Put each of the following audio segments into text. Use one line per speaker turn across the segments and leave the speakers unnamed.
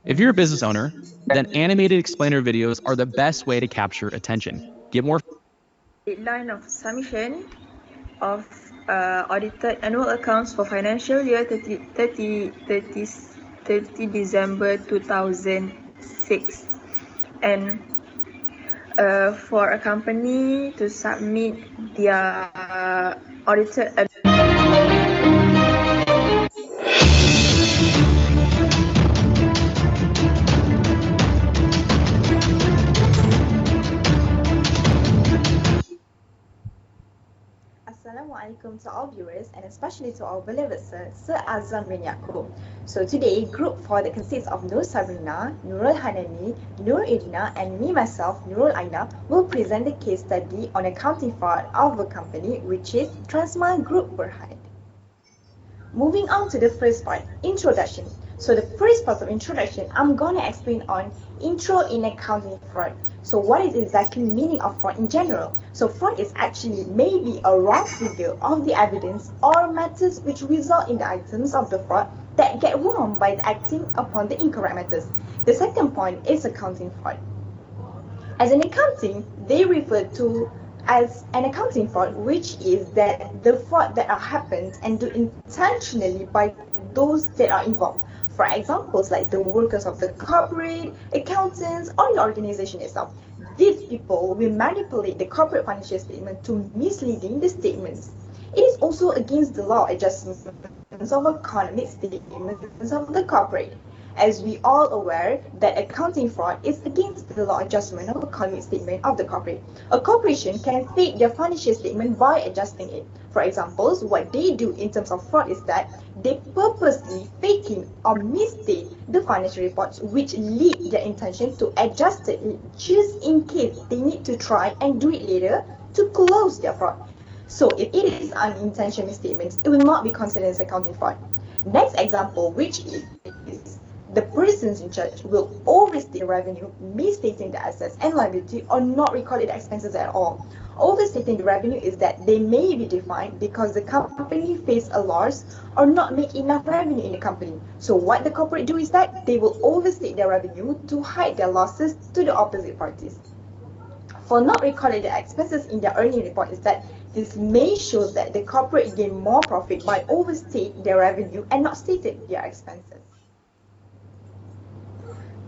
If you're a business owner, then animated explainer videos are the best way to capture attention. Get more
Deadline of submission of audited annual accounts for financial year 30 December 2006, and for a company to submit their audited
Assalamualaikum to all viewers and especially to our beloved Sir Azam bin Yaakob. So today, Group 4 that consists of Nur Sabrina, Nurul Hanani, Nur Edina and me myself, Nurul Aina, will present the case study on accounting fraud of a company which is Transmart Group Berhad. Moving on to the first part, introduction. So the first part of introduction, I'm gonna explain on intro in accounting fraud. So what is exactly meaning of fraud in general? So fraud is actually maybe a wrong figure of the evidence or matters which result in the items of the fraud that get wrong by acting upon the incorrect matters. The second point is accounting fraud. As in accounting, they refer to as an accounting fraud, which is that the fraud that are happened and do intentionally by those that are involved. For examples like the workers of the corporate, accountants, or the organization itself. These people will manipulate the corporate financial statement to misleading the statements. It is also against the law adjustments of economic statements of the corporate. As we all aware that accounting fraud is against the law adjustment of economic statement of the corporate. A corporation can fake their financial statement by adjusting it. For examples, what they do in terms of fraud is that they purposely faking or misstate the financial reports which lead their intention to adjust it just in case they need to try and do it later to close their fraud. So if it is unintentional misstatements, it will not be considered as accounting fraud. Next example, which is the persons in charge will overstate the revenue, misstating the assets and liability, or not recording the expenses at all. Overstating the revenue is that they may be defined because the company face a loss or not make enough revenue in the company. So what the corporate do is that they will overstate their revenue to hide their losses to the opposite parties. For not recording the expenses in their earning report is that this may show that the corporate gain more profit by overstate their revenue and not stated their expenses.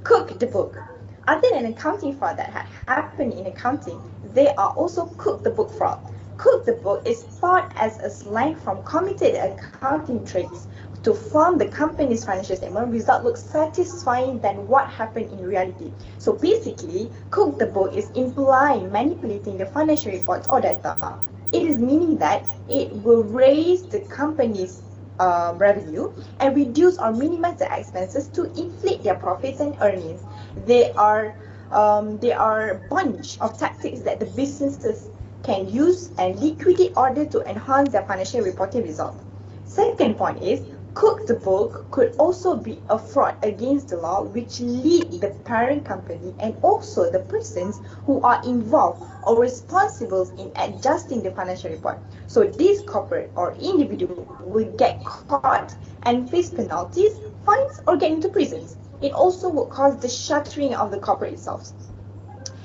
Cook the book. Other than accounting fraud that had happened in accounting, there are also cook the book fraud. Cook the book is thought as a slang from committed accounting tricks to form the company's financial statement result looks satisfying than what happened in reality. So basically, cook the book is implying manipulating the financial reports or data. It is meaning that it will raise the company's revenue and reduce or minimize the expenses to inflate their profits and earnings. They are a bunch of tactics that the businesses can use and liquidate order to enhance their financial reporting results. Second point is cook the book could also be a fraud against the law which lead the parent company and also the persons who are involved or responsible in adjusting the financial report. So this corporate or individual will get caught and face penalties, fines or get into prisons. It also will cause the shuttering of the corporate itself.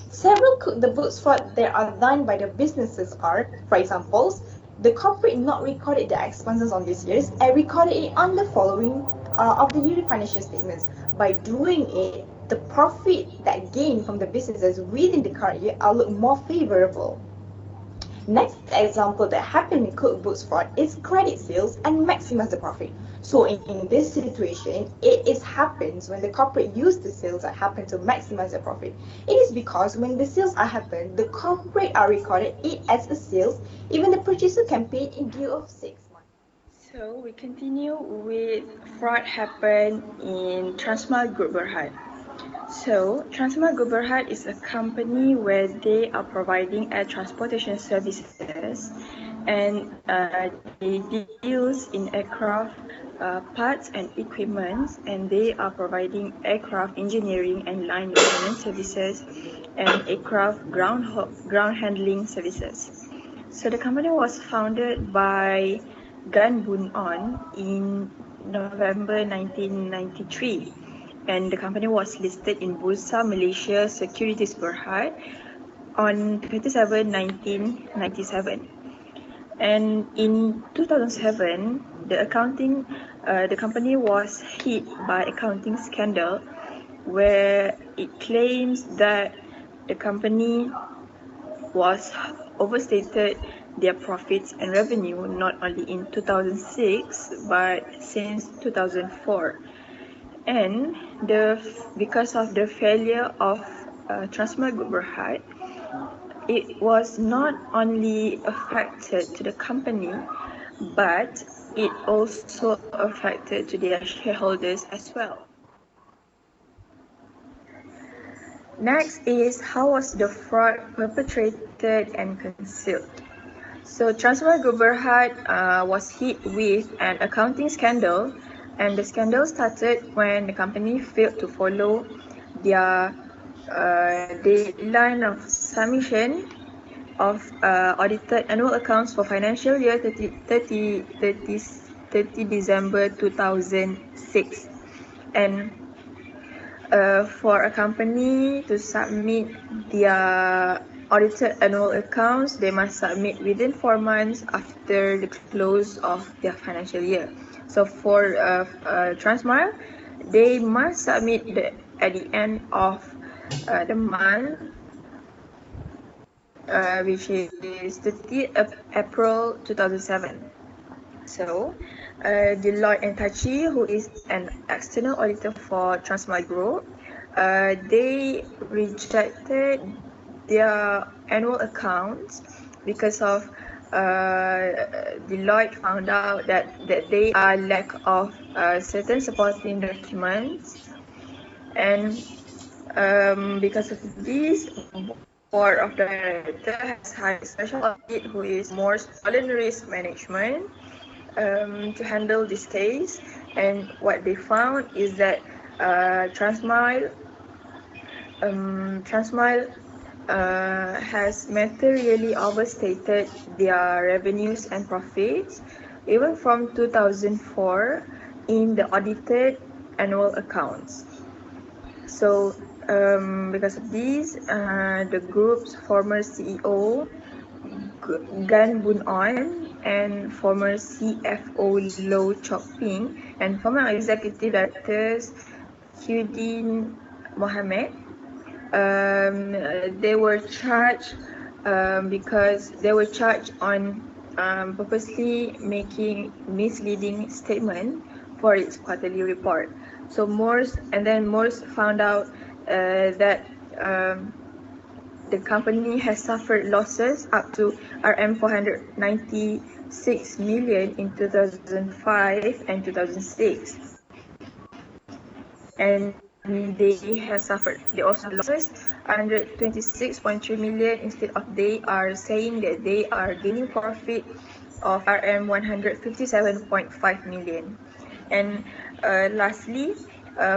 Several cook the books fraud that are done by the businesses are, for example, the corporate not recorded the expenses on this year's and recorded it on the following of the yearly financial statements. By doing it, the profit that gained from the businesses within the current year are look more favorable. Next example that happened in cookbooks fraud is credit sales and maximize the profit. So in this situation, it is happens when the corporate use the sales that happen to maximize the profit. It is because when the sales are happen, the corporate are recorded it as a sales, even the purchaser can pay in due of 6 months.
So we continue with fraud happened in Transmart Group Berhad. So Transmart Group Berhad is a company where they are providing air transportation services and they deals in aircraft parts and equipment, and they are providing aircraft engineering and line maintenance services and aircraft ground handling services. So the company was founded by Gan Boon On in November 1993, and the company was listed in Bursa Malaysia Securities Berhad on 27 1997. And in 2007, the company was hit by accounting scandal where it claims that the company was overstated their profits and revenue not only in 2006 but since 2004. And because of the failure of Transmart Group Berhad, it was not only affected to the company, but it also affected to their shareholders as well. Next is how was the fraud perpetrated and concealed. So Transmart Group Berhad was hit with an accounting scandal, and the scandal started when the company failed to follow their deadline of submission of audited annual accounts for financial year 30 December 2006. And for a company to submit their audited annual accounts, they must submit within 4 months after the close of their financial year. So for Transmart, they must submit at the end of the month, which is 30th April 2007. So, Deloitte and Tachi, who is an external auditor for Transmart Group, they rejected their annual accounts because of Deloitte found out that they are lack of certain supporting documents, and because of this, board of director has hired a special audit who is more stolen risk management to handle this case. And what they found is that Transmile has materially overstated their revenues and profits, even from 2004 in the audited annual accounts. So, because of this, the group's former CEO Gan Boon On and former CFO Low Chok Ping and former executive directors Hudin Mohammed, they were charged because they were charged on purposely making misleading statement for its quarterly report. So Morse found out that the company has suffered losses up to RM 496 million in 2005 and 2006. And they also suffered losses 126.3 million. Instead of, they are saying that they are gaining profit of RM 157.5 million. And lastly,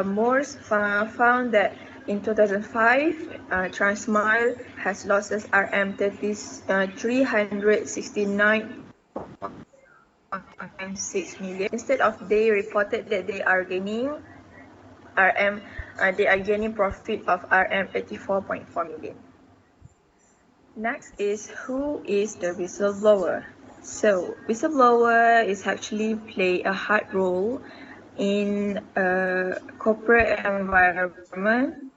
Morse found that in 2005, Transmile has losses RM 369.6 million. Instead of, they reported that they are gaining profit of RM 84.4 million. Next is who is the whistleblower. So whistleblower is actually play a hard role in a corporate environment,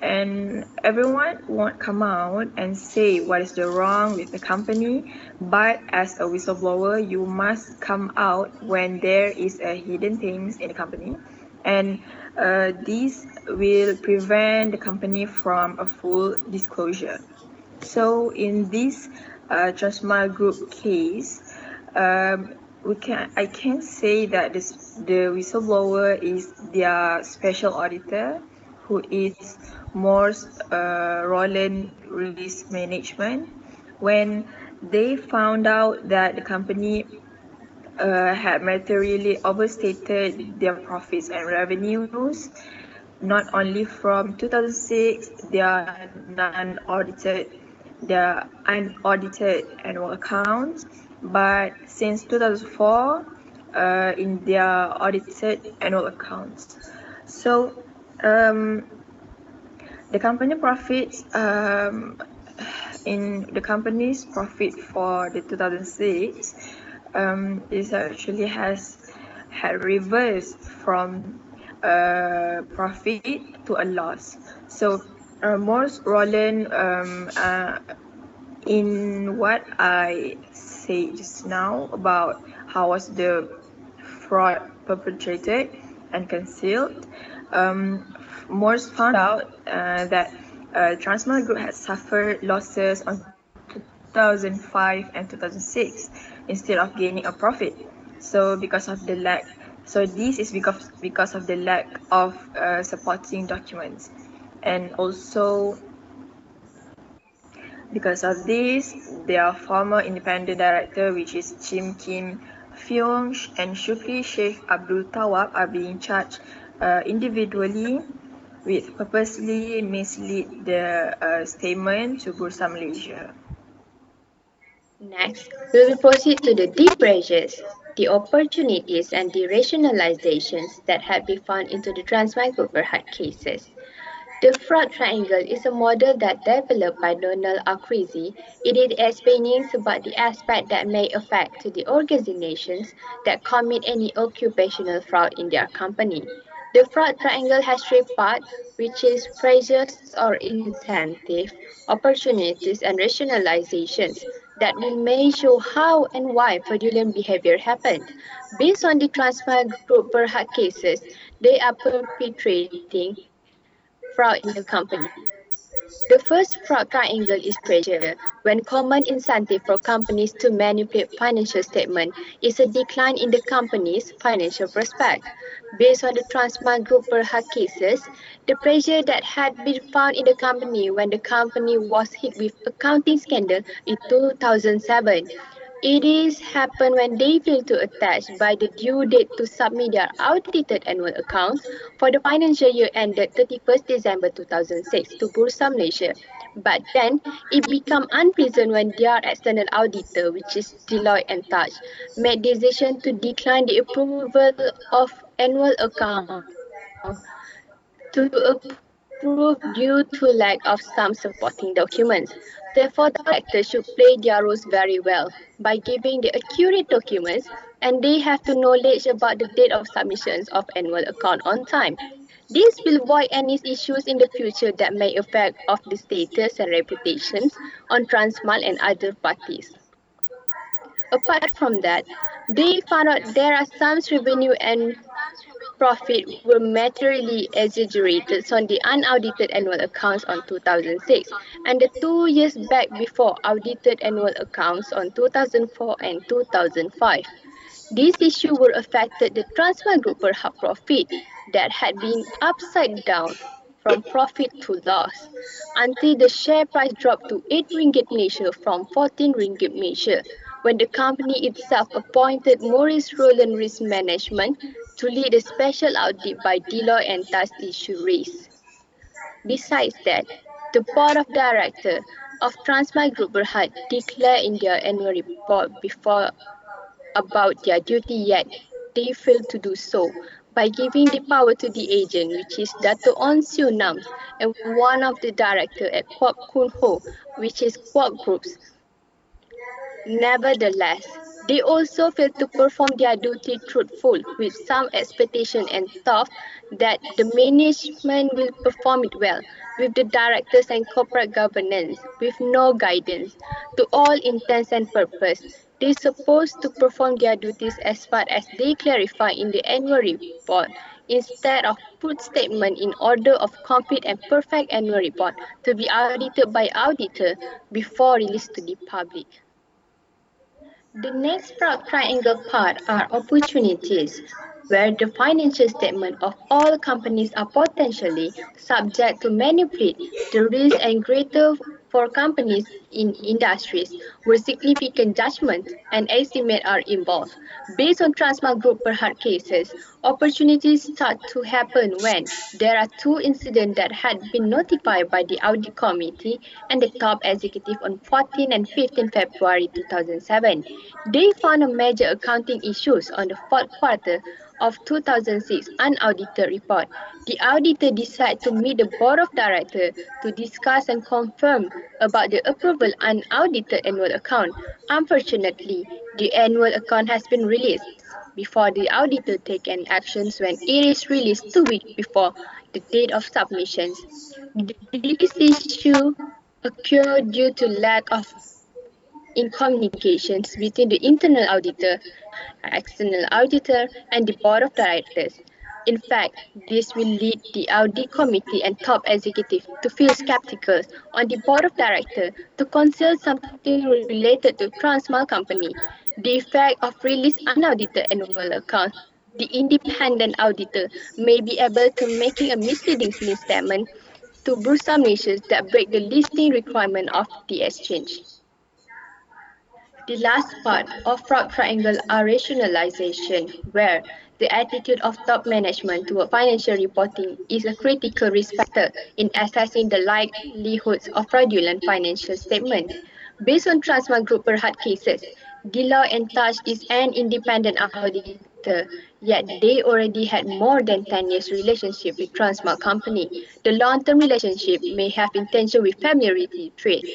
and everyone won't come out and say what is the wrong with the company, but as a whistleblower you must come out when there is a hidden things in the company, and this will prevent the company from a full disclosure. So in this Transmart Group case, I can say that the whistleblower is their special auditor, who is Morse Roland Risk Management. When they found out that the company had materially overstated their profits and revenues, not only from 2006, their unaudited annual accounts, but since 2004, in their audited annual accounts. So, um, the company profits in the company's profit for the 2006 is actually has had reversed from profit to a loss. So most Roland in what I said just now about how was the fraud perpetrated and concealed, Morse found out that Transmart Group had suffered losses on 2005 and 2006 instead of gaining a profit. So because of the lack, so this is because of the lack of supporting documents, and also because of this, their former independent director, which is Chim Kim Fyong and Shukri Sheikh Abdul Tawab, are being charged individually with purposely mislead the statement to Bursa Malaysia.
Next, we will proceed to the deep pressures, the opportunities and the rationalizations that have been found into the Transmigro Berhad cases. The fraud triangle is a model that developed by Donald Arkwright. It is explaining about the aspect that may affect to the organizations that commit any occupational fraud in their company. The fraud triangle has three parts, which is pressures or incentive, opportunities, and rationalizations that will may show how and why fraudulent behavior happened. Based on the Transfer Group Berhad cases, they are perpetrating fraud in the company. The first fraud triangle is pressure, when common incentive for companies to manipulate financial statement is a decline in the company's financial prospect. Based on the Transmart Group Berhad cases, the pressure that had been found in the company when the company was hit with accounting scandal in 2007. It is happened when they fail to attach by the due date to submit their audited annual accounts for the financial year ended 31st December 2006 to Bursa Malaysia. But then it became unpleasant when their external auditor, which is Deloitte and Touch, made decision to decline the approval of annual account to approve due to lack of some supporting documents. Therefore, the directors should play their roles very well by giving the accurate documents, and they have to knowledge about the date of submissions of annual account on time. This will avoid any issues in the future that may affect of the status and reputations on Transmart and other parties. Apart from that, they found out there are some revenue and profit were materially exaggerated on the unaudited annual accounts on 2006 and the 2 years back before audited annual accounts on 2004 and 2005. These issues were affected the transfer group per hub profit that had been upside down from profit to loss until the share price dropped to 8 ringgit Malaysia from 14 ringgit Malaysia when the company itself appointed Maurice Rowland Risk Management to lead a special audit by Deloitte and thus the issue raised. Besides that, the board of directors of Transmart Group had declared in their annual report before about their duty, yet they failed to do so by giving the power to the agent, which is Dato On Siu Nams and one of the directors at Kwok Kun Ho, which is Kwok Groups. Nevertheless, they also failed to perform their duty truthful with some expectation and thought that the management will perform it well with the directors and corporate governance with no guidance. To all intents and purpose, they supposed to perform their duties as far as they clarify in the annual report instead of put statement in order of complete and perfect annual report to be audited by auditor before released to the public. The next proud triangle part are opportunities, where the financial statement of all companies are potentially subject to manipulate the risk and greater for companies in industries where significant judgment and estimate are involved. Based on Transmart Group per heart cases, opportunities start to happen when there are two incidents that had been notified by the audit committee and the top executive on 14 and 15 February 2007. They found a major accounting issues on the fourth quarter of 2006 unaudited report, the auditor decided to meet the board of directors to discuss and confirm about the approval unaudited annual account. Unfortunately, the annual account has been released before the auditor take any actions when it is released 2 weeks before the date of submissions. The release issue occurred due to lack of in communications between the internal auditor, external auditor, and the board of directors. In fact, this will lead the audit committee and top executive to feel skeptical on the board of directors to conceal something related to Transmart company. The effect of release unaudited annual account, the independent auditor may be able to making a misleading statement to Bursa measures that break the listing requirement of the exchange. The last part of fraud triangle are rationalization, where the attitude of top management toward financial reporting is a critical risk factor in assessing the likelihoods of fraudulent financial statement. Based on Transmart Group Berhad cases, Deloitte and Touch is an independent auditor, yet they already had more than 10 years relationship with Transmart company. The long-term relationship may have intention with familiarity trait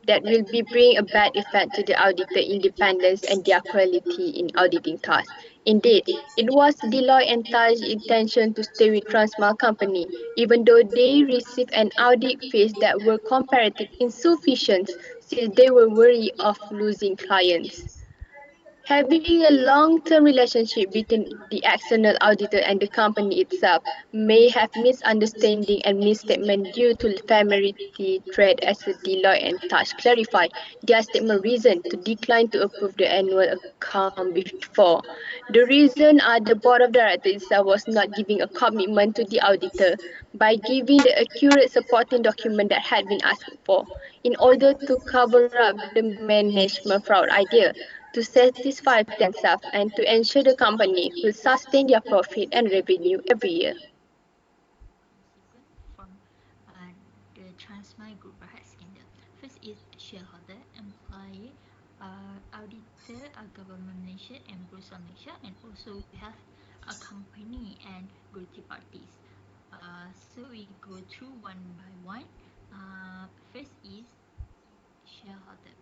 that will be bring a bad effect to the auditor independence and their quality in auditing tasks. Indeed, it was Deloitte and Touch's intention to stay with Transmart company, even though they received an audit fees that were comparatively insufficient since they were worried of losing clients. Having a long-term relationship between the external auditor and the company itself may have misunderstanding and misstatement due to familiarity trade as the Deloitte and Touch clarified their statement reason to decline to approve the annual account before. The reason are the board of directors itself was not giving a commitment to the auditor by giving the accurate supporting document that had been asked for in order to cover up the management fraud idea to satisfy themselves and to ensure the company will sustain their profit and revenue every year.
Consequence from the Transmart Group Berhad scandal. First is shareholder, employee, auditor, government Malaysia and Bursa Malaysia, and also we have a company and guilty parties. So we go through one by one. First is shareholder.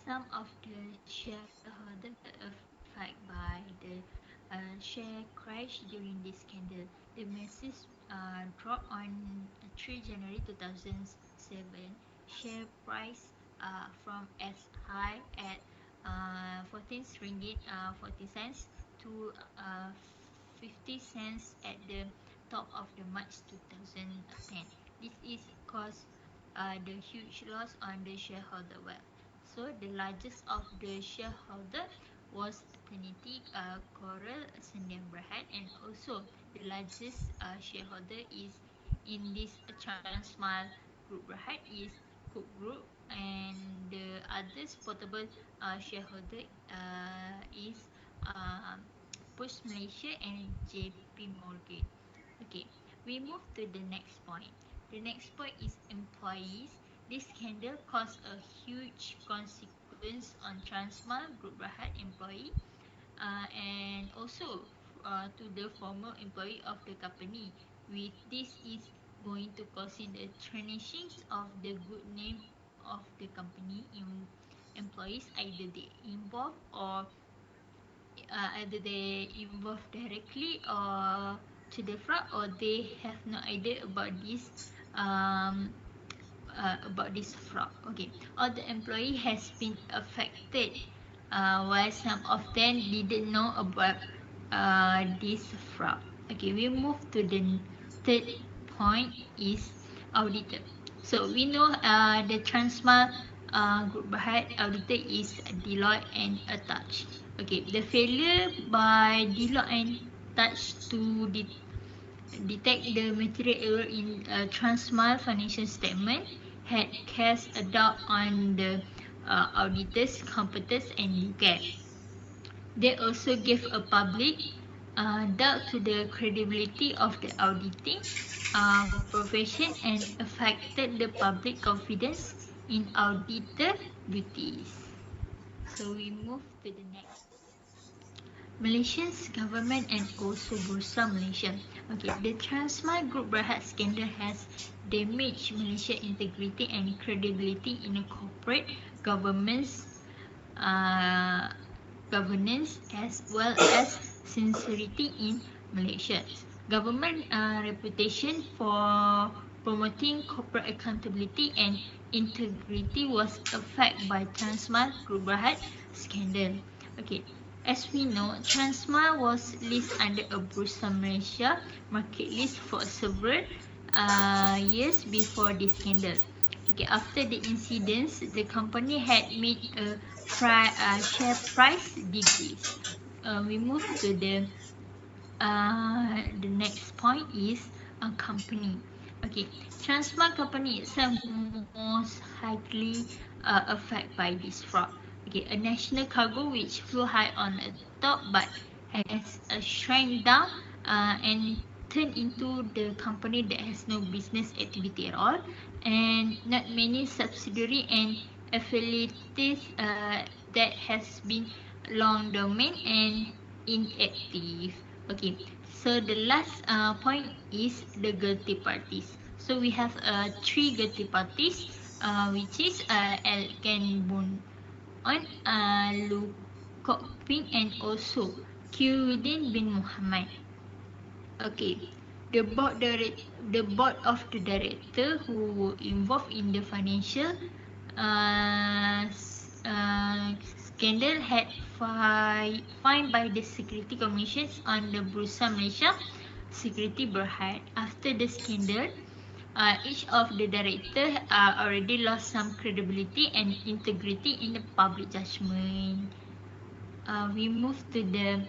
Some of the shareholder were affected by the share crash during this scandal. The massive drop on 3 January 2007. Share price from as high at 14 ringgit 40 cents to 50 cents at the top of the March 2010. This is caused the huge loss on the shareholder wealth. So the largest of the shareholder was Trinity Coral Sendian Berhad, and also the largest shareholder is in this Transmart Group Berhad is Cook Group, and the others portable shareholder is uh, Post Malaysia and JP Morgan. Okay, we move to the next point. The next point is employees. This scandal caused a huge consequence on Transmart Group Berhad employee and also to the former employee of the company. With this is going to cause in the tarnishings of the good name of the company in employees, either they involved directly or to the fraud, or they have no idea um, about this fraud. Okay, all the employee has been affected, while some of them didn't know about this fraud. Okay, we move to the third point is auditor. So we know the Transmart Group Berhad auditor is Deloitte and Touch. Okay, the failure by Deloitte and Touch to detect the material error in Transmart financial statement had cast a doubt on the auditor's competence and legal. They also gave a public doubt to the credibility of the auditing profession and affected the public confidence in auditor duties. So we move to the next. Malaysia's government and also Bursa Malaysia. Okay, the Transmart Group Berhad scandal has damaged Malaysia's integrity and credibility in a corporate government's uh, governance as well as sincerity in Malaysia's government reputation for promoting corporate accountability and integrity was affected by Transmart Group Berhad scandal. Okay, as we know, Transmart was listed under a Bursa Malaysia market list for several years before this scandal. Okay, after the incidents, the company had made a share price decrease. We move to the next point is a company. Okay, Transmart company itself most highly affected by this fraud. Okay, a national cargo which flew high on the top but has shrank down and turned into the company that has no business activity at all, and not many subsidiary and affiliates that has been long dormant and inactive. Okay, so the last point is the guilty parties. So we have three guilty parties, which is Elkan Bun on Lu Kok Ping and also Qudin bin Muhammad. Okay, the board of the director who were involved in the financial scandal had fined by the Security Commissions on the Bursa Malaysia Security Berhad. After the scandal, each of the director already lost some credibility and integrity in the public judgment. We move to the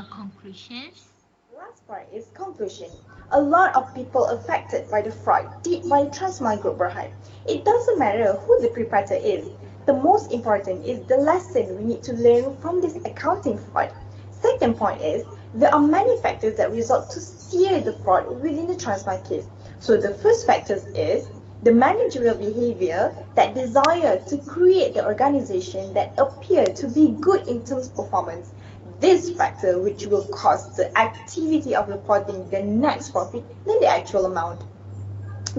conclusions.
Last part is conclusion. A lot of people affected by the fraud did by Transmart Group Berhad. It doesn't matter who the perpetrator is. The most important is the lesson we need to learn from this accounting fraud. Second point is there are many factors that result to steer the fraud within the Transmart case. So the first factor is the managerial behavior that desire to create the organization that appear to be good in terms of performance. This factor which will cause the activity of reporting the next profit than the actual amount.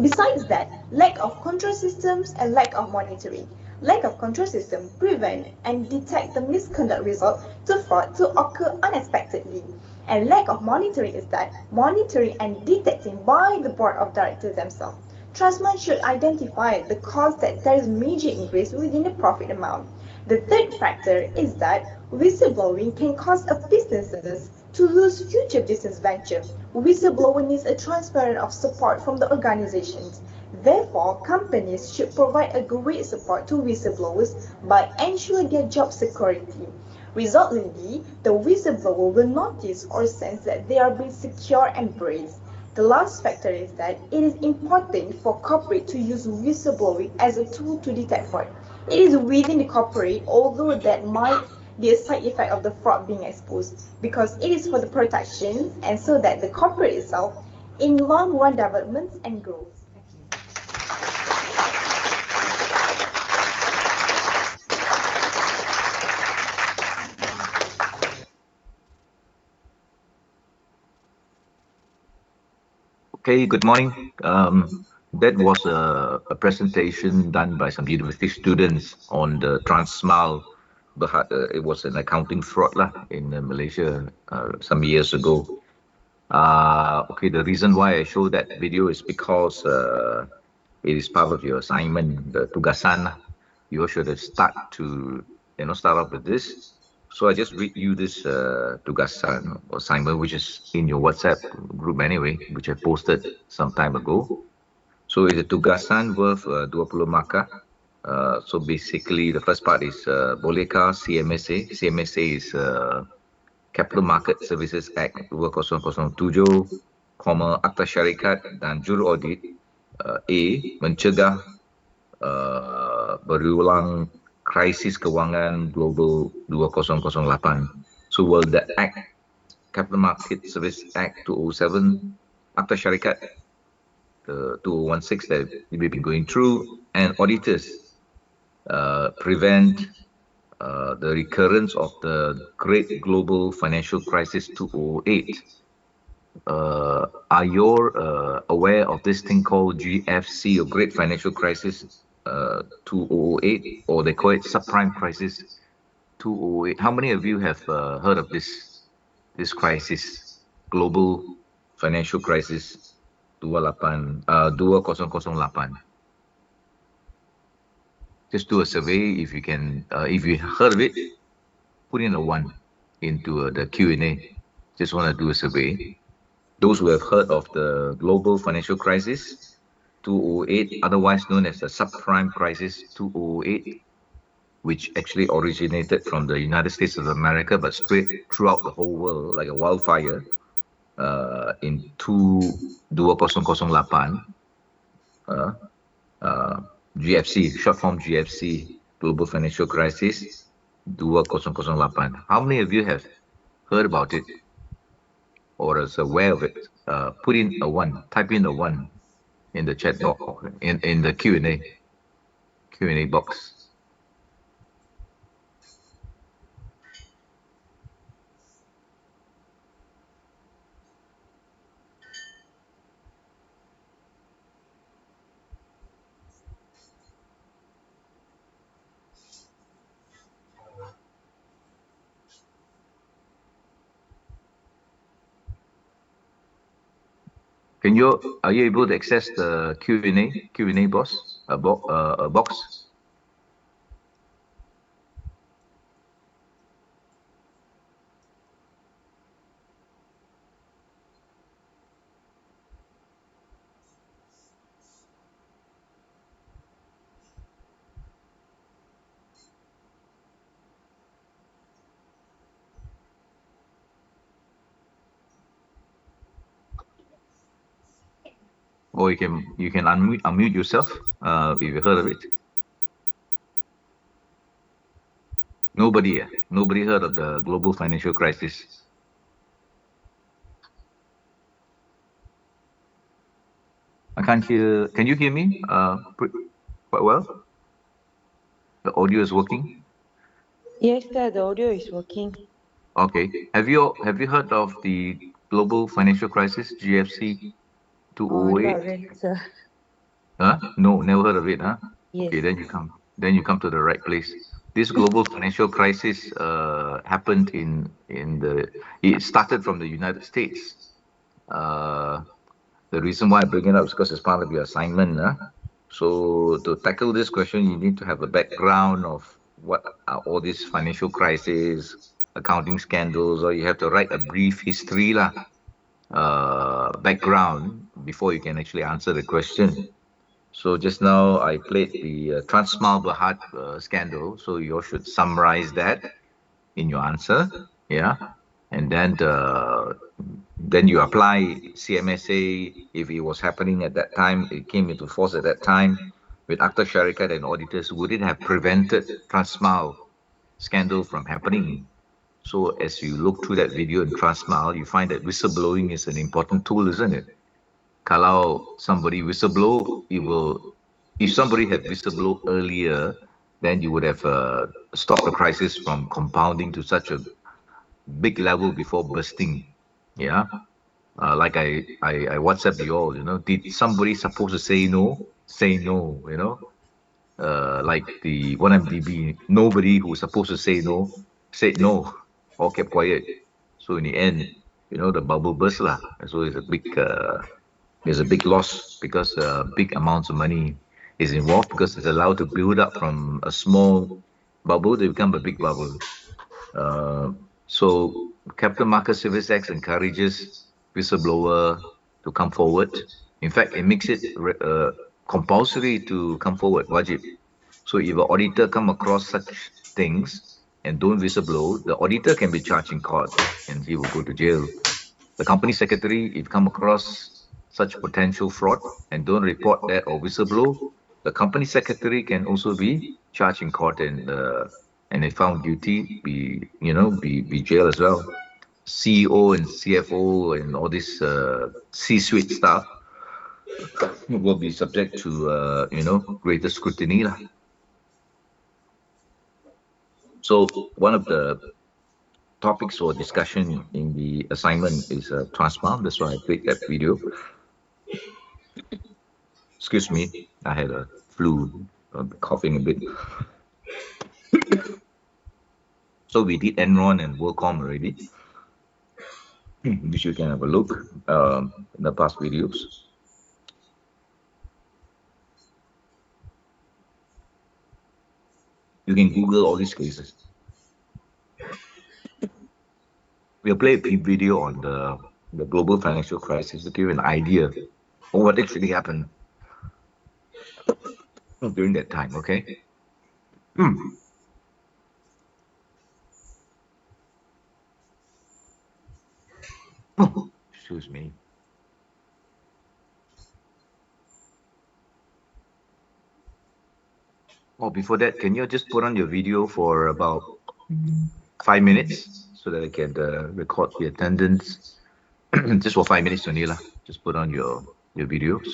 Besides that, lack of control systems and lack of monitoring. Lack of control system prevent and detect the misconduct result to fraud to occur unexpectedly. And lack of monitoring is that monitoring and detecting by the board of directors themselves. Trustman should identify the cause that there is major increase within the profit amount. The third factor is that whistleblowing can cause a businesses to lose future business venture. Whistleblower needs a transparent of support from the organizations. Therefore, companies should provide a great support to whistleblowers by ensuring their job security. Resultantly, the whistleblower will notice or sense that they are being secure and braced. The last factor is that it is important for corporate to use whistleblowing as a tool to detect fraud. It is within the corporate, although that might be a side effect of the fraud being exposed, because it is for the protection and so that the corporate itself in long run developments and growth.
Okay, good morning. That was a presentation done by some university students on the Transmile. It was an accounting fraud lah, in Malaysia some years ago. Okay, the reason why I show that video is because it is part of your assignment, the tugasan lah. You should start to start off with this. So I just read you this tugasan or assignment, which is in your WhatsApp group anyway, which I posted some time ago. So it's a tugasan worth 20 markah. So basically, the first part is bolehkah CMSA. CMSA is Capital Market Services Act 2007, Akta Syarikat dan Juru Audit A mencegah berulang krisis kewangan global 2008. So will the Act Capital Market Service Act 207, Akta Syarikat 2016 that we've been going through, and auditors prevent the recurrence of the Great Global Financial Crisis 2008. Are you aware of this thing called GFC, or Great Financial Crisis 2008, or they call it Subprime Crisis 2008? How many of you have heard of this crisis, Global Financial Crisis 2008? Just do a survey if you can. If you heard of it, put in a one into the Q&A. Just want to do a survey. Those who have heard of the global financial crisis 2008, otherwise known as the subprime crisis 2008, which actually originated from the United States of America but spread throughout the whole world like a wildfire in 2008, uh, uh, GFC, short form GFC, Global Financial Crisis 2008. How many of you have heard about it or is aware of it? Put in a one, type in a one in the chat box, in the Q&A box. Are you able to access the Q&A box? Or you can unmute yourself if you heard of it. Nobody, nobody heard of the global financial crisis. I can't hear. Can you hear me? Quite well. The audio is working.
Yes, sir, the audio is working.
Okay. Have you heard of the global financial crisis GFC
Not
2008?
really, sir.
Huh? No, never heard of it, huh?
Yes.
Okay, then you come to the right place. This global financial crisis happened in the it started from the United States. Uh, the reason why I bring it up is because it's part of your assignment, huh? So to tackle this question, you need to have a background of what are all these financial crises, accounting scandals, or you have to write a brief history lah, background before you can actually answer the question. So just now I played the Transmal Berhad scandal. So you all should summarize that in your answer. Yeah. And then you apply CMSA if it was happening at that time, it came into force at that time with Akhtar Sharikat and auditors, would it have prevented Transmal scandal from happening? So as you look through that video in Transmal, you find that whistleblowing is an important tool, isn't it? Kalau somebody whistleblow, if somebody had whistleblow earlier, then you would have stopped the crisis from compounding to such a big level before bursting. Yeah. Like I WhatsApp you all, did somebody supposed to say no? Say no, like the 1MDB, nobody who was supposed to say no said no or kept quiet. So in the end, the bubble burst lah. So there's a big loss because big amounts of money is involved because it's allowed to build up from a small bubble to become a big bubble. Uh, so Capital Market Service Act encourages whistleblower to come forward. In fact, it makes it compulsory to come forward, wajib. So if an auditor come across such things and don't whistleblow, the auditor can be charged in court and he will go to jail. The company secretary, if come across such potential fraud and don't report that or whistleblow, the company secretary can also be charged in court and if found guilty, be jailed as well. CEO and CFO and all this C-suite staff will be subject to greater scrutiny lah. So one of the topics for discussion in the assignment is Transmar. That's why I played that video. Excuse me, I had a flu, coughing a bit. So we did Enron and WorldCom already, which you can have a look in the past videos. You can Google all these cases. We'll play a video on the global financial crisis to give you an idea of what actually happened during that time, okay? Hmm. Oh, excuse me. Oh, before that, can you just put on your video for about 5 minutes so that I can record the attendance? Just for 5 minutes only lah. Just put on your videos.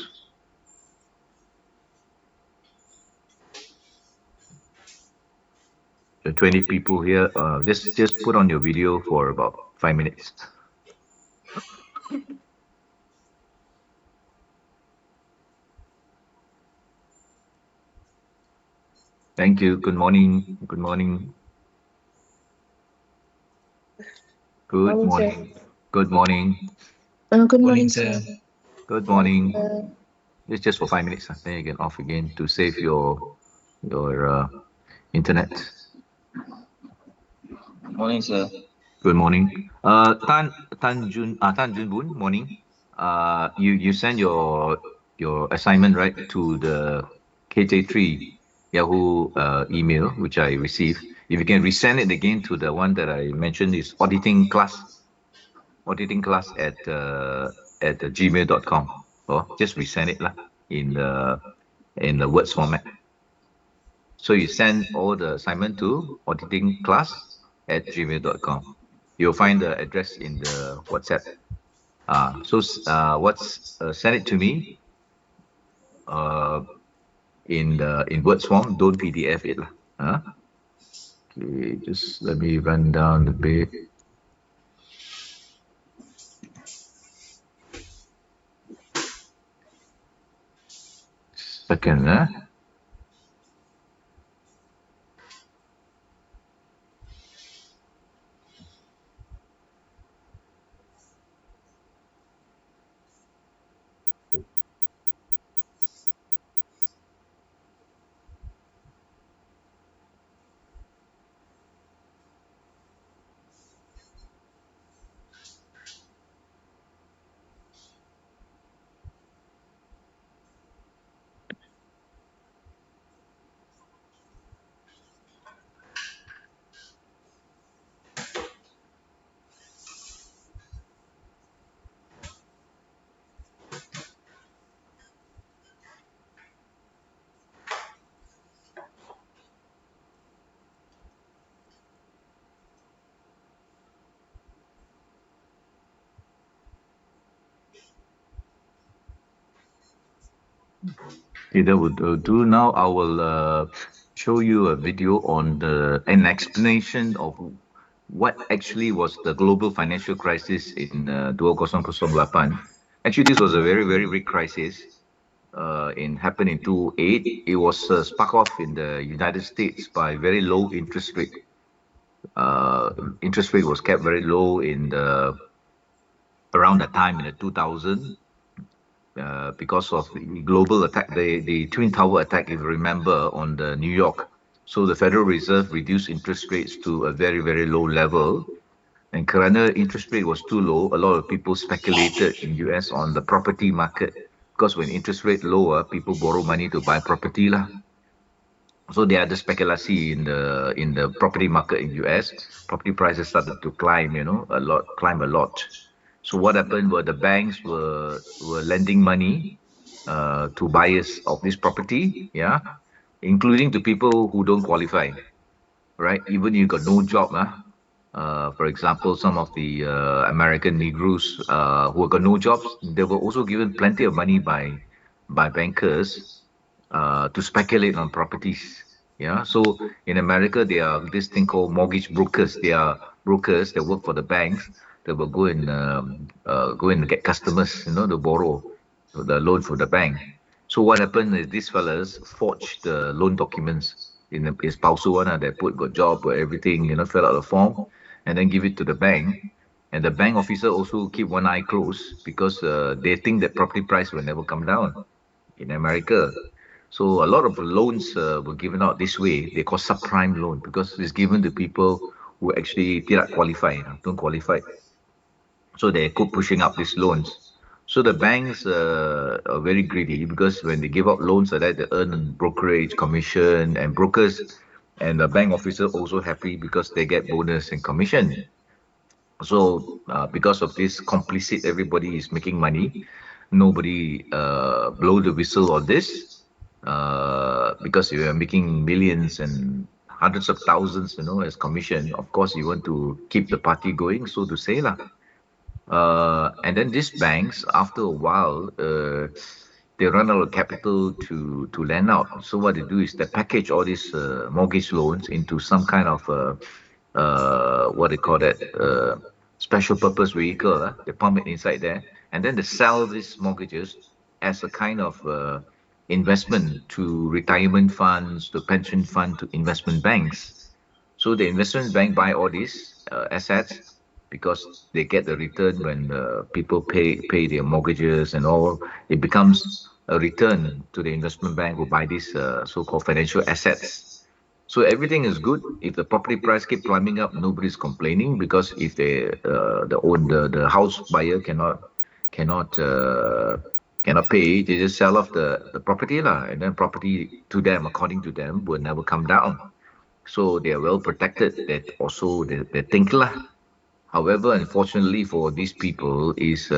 The 20 people here. Just put on your video for about 5 minutes. Thank you. Good morning. Good morning. Good
Morning, sir.
morning. Good morning.
Good morning, sir.
Good morning. It's just for 5 minutes. Then you get off again to save your internet.
Morning, sir.
Good morning. Tan Jun Boon, morning. You send your assignment right to the KJ3 Yahoo email, which I received. If you can resend it again to the one that I mentioned is auditing class at gmail.com. Or just resend it lah in the words format. So you send all the assignment to auditingclass@gmail.com. You'll find the address in the WhatsApp. Send it to me uh, in words form. Don't PDF it lah. Okay, just let me run down a bit. Second, okay, that would do. Now I will show you a video on an explanation of what actually was the global financial crisis in 2008. Actually, this was a very, very big crisis. Happened in 2008. It was sparked off in the United States by very low interest rate. Interest rate was kept very low in the around that time in the 2000 because of the global attack, the Twin Tower attack, if you remember, on the New York. So the Federal Reserve reduced interest rates to a very, very low level. And kerana interest rate was too low, a lot of people speculated in US on the property market. Because when interest rate lower, people borrow money to buy property lah. So there are the speculation in the property market in US. Property prices started to climb, climb a lot. So what happened were the banks were lending money to buyers of this property, yeah, including to people who don't qualify, right? Even you got no job, for example, some of the American Negroes who got no jobs, they were also given plenty of money by bankers to speculate on properties. Yeah. So in America, there are this thing called mortgage brokers. They are brokers that work for the banks that will go and get customers, to borrow the loan for the bank. So what happened is these fellas forged the loan documents in a is palsu one. They put got job, got everything, fill out the form, and then give it to the bank. And the bank officer also keep one eye closed because they think that property price will never come down in America. So a lot of loans were given out this way. They call subprime loan because it's given to people who actually tidak qualify, don't qualify. So they keep pushing up these loans. So the banks are very greedy because when they give out loans like that, they earn brokerage commission and brokers and the bank officer also happy because they get bonus and commission. So because of this complicit, everybody is making money. Nobody blow the whistle on this because you are making millions and hundreds of thousands, as commission. Of course, you want to keep the party going, so to say, lah. And then these banks, after a while, they run out of capital to lend out. So what they do is they package all these mortgage loans into some kind of what they call that special purpose vehicle. They pump it inside there, and then they sell these mortgages as a kind of investment to retirement funds, to pension fund, to investment banks. So the investment bank buy all these assets because they get the return when people pay their mortgages and all. It becomes a return to the investment bank who buy these so-called financial assets. So everything is good. If the property price keep climbing up, nobody's complaining because if the house buyer cannot pay, they just sell off the property lah, and then property to them, according to them, will never come down. So they are well protected. That also they think lah. However, unfortunately for these people is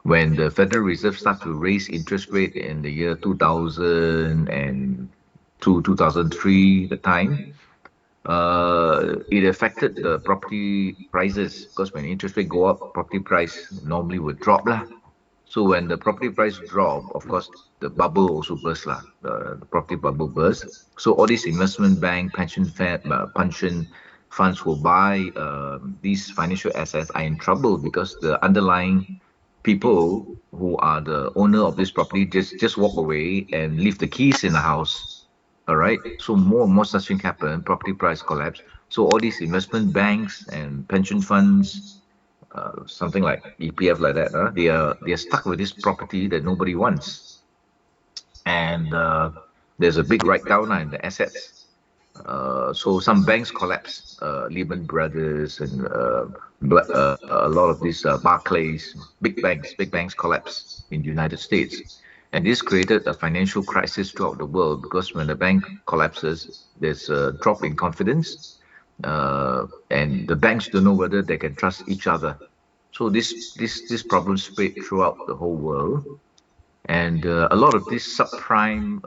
when the Federal Reserve start to raise interest rate in the year 2000 and 2003, the time, it affected the property prices because when interest rate go up, property price normally would drop lah. So when the property price drop, of course, the bubble also burst lah. The property bubble burst. So all these investment bank, pension funds who buy these financial assets are in trouble because the underlying people who are the owner of this property just walk away and leave the keys in the house. All right. So more and more such thing happen. Property price collapse. So all these investment banks and pension funds something like EPF like that. They are stuck with this property that nobody wants, and there's a big write down in the assets. So some banks collapse, Lehman Brothers and a lot of these Barclays, big banks collapse in the United States. And this created a financial crisis throughout the world because when the bank collapses, there's a drop in confidence, and the banks don't know whether they can trust each other. So this problem spread throughout the whole world, and a lot of these subprime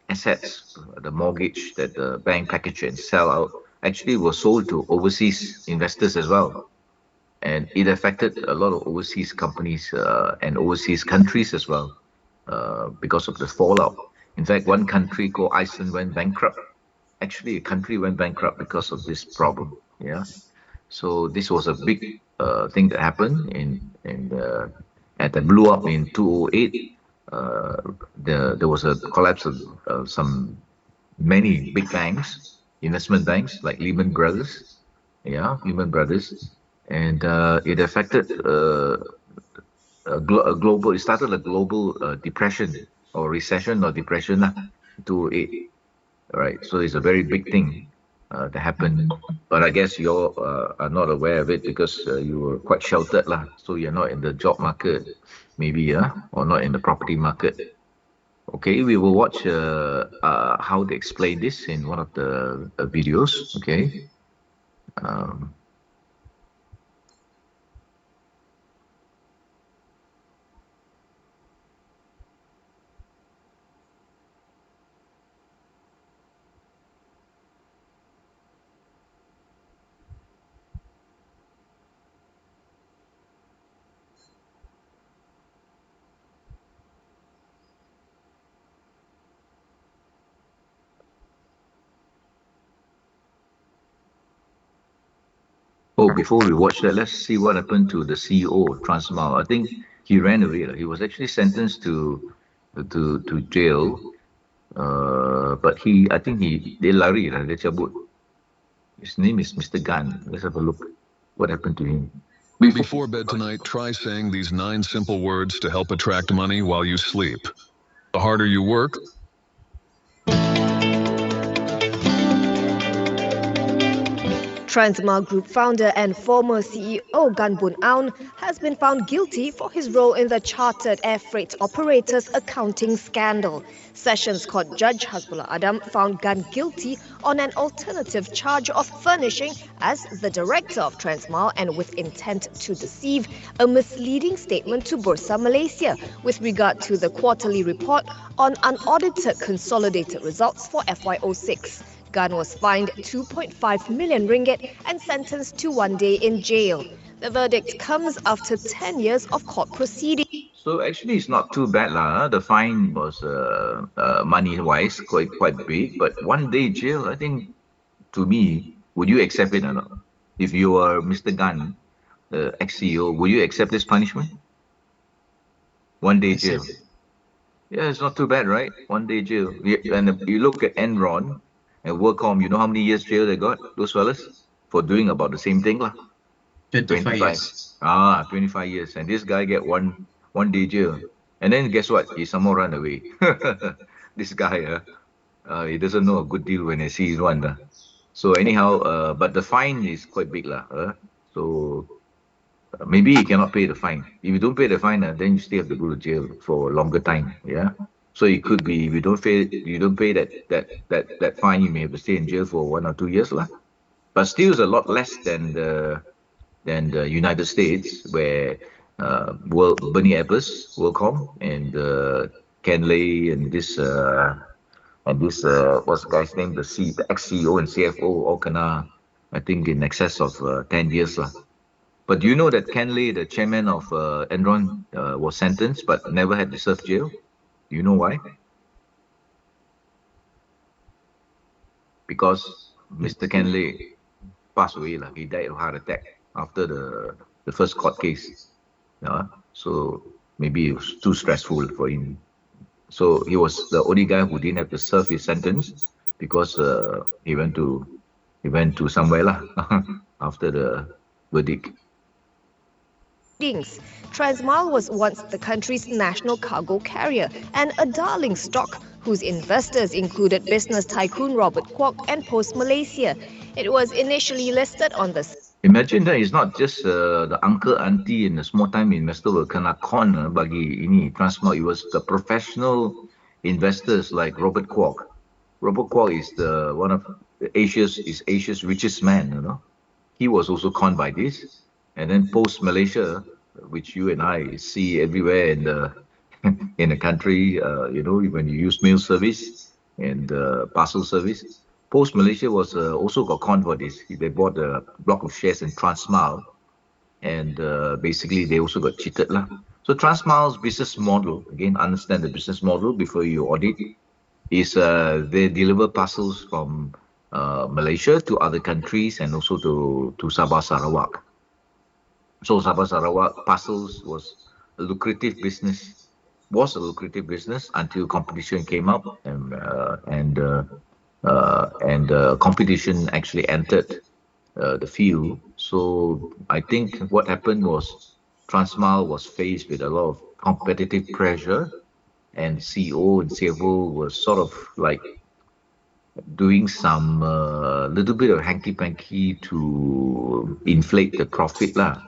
assets, the mortgage that the bank package and sell out, actually were sold to overseas investors as well. And it affected a lot of overseas companies and overseas countries as well because of the fallout. In fact, one country called Iceland went bankrupt. Actually, a country went bankrupt because of this problem. Yeah. So this was a big thing that happened in and that blew up in 2008. Uh, there was a collapse of some many big banks, investment banks like Lehman Brothers. Yeah, Lehman Brothers, and it affected a global. It started a global depression or recession or depression lah, 2008. Right. So it's a very big thing that happened. But I guess you all are not aware of it because you were quite sheltered lah. So you're not in the job market, maybe, or not in the property market. Okay, we will watch how they explain this in one of the videos. Okay. Um, before we watch that, let's see what happened to the CEO of Transmile. I think he ran away. He was actually sentenced to jail. But I think dia lari lah, dia cabut. His name is Mr. Gan. Let's have a look. What happened to him?
Before bed tonight, try saying these 9 simple words to help attract money while you sleep. The harder you work,
Transmart Group founder and former CEO Gan Bun Aun has been found guilty for his role in the chartered air freight operators accounting scandal. Sessions Court Judge Hasbullah Adam found Gan guilty on an alternative charge of furnishing, as the director of Transmart and with intent to deceive, a misleading statement to Bursa Malaysia with regard to the quarterly report on unaudited consolidated results for FY06. Gan was fined 2.5 million ringgit and sentenced to 1 day in jail. The verdict comes after 10 years of court proceedings.
So actually, it's not too bad lah. The fine was money-wise quite big, but 1 day jail. I think, to me, would you accept it or not? If you are Mr. Gan, the ex-CEO, would you accept this punishment? 1 day jail. Yeah, it's not too bad, right? 1 day jail. And you look at Enron and WorkCom, you know how many years jail they got, those fellas? For doing about the same thing, lah.
25 years.
25 years. And this guy get one day jail. And then guess what? He somehow run away. This guy, he doesn't know a good deal when he sees one. So anyhow, but the fine is quite big, lah. So maybe he cannot pay the fine. If you don't pay the fine, then you still have to go to jail for a longer time. Yeah. So it could be if you don't pay that fine, you may have to stay in jail for 1 or 2 years, lah. But still, is a lot less than the United States, where Bernie Ebbers, WorldCom, and Ken Lay, and this what's the guy's name, the ex-CEO and CFO, all kena, I think, in excess of 10 years lah. But do you know that Ken Lay, the chairman of Enron, was sentenced but never had to serve jail? Do you know why? Because Mr. Ken Lay passed away lah. He died of heart attack after the first court case. So maybe it was too stressful for him. So he was the only guy who didn't have to serve his sentence because he went to somewhere lah after the verdict.
Transmal was once the country's national cargo carrier and a darling stock whose investors included business tycoon Robert Kwok and Post Malaysia. It was initially listed on the
Imagine that it's not just the uncle, auntie, and the small-time investor will kena con bagi ini Transmart. It was the professional investors like Robert Kwok. Robert Kwok is one of Asia's richest man. He was also conned by this, and then Post Malaysia, which you and I see everywhere in the in the country. When you use mail service and parcel service. Post Malaysia was also got conned for this. They bought a block of shares in Transmile, and basically they also got cheated lah. So Transmile's business model, again, understand the business model before you audit, is they deliver parcels from Malaysia to other countries and also to Sabah Sarawak. So Sabah Sarawak parcels was a lucrative business until competition came up, and competition actually entered the field. So I think what happened was Transmile was faced with a lot of competitive pressure, and CEO and CFO was sort of like doing some little bit of hanky-panky to inflate the profit lah,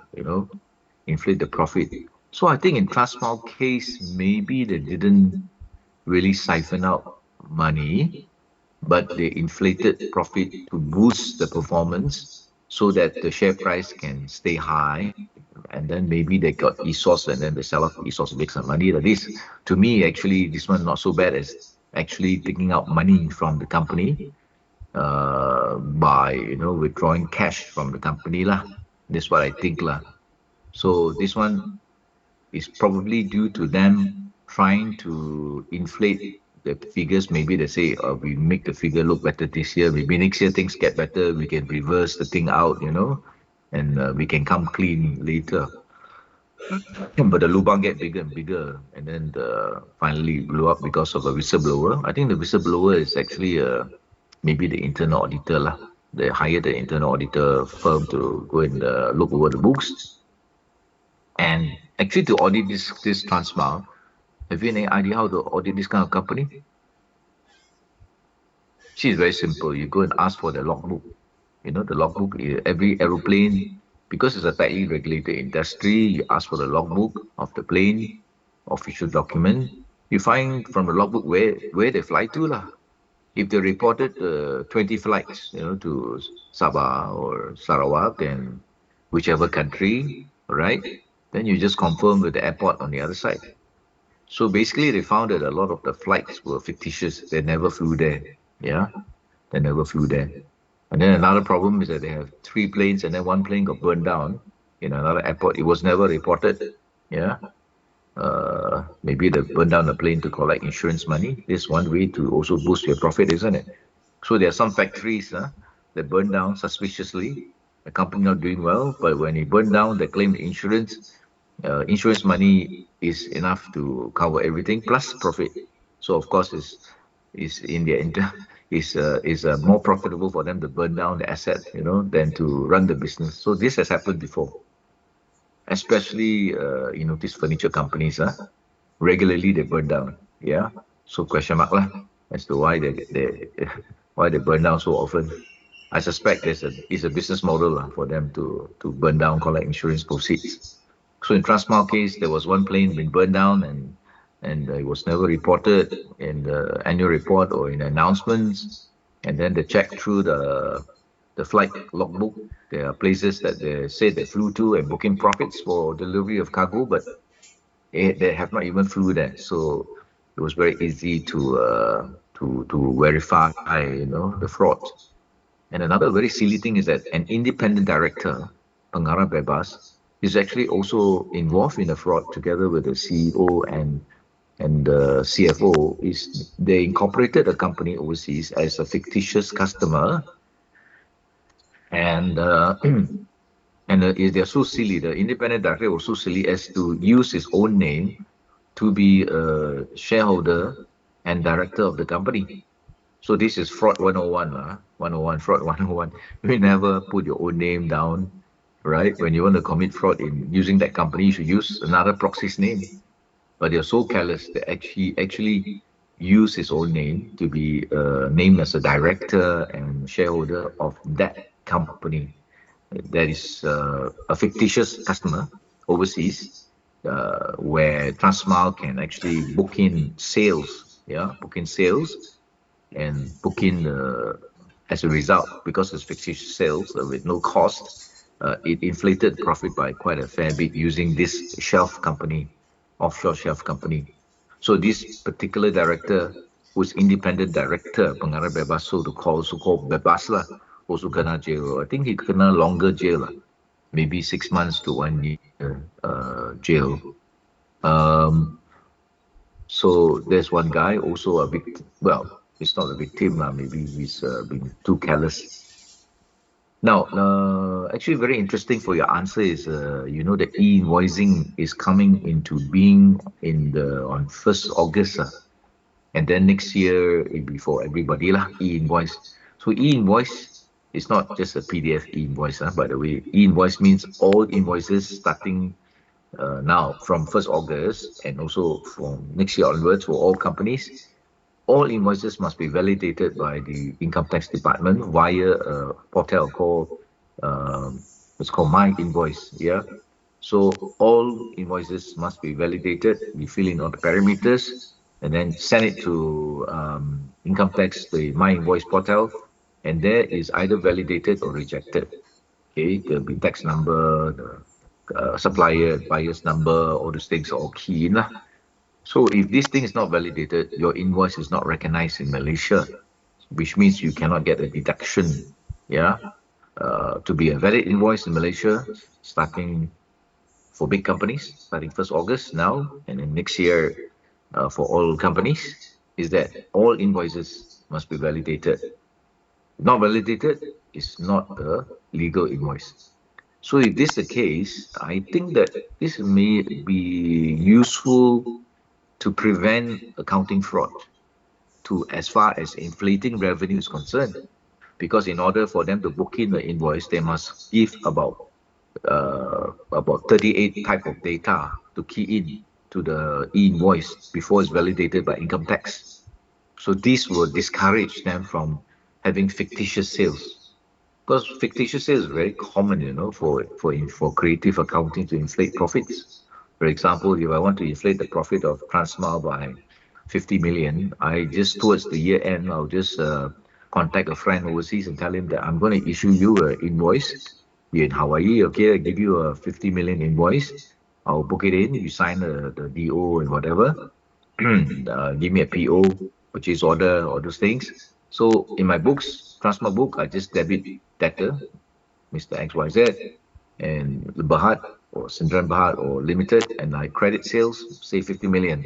inflate the profit. So I think in Transmile case, maybe they didn't really siphon out money, but they inflated profit to boost the performance so that the share price can stay high. And then maybe they got ESOS and then they sell off ESOS, make some money. Like this, to me, actually, this one not so bad as actually taking out money from the company by withdrawing cash from the company lah. That's what I think lah. So this one is probably due to them trying to inflate the figures. Maybe they say, we make the figure look better this year. Maybe next year things get better. We can reverse the thing out. and we can come clean later. But the lubang get bigger and bigger, and then finally blew up because of a whistleblower. I think the whistleblower is actually maybe the internal auditor lah. They hired the internal auditor firm to go and look over the books, and actually to audit this Transmile. Have you any idea how to audit this kind of company? See, it's very simple. You go and ask for the logbook. You know, the logbook, every aeroplane, because it's a tightly regulated industry, you ask for the logbook of the plane, official document. You find from the logbook where they fly to lah. If they reported 20 flights, to Sabah or Sarawak and whichever country, right? Then you just confirm with the airport on the other side. So basically, they found that a lot of the flights were fictitious. They never flew there. Yeah, they never flew there. And then another problem is that they have three planes, and then one plane got burned down in another airport. It was never reported. Yeah, maybe they burned down the plane to collect insurance money. This is one way to also boost your profit, isn't it? So there are some factories that burn down suspiciously. The company not doing well, but when it burned down, they claim the insurance. Insurance money is enough to cover everything plus profit. So of course, is in their is more profitable for them to burn down the asset, than to run the business. So this has happened before, especially these furniture companies. Regularly they burn down. Yeah. So question mark lah as to why they why they burn down so often. I suspect it's a business model lah for them to burn down, collect insurance proceeds. So in Transmile case, there was one plane been burned down, and it was never reported in the annual report or in announcements. And then they checked through the flight logbook. There are places that they say they flew to and booking profits for delivery of cargo, but they have not even flew there. So it was very easy to verify, the fraud. And another very silly thing is that an independent director, pengarah bebas, is actually also involved in the fraud together with the CEO and the CFO. Is they incorporated a company overseas as a fictitious customer, and they're so silly. The independent director was so silly as to use his own name to be a shareholder and director of the company. So this is fraud 101, 101, fraud 101. You never put your own name down, right? When you want to commit fraud in using that company, you should use another proxy's name. But they're so careless that actually use his own name to be named as a director and shareholder of that company. That is a fictitious customer overseas, where Transmile can actually book in sales, book in sales and book in as a result, because it's fictitious sales with no cost, it inflated profit by quite a fair bit using this shelf company, offshore shelf company. So this particular director, who's independent director, pengarah bebas, so-called bebas lah, also kena jail. I think he kena longer jail lah, maybe 6 months to 1 year jail. So there's one guy, also a victim. Well, it's not a victim, maybe he's been too careless. Now, actually, very interesting for your answer is, the e-invoicing is coming into being on 1st August, and then next year it'll be for everybody lah, e-invoice. So e-invoice is not just a PDF e-invoice, by the way. E-invoice means all invoices starting now from 1st August and also from next year onwards for all companies, all invoices must be validated by the income tax department via a portal called it's called My Invoice. Yeah. So all invoices must be validated. We fill in all the parameters and then send it to income tax, the My Invoice portal, and there is either validated or rejected. Okay, there'll be tax number, the supplier, buyer's number, all these things are all key in lah. So if this thing is not validated, your invoice is not recognized in Malaysia, which means you cannot get a deduction. Yeah. To be a valid invoice in Malaysia, starting for big companies, starting 1st August now, and then next year for all companies, is that all invoices must be validated. Not validated is not a legal invoice. So if this is the case, I think that this may be useful to prevent accounting fraud to as far as inflating revenue is concerned. Because in order for them to book in the invoice, they must give about 38 type of data to key in to the e-invoice before it's validated by income tax. So this will discourage them from having fictitious sales. Because fictitious sales is very common, for creative accounting to inflate profits. For example, if I want to inflate the profit of Transmile by 50 million, I just towards the year end, I'll just contact a friend overseas and tell him that I'm going to issue you an invoice. You're in Hawaii, okay? I give you a 50 million invoice. I'll book it in. You sign the DO and whatever. Give me a PO, purchase order, all those things. So in my books, Transmart book, I just debit debtor, Mr. XYZ, and Berhad or Sindran Berhad or Limited, and I credit sales, say 50 million.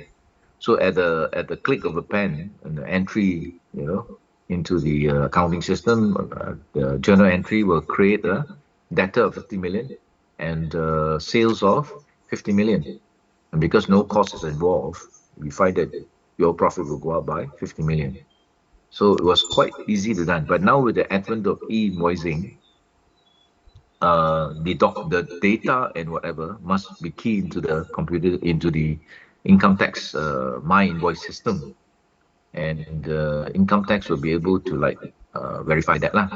So at the click of a pen and the entry, into the accounting system, the journal entry will create a debtor of 50 million and sales of 50 million. And because no cost is involved, we find that your profit will go up by 50 million. So it was quite easy to done. But now with the advent of e-invoicing, the data and whatever must be keyed into the computer, into the income tax my invoice system, and income tax will be able to like verify that lah,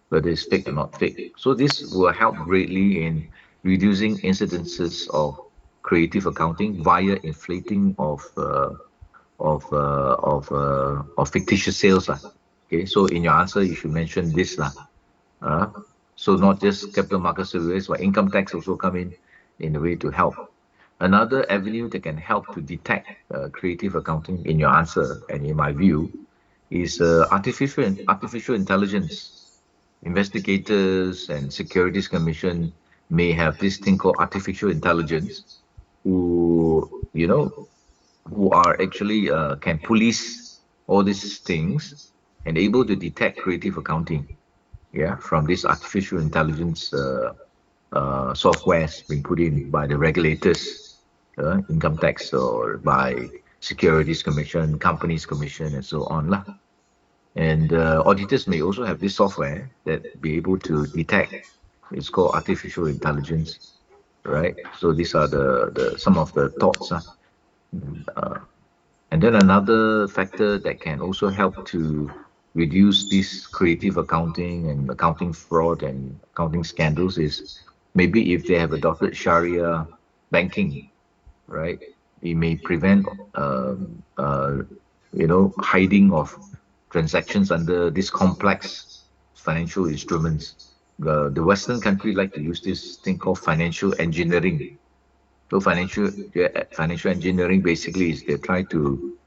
whether it's fake or not fake. So this will help greatly in reducing incidences of creative accounting via inflating of fictitious sales lah. Okay, so in your answer you should mention this lah. Uh, so not just capital market services, but income tax also come in a way to help. Another avenue that can help to detect creative accounting in your answer, and in my view, is artificial intelligence. Investigators and Securities Commission may have this thing called artificial intelligence, who who are actually can police all these things and able to detect creative accounting, yeah, from this artificial intelligence softwares being put in by the regulators, income tax or by Securities Commission, Companies Commission, and so on lah. And auditors may also have this software that be able to detect. It's called artificial intelligence, right? So these are the some of the thoughts. Uh, and then another factor that can also help to reduce this creative accounting and accounting fraud and accounting scandals is maybe if they have adopted Sharia banking, right? It may prevent, hiding of transactions under these complex financial instruments. The Western country like to use this thing called financial engineering. So financial engineering basically is they try to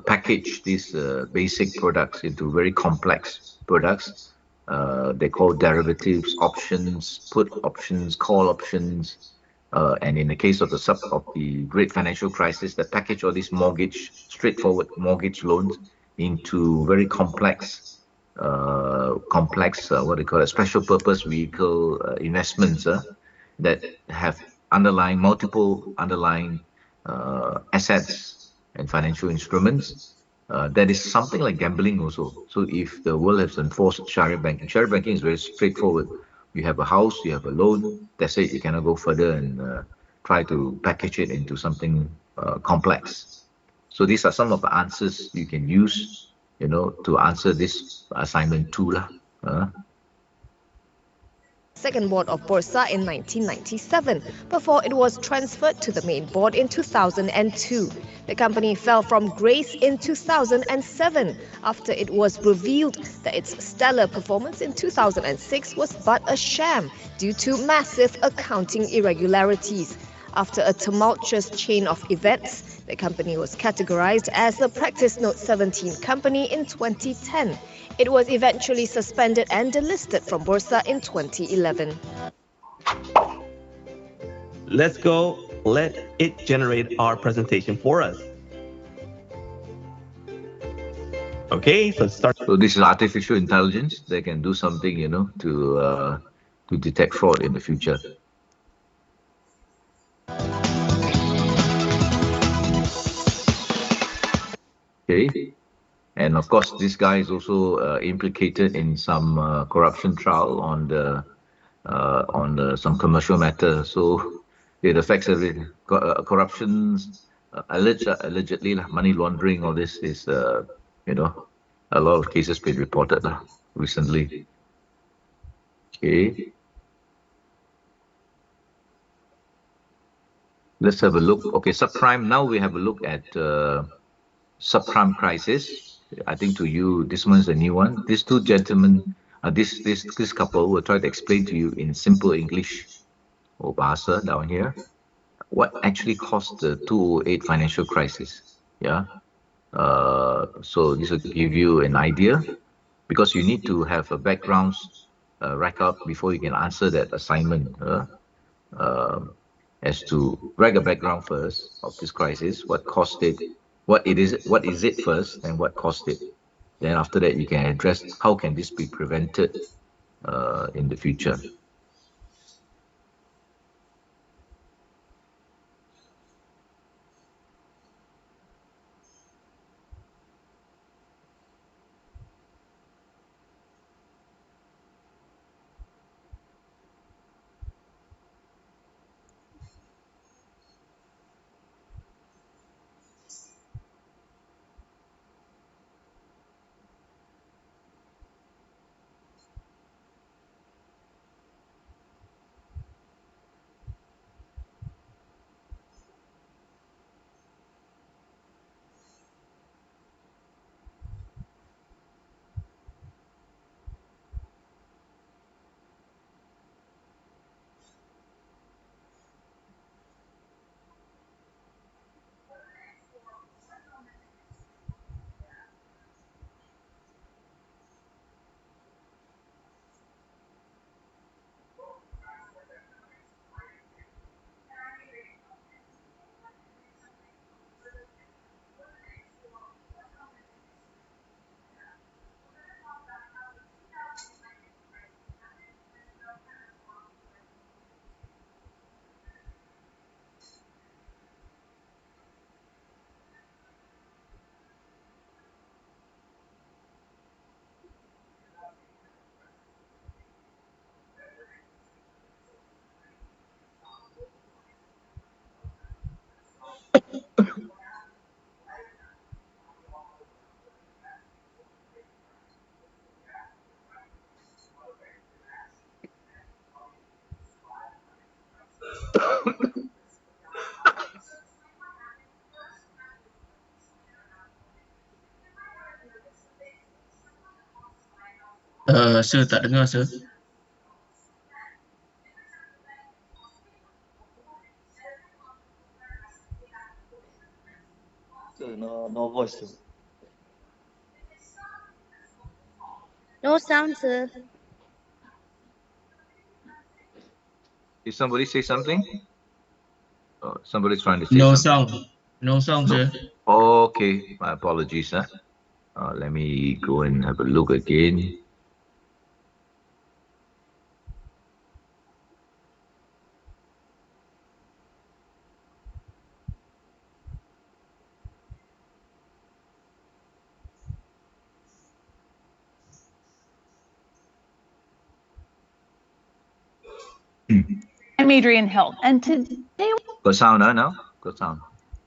package these basic products into very complex products. They call derivatives, options, put options, call options, and in the case of the great financial crisis, they package all these straightforward mortgage loans into very complex what they call a special purpose vehicle investments that have multiple underlying assets and financial instruments. That is something like gambling also. So if the world has enforced Sharia banking is very straightforward. You have a house, you have a loan, that's it. You cannot go further and try to package it into something complex. So these are some of the answers you can use, to answer this assignment two lah.
Second board of Bursa in 1997 before it was transferred to the main board in 2002. The company fell from grace in 2007 after it was revealed that its stellar performance in 2006 was but a sham due to massive accounting irregularities. After a tumultuous chain of events, the company was categorized as a Practice Note 17 company in 2010. It was eventually suspended and delisted from Bursa in 2011.
Let's go. Let it generate our presentation for us. Okay, so let's start.
So this is artificial intelligence. They can do something, to to detect fraud in the future. Okay, and of course, this guy is also implicated in some corruption trial on some commercial matter. So it affects everything. Corruptions, allegedly, money laundering, all this is, you know, a lot of cases been reported recently. Okay, let's have a look. Okay, subprime. Now we have a look at subprime crisis. I think to you, this one's a new one. These two gentlemen, this couple will try to explain to you in simple English or bahasa down here what actually caused the 2008 financial crisis. Yeah. So this will give you an idea because you need to have a background rack up before you can answer that assignment. Um, as to write a background first of this crisis, what caused it, what is it first, and what caused it. Then after that, you can address how can this be prevented in the future.
Sir tak dengar, sir.
No voice.
No sound, sir.
Did somebody say something? Oh, somebody's trying to say
No
something.
sound. No sound,
No.
sir.
Okay, my apologies. Let me go and have a look again.
I'm Adrian Hill, and today
Got sound, now? Got sound.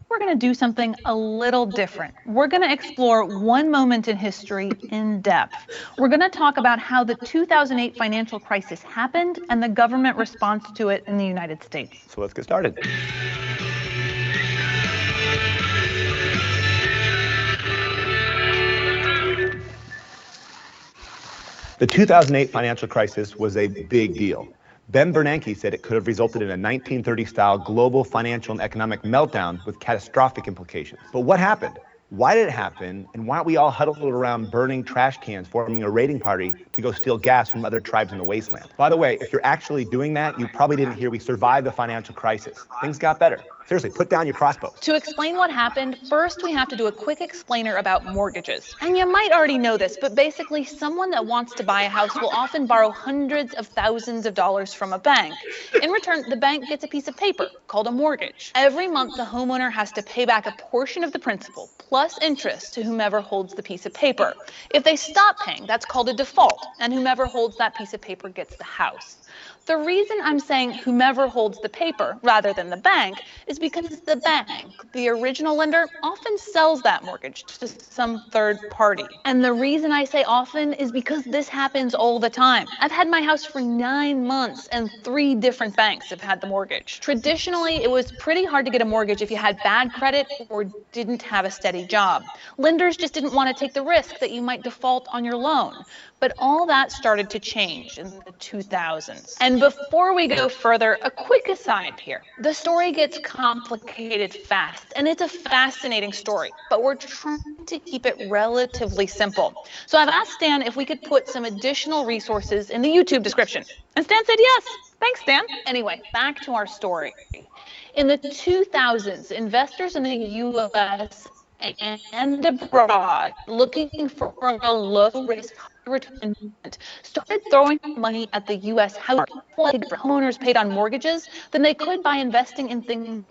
we're going to do something a little different. We're going to explore one moment in history in depth. We're going to talk about how the 2008 financial crisis happened and the government response to it in the United States.
So let's get started. The 2008 financial crisis was a big deal. Ben Bernanke said it could have resulted in a 1930-style global financial and economic meltdown with catastrophic implications. But what happened? Why did it happen? And why aren't we all huddled around burning trash cans, forming a raiding party to go steal gas from other tribes in the wasteland? By the way, if you're actually doing that, you probably didn't hear we survived the financial crisis. Things got better. Seriously, put down your crossbows.
To explain what happened, first we have to do a quick explainer about mortgages. And you might already know this, but basically someone that wants to buy a house will often borrow hundreds of thousands of dollars from a bank. In return, the bank gets a piece of paper called a mortgage. Every month, the homeowner has to pay back a portion of the principal plus interest to whomever holds the piece of paper. If they stop paying, that's called a default, and whomever holds that piece of paper gets the house. The reason I'm saying whomever holds the paper rather than the bank is because the bank, the original lender, often sells that mortgage to some third party. And the reason I say often is because this happens all the time. I've had my house for 9 months and 3 different banks have had the mortgage. Traditionally, it was pretty hard to get a mortgage if you had bad credit or didn't have a steady job. Lenders just didn't want to take the risk that you might default on your loan. But all that started to change in the 2000s. And before we go further, a quick aside here. The story gets complicated fast, and it's a fascinating story, but we're trying to keep it relatively simple. So I've asked Stan if we could put some additional resources in the YouTube description. And Stan said yes. Thanks, Stan. Anyway, back to our story. In the 2000s, investors in the US and abroad looking for a low-risk return investment started throwing money at the U.S. housing market. Like homeowners paid on mortgages than they could by investing in things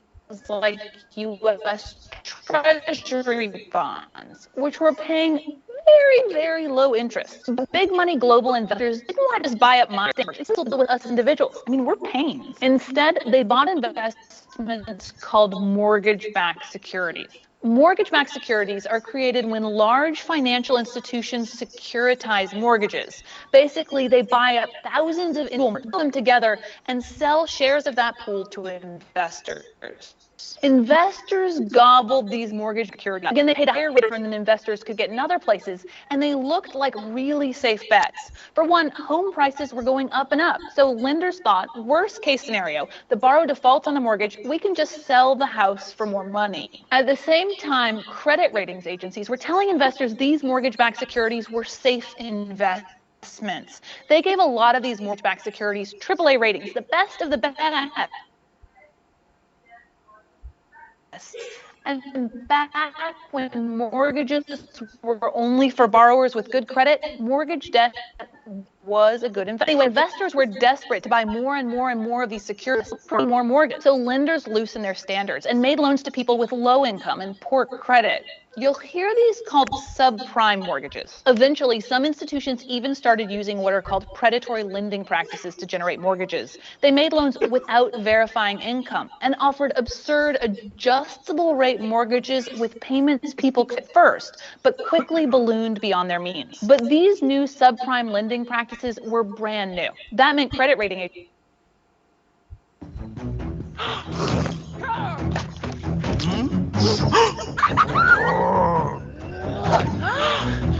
like U.S. Treasury bonds, which were paying very, very low interest. Big money global investors didn't want to just buy up my mortgage. They still deal with us individuals. I mean, we're paying. Instead, they bought investments called mortgage-backed securities. Mortgage-backed securities are created when large financial institutions securitize mortgages. Basically, they buy up thousands of individuals, put them together, and sell shares of that pool to investors. Investors gobbled these mortgage securities. Again, they paid a higher return than investors could get in other places, and they looked like really safe bets. For one, home prices were going up and up. So lenders thought, worst case scenario, the borrower defaults on the mortgage, we can just sell the house for more money. At the same time, credit ratings agencies were telling investors these mortgage-backed securities were safe investments. They gave a lot of these mortgage-backed securities AAA ratings, the best of the best. And back when mortgages were only for borrowers with good credit, mortgage debt was a good investment. Anyway, investors were desperate to buy more and more and more of these securities for more mortgage. So lenders loosened their standards and made loans to people with low income and poor credit. You'll hear these called subprime mortgages. Eventually, some institutions even started using what are called predatory lending practices to generate mortgages. They made loans without verifying income and offered absurd adjustable rate mortgages with payments people could at first, but quickly ballooned beyond their means. But these new subprime lending practices were brand new. That meant credit rating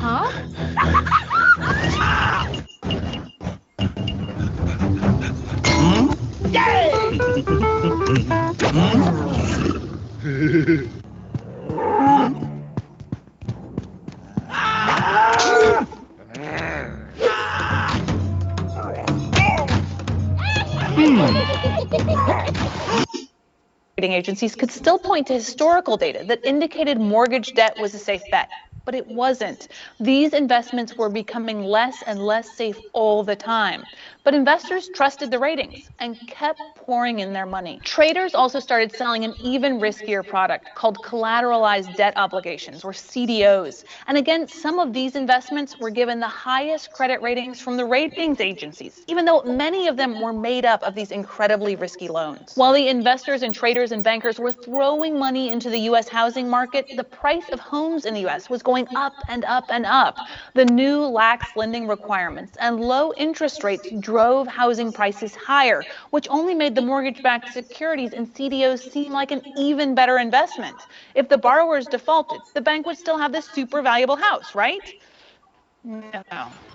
Huh? Rating agencies could still point to historical data that indicated mortgage debt was a safe bet. But it wasn't. These investments were becoming less and less safe all the time. But investors trusted the ratings and kept pouring in their money. Traders also started selling an even riskier product called collateralized debt obligations, or CDOs. And again, some of these investments were given the highest credit ratings from the ratings agencies, even though many of them were made up of these incredibly risky loans. While the investors and traders and bankers were throwing money into the U.S. housing market, the price of homes in the U.S. was going up and up and up. The new lax lending requirements and low interest rates drove housing prices higher, which only made the mortgage-backed securities and CDOs seem like an even better investment. If the borrowers defaulted, the bank would still have this super valuable house, right? No,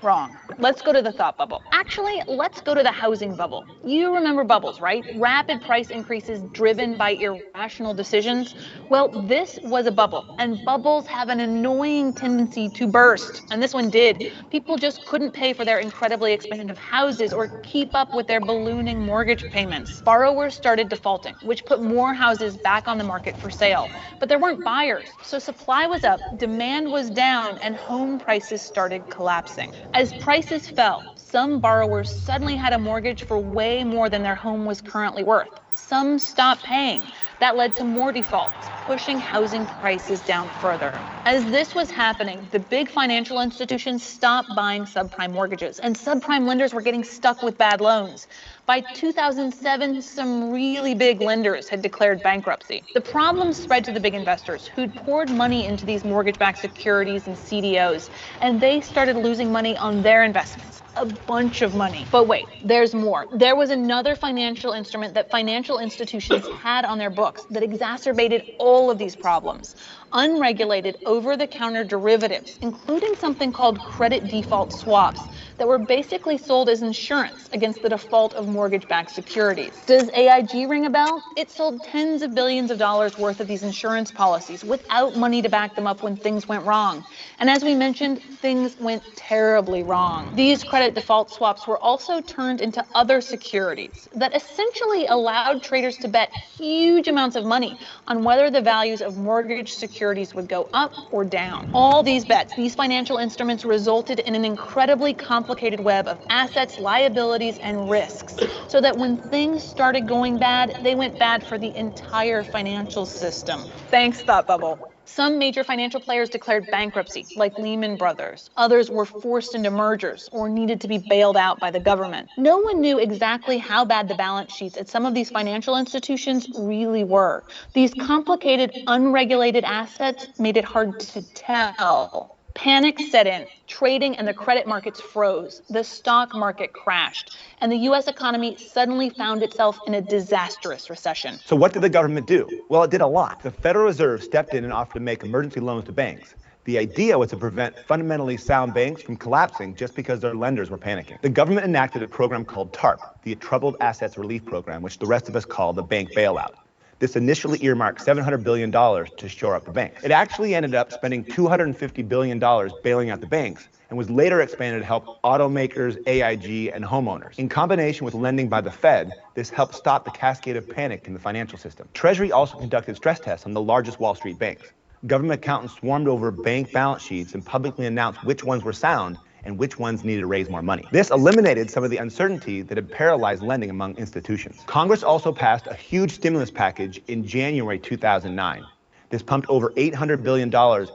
wrong. Let's go to the thought bubble. Actually, let's go to the housing bubble. You remember bubbles, right? Rapid price increases driven by irrational decisions. Well, this was a bubble, and bubbles have an annoying tendency to burst. And this one did. People just couldn't pay for their incredibly expensive houses or keep up with their ballooning mortgage payments. Borrowers started defaulting, which put more houses back on the market for sale. But there weren't buyers, so supply was up, demand was down, and home prices started collapsing. As prices fell, some borrowers suddenly had a mortgage for way more than their home was currently worth. Some stopped paying. That led to more defaults, pushing housing prices down further. As this was happening, the big financial institutions stopped buying subprime mortgages, and subprime lenders were getting stuck with bad loans. By 2007, some really big lenders had declared bankruptcy. The problem spread to the big investors who'd poured money into these mortgage-backed securities and CDOs, and they started losing money on their investments. A bunch of money. But wait, there's more. There was another financial instrument that financial institutions had on their books that exacerbated all of these problems. Unregulated over-the-counter derivatives, including something called credit default swaps that were basically sold as insurance against the default of mortgage-backed securities. Does AIG ring a bell? It sold tens of billions of dollars worth of these insurance policies without money to back them up when things went wrong. And as we mentioned, things went terribly wrong. These credit default swaps were also turned into other securities that essentially allowed traders to bet huge amounts of money on whether the values of mortgage securities would go up or down. All these bets, these financial instruments resulted in an incredibly complicated web of assets, liabilities, and risks, so that when things started going bad, they went bad for the entire financial system. Thanks, Thought Bubble. Some major financial players declared bankruptcy, like Lehman Brothers. Others were forced into mergers or needed to be bailed out by the government. No one knew exactly how bad the balance sheets at some of these financial institutions really were. These complicated, unregulated assets made it hard to tell. Panic set in, trading and the credit markets froze, the stock market crashed, and the US economy suddenly found itself in a disastrous recession.
So what did the government do? Well, it did a lot. The Federal Reserve stepped in and offered to make emergency loans to banks. The idea was to prevent fundamentally sound banks from collapsing just because their lenders were panicking. The government enacted a program called TARP, the Troubled Assets Relief Program, which the rest of us call the bank bailout. This initially earmarked $700 billion to shore up the banks. It actually ended up spending $250 billion bailing out the banks and was later expanded to help automakers, AIG, and homeowners. In combination with lending by the Fed, this helped stop the cascade of panic in the financial system. Treasury also conducted stress tests on the largest Wall Street banks. Government accountants swarmed over bank balance sheets and publicly announced which ones were sound and which ones needed to raise more money. This eliminated some of the uncertainty that had paralyzed lending among institutions. Congress also passed a huge stimulus package in January 2009. This pumped over $800 billion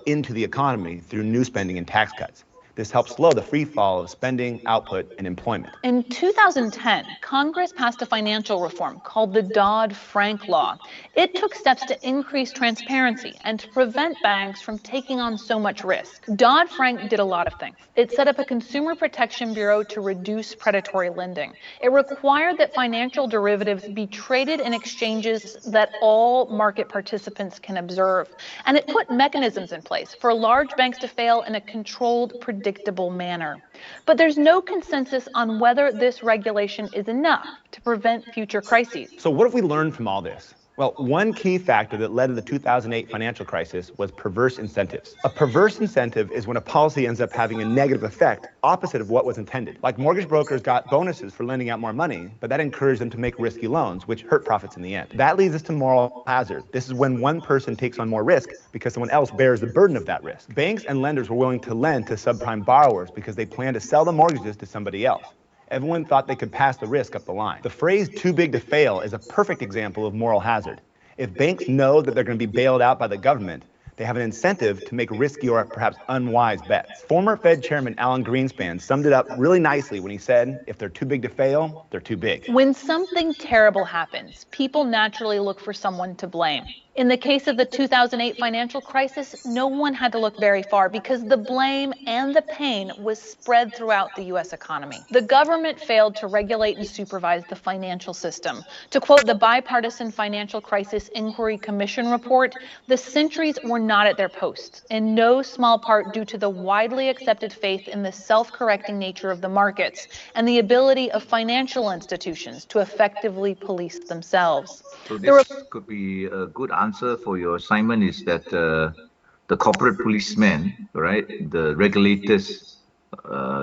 into the economy through new spending and tax cuts. This helped slow the free fall of spending, output, and employment.
In 2010, Congress passed a financial reform called the Dodd-Frank Law. It took steps to increase transparency and to prevent banks from taking on so much risk. Dodd-Frank did a lot of things. It set up a Consumer Protection Bureau to reduce predatory lending. It required that financial derivatives be traded in exchanges that all market participants can observe. And it put mechanisms in place for large banks to fail in a controlled, predictable manner. But there's no consensus on whether this regulation is enough to prevent future crises.
So what have we learned from all this? Well, one key factor that led to the 2008 financial crisis was perverse incentives. A perverse incentive is when a policy ends up having a negative effect opposite of what was intended. Like mortgage brokers got bonuses for lending out more money, but that encouraged them to make risky loans, which hurt profits in the end. That leads us to moral hazard. This is when one person takes on more risk because someone else bears the burden of that risk. Banks and lenders were willing to lend to subprime borrowers because they planned to sell the mortgages to somebody else. Everyone thought they could pass the risk up the line. The phrase too big to fail is a perfect example of moral hazard. If banks know that they're going to be bailed out by the government, they have an incentive to make risky or perhaps unwise bets. Former Fed Chairman Alan Greenspan summed it up really nicely when he said, if they're too big to fail, they're too big.
When something terrible happens, people naturally look for someone to blame. In the case of the 2008 financial crisis, no one had to look very far because the blame and the pain was spread throughout the US economy. The government failed to regulate and supervise the financial system. To quote the Bipartisan Financial Crisis Inquiry Commission report, the sentries were not at their post, in no small part due to the widely accepted faith in the self-correcting nature of the markets and the ability of financial institutions to effectively police themselves.
So this could be a good answer for your assignment is that the corporate policemen, right, the regulators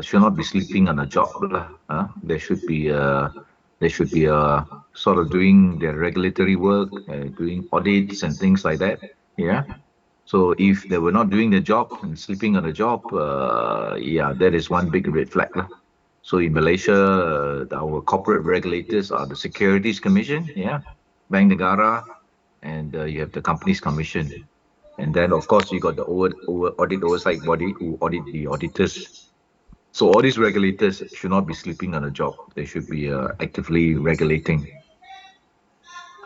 should not be sleeping on a job. Lah. They should be sort of doing their regulatory work, doing audits and things like that. Yeah. So if they were not doing the job and sleeping on the job, yeah, that is one big red flag. Lah. So in Malaysia, our corporate regulators are the Securities Commission, yeah, Bank Negara, and you have the Companies Commission. And then, of course, you got the audit oversight body who audit the auditors. So all these regulators should not be sleeping on a job. They should be actively regulating.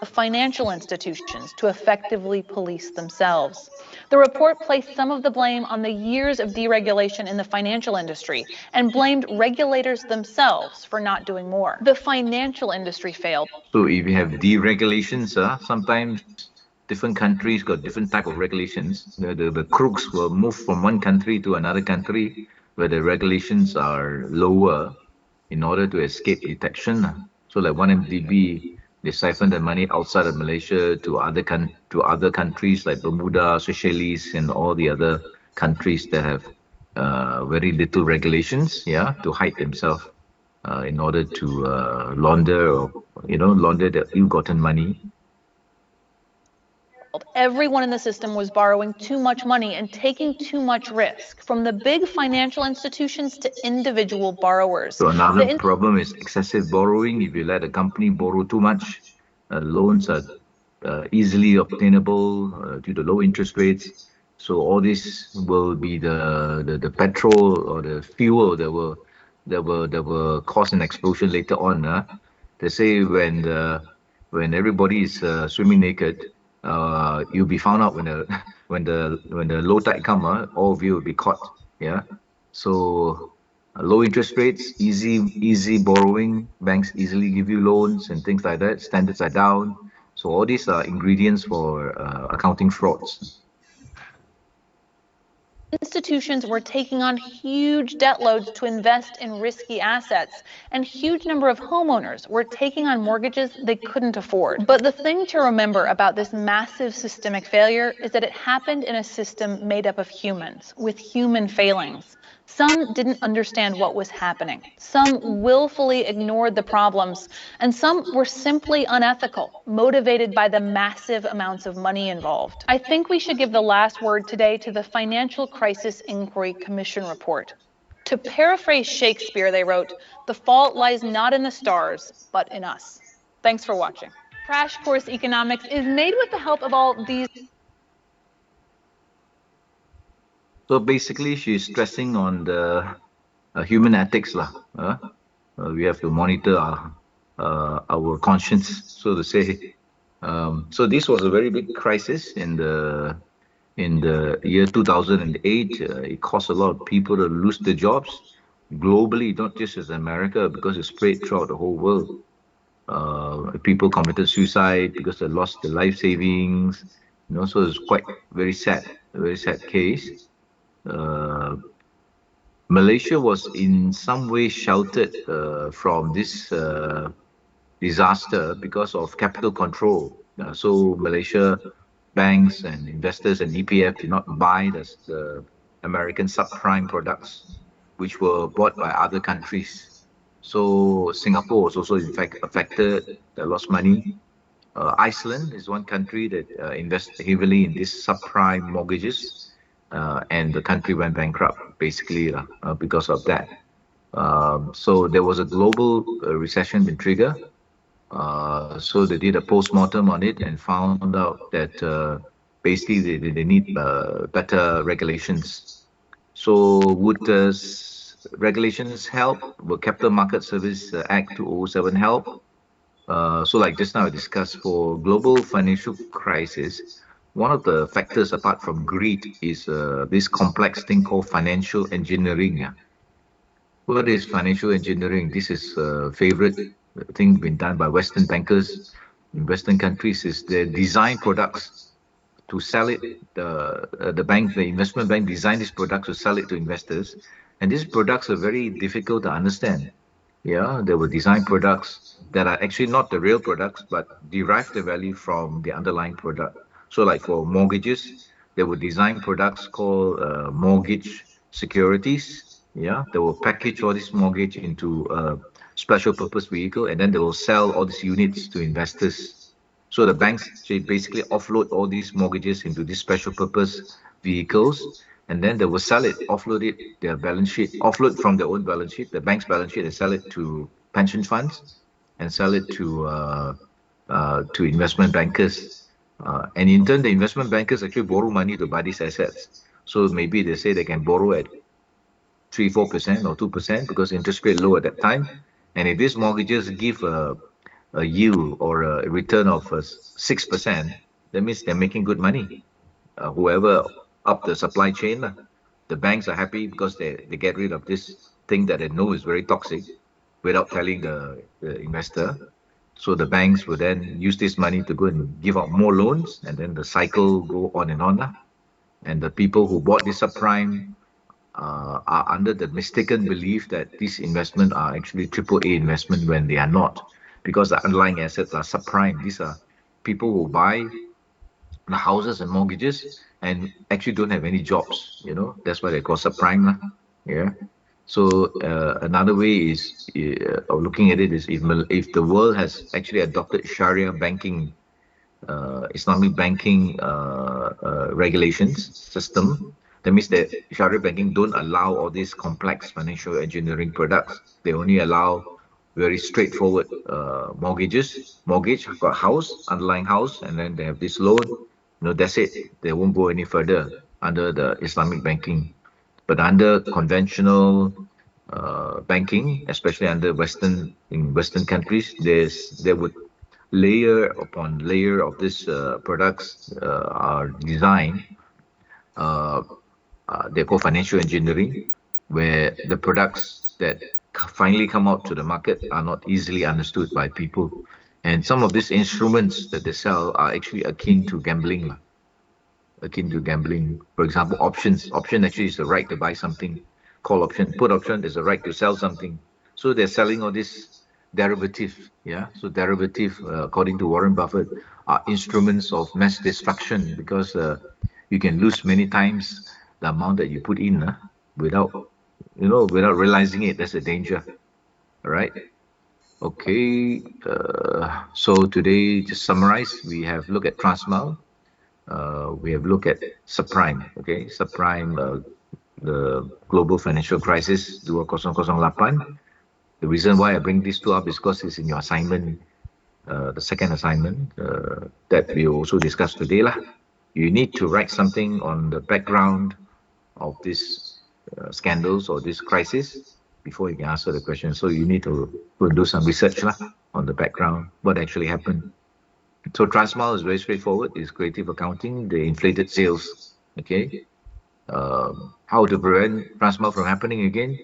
Of financial institutions to effectively police themselves. The report placed some of the blame on the years of deregulation in the financial industry and blamed regulators themselves for not doing more. The financial industry failed.
So if you have deregulations, sometimes different countries got different type of regulations. The crooks will move from one country to another country where the regulations are lower in order to escape detection. So like 1MDB, they siphon the money outside of Malaysia to other countries like Bermuda, Seychelles, and all the other countries that have very little regulations, yeah, to hide themselves in order to launder or launder the ill-gotten money.
Everyone in the system was borrowing too much money and taking too much risk, from the big financial institutions to individual borrowers.
So another problem is excessive borrowing. If you let a company borrow too much, loans are easily obtainable due to low interest rates. So all this will be the petrol or the fuel that will cause an explosion later on. They say when everybody is swimming naked, you'll be found out when the when the low tide come. All of you will be caught. Yeah. So low interest rates, easy borrowing, banks easily give you loans and things like that. Standards are down. So all these are ingredients for accounting frauds.
Institutions were taking on huge debt loads to invest in risky assets, and huge number of homeowners were taking on mortgages they couldn't afford. But the thing to remember about this massive systemic failure is that it happened in a system made up of humans, with human failings. Some didn't understand what was happening. Some willfully ignored the problems, and some were simply unethical, motivated by the massive amounts of money involved. I think we should give the last word today to the Financial Crisis Inquiry Commission report. To paraphrase Shakespeare, they wrote, "The fault lies not in the stars, but in us." Thanks for watching. Crash Course Economics is made with the help of all these.
So basically, she's stressing on the human ethics, lah. We have to monitor our conscience, so to say. So this was a very big crisis in the year 2008. It caused a lot of people to lose their jobs globally, not just as America, because it spread throughout the whole world. People committed suicide because they lost their life savings. So it's quite a very sad case. Malaysia was in some way sheltered from this disaster because of capital control. So Malaysia banks and investors and EPF did not buy the American subprime products, which were bought by other countries. So Singapore was also in fact affected. They lost money. Iceland is one country that invests heavily in these subprime mortgages, and the country went bankrupt basically because of that. So there was a global recession been triggered. So they did a post-mortem on it and found out that basically they need better regulations. So would regulations help? Will Capital Market Service Act 2007 help? So, like just now I discussed, for global financial crisis, one of the factors apart from greed is this complex thing called financial engineering. Yeah. What is financial engineering? This is a favorite thing been done by Western bankers in Western countries. Is they design products to sell it. The investment bank, design these products to sell it to investors, and these products are very difficult to understand. Yeah, they will design products that are actually not the real products, but derive the value from the underlying product. So, like for mortgages, they will design products called mortgage securities. Yeah, they will package all this mortgage into a special purpose vehicle, and then they will sell all these units to investors. So the banks basically offload all these mortgages into these special purpose vehicles, and then they will sell it, offload it, their balance sheet, offload from their own balance sheet, the bank's balance sheet, and sell it to pension funds, and sell it to investment bankers. And in turn, the investment bankers actually borrow money to buy these assets. So maybe they say they can borrow at 3, 4% or 2% because interest rate low at that time. And if these mortgages give a yield or a return of 6%, that means they're making good money. Whoever up the supply chain, the banks are happy because they get rid of this thing that they know is very toxic without telling the investor. So the banks will then use this money to go and give out more loans, and then the cycle go on and on. And the people who bought this subprime are under the mistaken belief that these investments are actually triple A investment when they are not, because the underlying assets are subprime. These are people who buy the houses and mortgages and actually don't have any jobs. That's why they call subprime lah. Yeah. So another way is of looking at it is if the world has actually adopted Sharia banking, Islamic banking regulations system. That means that Sharia banking don't allow all these complex financial engineering products. They only allow very straightforward mortgage, got house, underlying house, and then they have this loan. That's it. They won't go any further under the Islamic banking. But under conventional banking, especially under in Western countries, there would layer upon layer of these products are designed. Uh, they call financial engineering, where the products that finally come out to the market are not easily understood by people. And some of these instruments that they sell are actually akin to gambling. For example, options. Option actually is the right to buy something. Call option. Put option is the right to sell something. So they're selling all this derivative. Yeah. So derivative, according to Warren Buffett, are instruments of mass destruction because you can lose many times the amount that you put in without without realizing it. That's a danger. All right. Okay. So today, just summarize, we have looked at Transmal, we have looked at subprime, okay, subprime, the global financial crisis 2008. The reason why I bring these two up is because it's in your assignment, the second assignment that we also discussed today lah. You need to write something on the background of this scandals or this crisis before you can answer the question. So you need to go and do some research lah on the background, what actually happened. So Transmile is very straightforward. It's creative accounting, the inflated sales. Okay. How to prevent Transmile from happening again?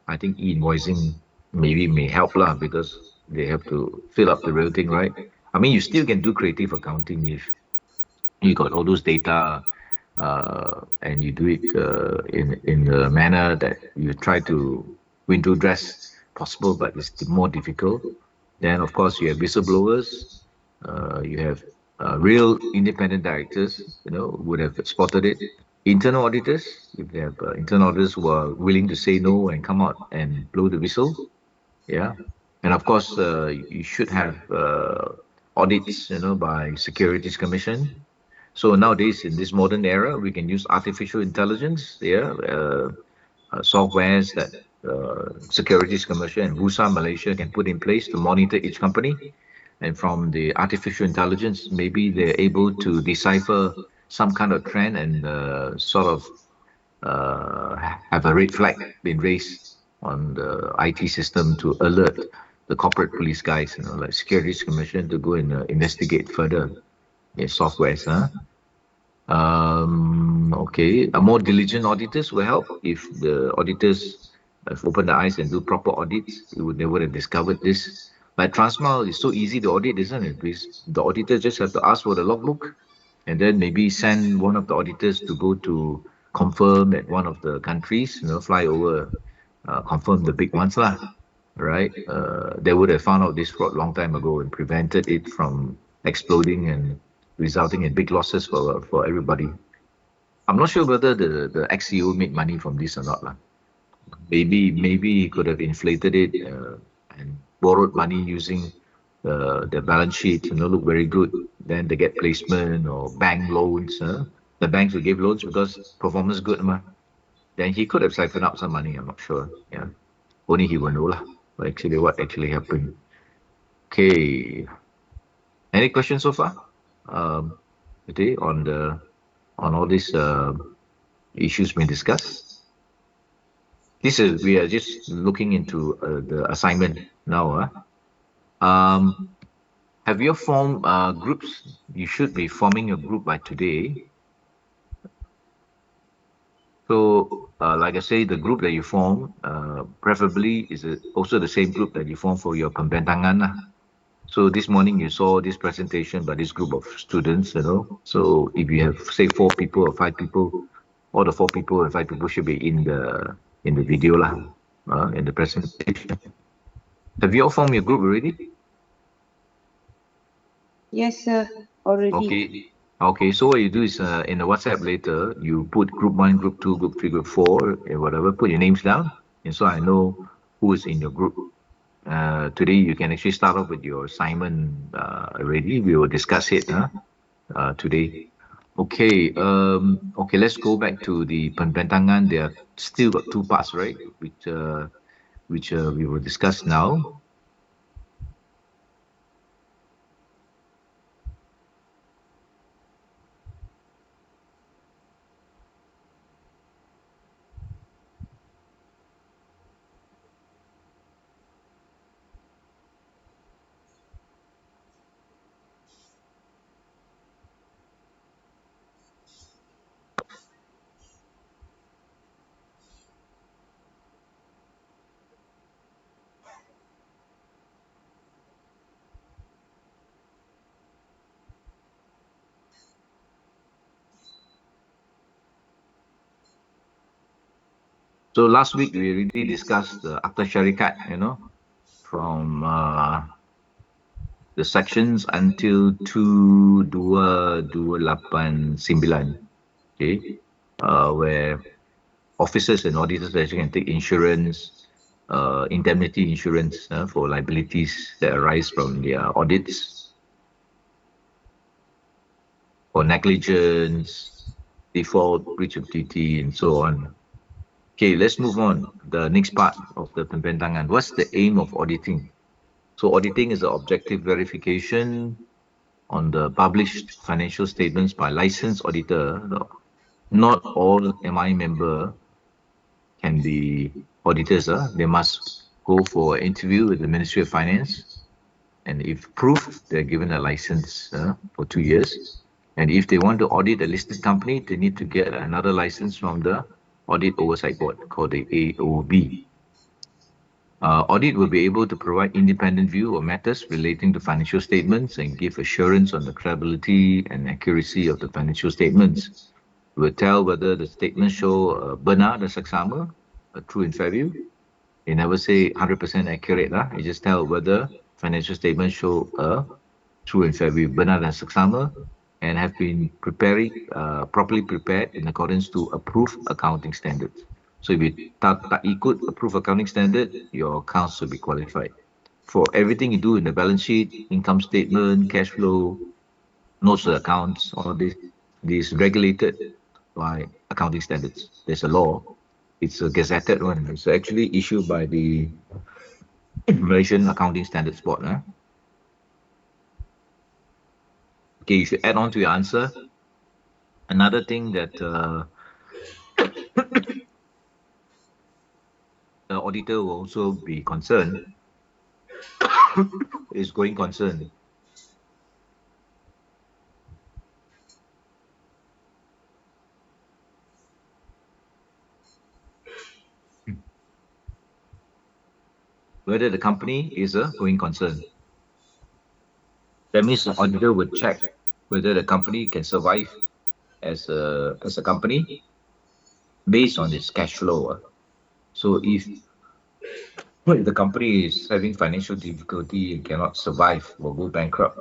I think e-invoicing maybe may help lah because they have to fill up the real thing, right? I mean, you still can do creative accounting if you got all those data and you do it in the manner that you try to window dress possible, but it's more difficult. Then, of course, you have whistleblowers. You have real independent directors, would have spotted it. Internal auditors, if they have internal auditors who are willing to say no and come out and blow the whistle, yeah. And of course, you should have audits, by Securities Commission. So nowadays, in this modern era, we can use artificial intelligence, yeah, softwares that Securities Commission and Bursa Malaysia can put in place to monitor each company. And from the artificial intelligence, maybe they're able to decipher some kind of trend and sort of have a red flag been raised on the IT system to alert the corporate police guys, like Securities Commission, to go and investigate further in softwares. Huh? Okay, a more diligent auditors will help. If the auditors have opened their eyes and do proper audits, they would have discovered this. Like Transmal is so easy to audit, isn't it? Because the auditors just have to ask for the logbook and then maybe send one of the auditors to go to confirm at one of the countries, fly over, confirm the big ones lah, right? They would have found out this fraud long time ago and prevented it from exploding and resulting in big losses for everybody. I'm not sure whether the ex-CEO made money from this or not lah. Maybe he could have inflated it and borrowed money using the balance sheet, look very good. Then they get placement or bank loans. The banks will give loans because performance good, ma. Then he could have siphoned out some money. I'm not sure. Yeah, only he will know lah. What actually happened? Okay. Any questions so far? Today on all these issues we discussed. We are just looking into the assignment now. Have you formed groups? You should be forming your group by today. So, like I say, the group that you form, preferably is also the same group that you form for your pembentangan lah. So this morning you saw this presentation by this group of students, So if you have say 4 people or 5 people, all the 4 people and 5 people should be in the video lah, in the presentation. Have you all formed your group already?
Yes, sir. Already.
Okay. Okay, so what you do is in the WhatsApp later, you put group 1, group 2, group 3, group 4, and whatever, put your names down, and so I know who is in your group. Today, you can actually start off with your assignment already. We will discuss it today. Okay, okay, let's go back to the Pembentangan. There are still got 2 parts, right? Which we will discuss now. So last week we already discussed the Akta Syarikat, from the sections until 2228, okay, where officers and auditors actually can take insurance, indemnity insurance for liabilities that arise from their audits, or negligence, default, breach of duty, and so on. Okay, let's move on. The next part of the pembentangan. What's the aim of auditing? So auditing is the objective verification on the published financial statements by licensed auditor. Not all MI member can be auditors. They must go for an interview with the Ministry of Finance, and if proved, they're given a license for 2 years. And if they want to audit a listed company, they need to get another license from the Audit Oversight Board called the AOB. Audit will be able to provide independent view of matters relating to financial statements and give assurance on the credibility and accuracy of the financial statements. It will tell whether the statements show benar dan seksama, true and fair view. They never say 100% accurate lah. It just tell whether financial statements show a true and fair view, benar dan seksama, and have been properly prepared in accordance to approved accounting standards. So if you tak ikut approved accounting standard, your accounts will be qualified. For everything you do in the balance sheet, income statement, cash flow, notes to accounts, all this is regulated by accounting standards. There's a law. It's a gazetted one. It's actually issued by the Malaysian Accounting Standards Board. Okay, you should add on to your answer. Another thing that the auditor will also be concerned is going concern. Whether the company is a going concern. That means the auditor would check whether the company can survive as a company based on its cash flow. So if the company is having financial difficulty and cannot survive or go bankrupt,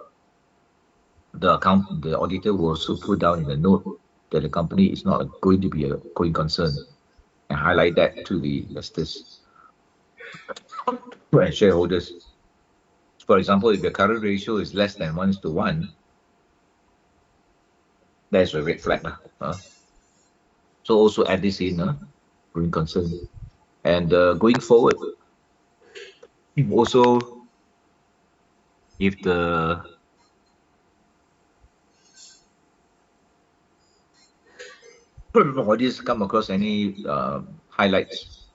the auditor will also put down in the note that the company is not going to be a going concern and highlight that to the investors and shareholders. For example, if your current ratio is less than 1:1, that's a red flag. So also add this in, going concern. And going forward, also, if the auditors come across any highlights,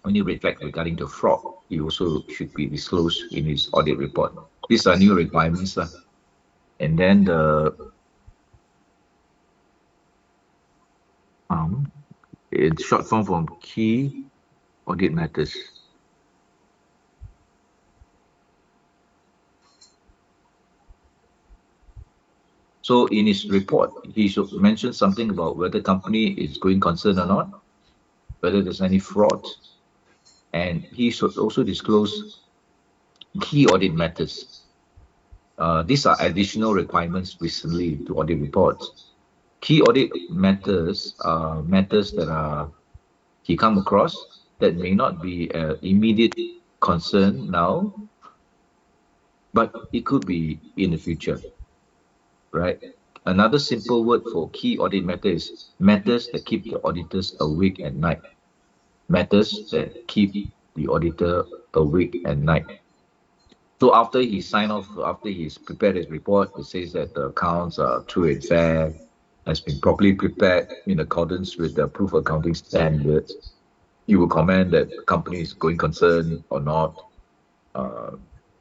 any red flag regarding the fraud, he also should be disclosed in his audit report. These are new requirements. And then the it's short form from key audit matters. So in his report, he should mention something about whether the company is going concern or not, whether there's any fraud, and he should also disclose key audit matters. These are additional requirements recently to audit reports. Key audit matters are matters that are he come across that may not be an immediate concern now, but it could be in the future, right? Another simple word for key audit matter is matters that keep the auditors awake at night. Matters that keep the auditor awake at night. So after he signed off, after he's prepared his report, it says that the accounts are true and fair, has been properly prepared in accordance with the proof accounting standards. He will comment that the company is going concern or not, uh,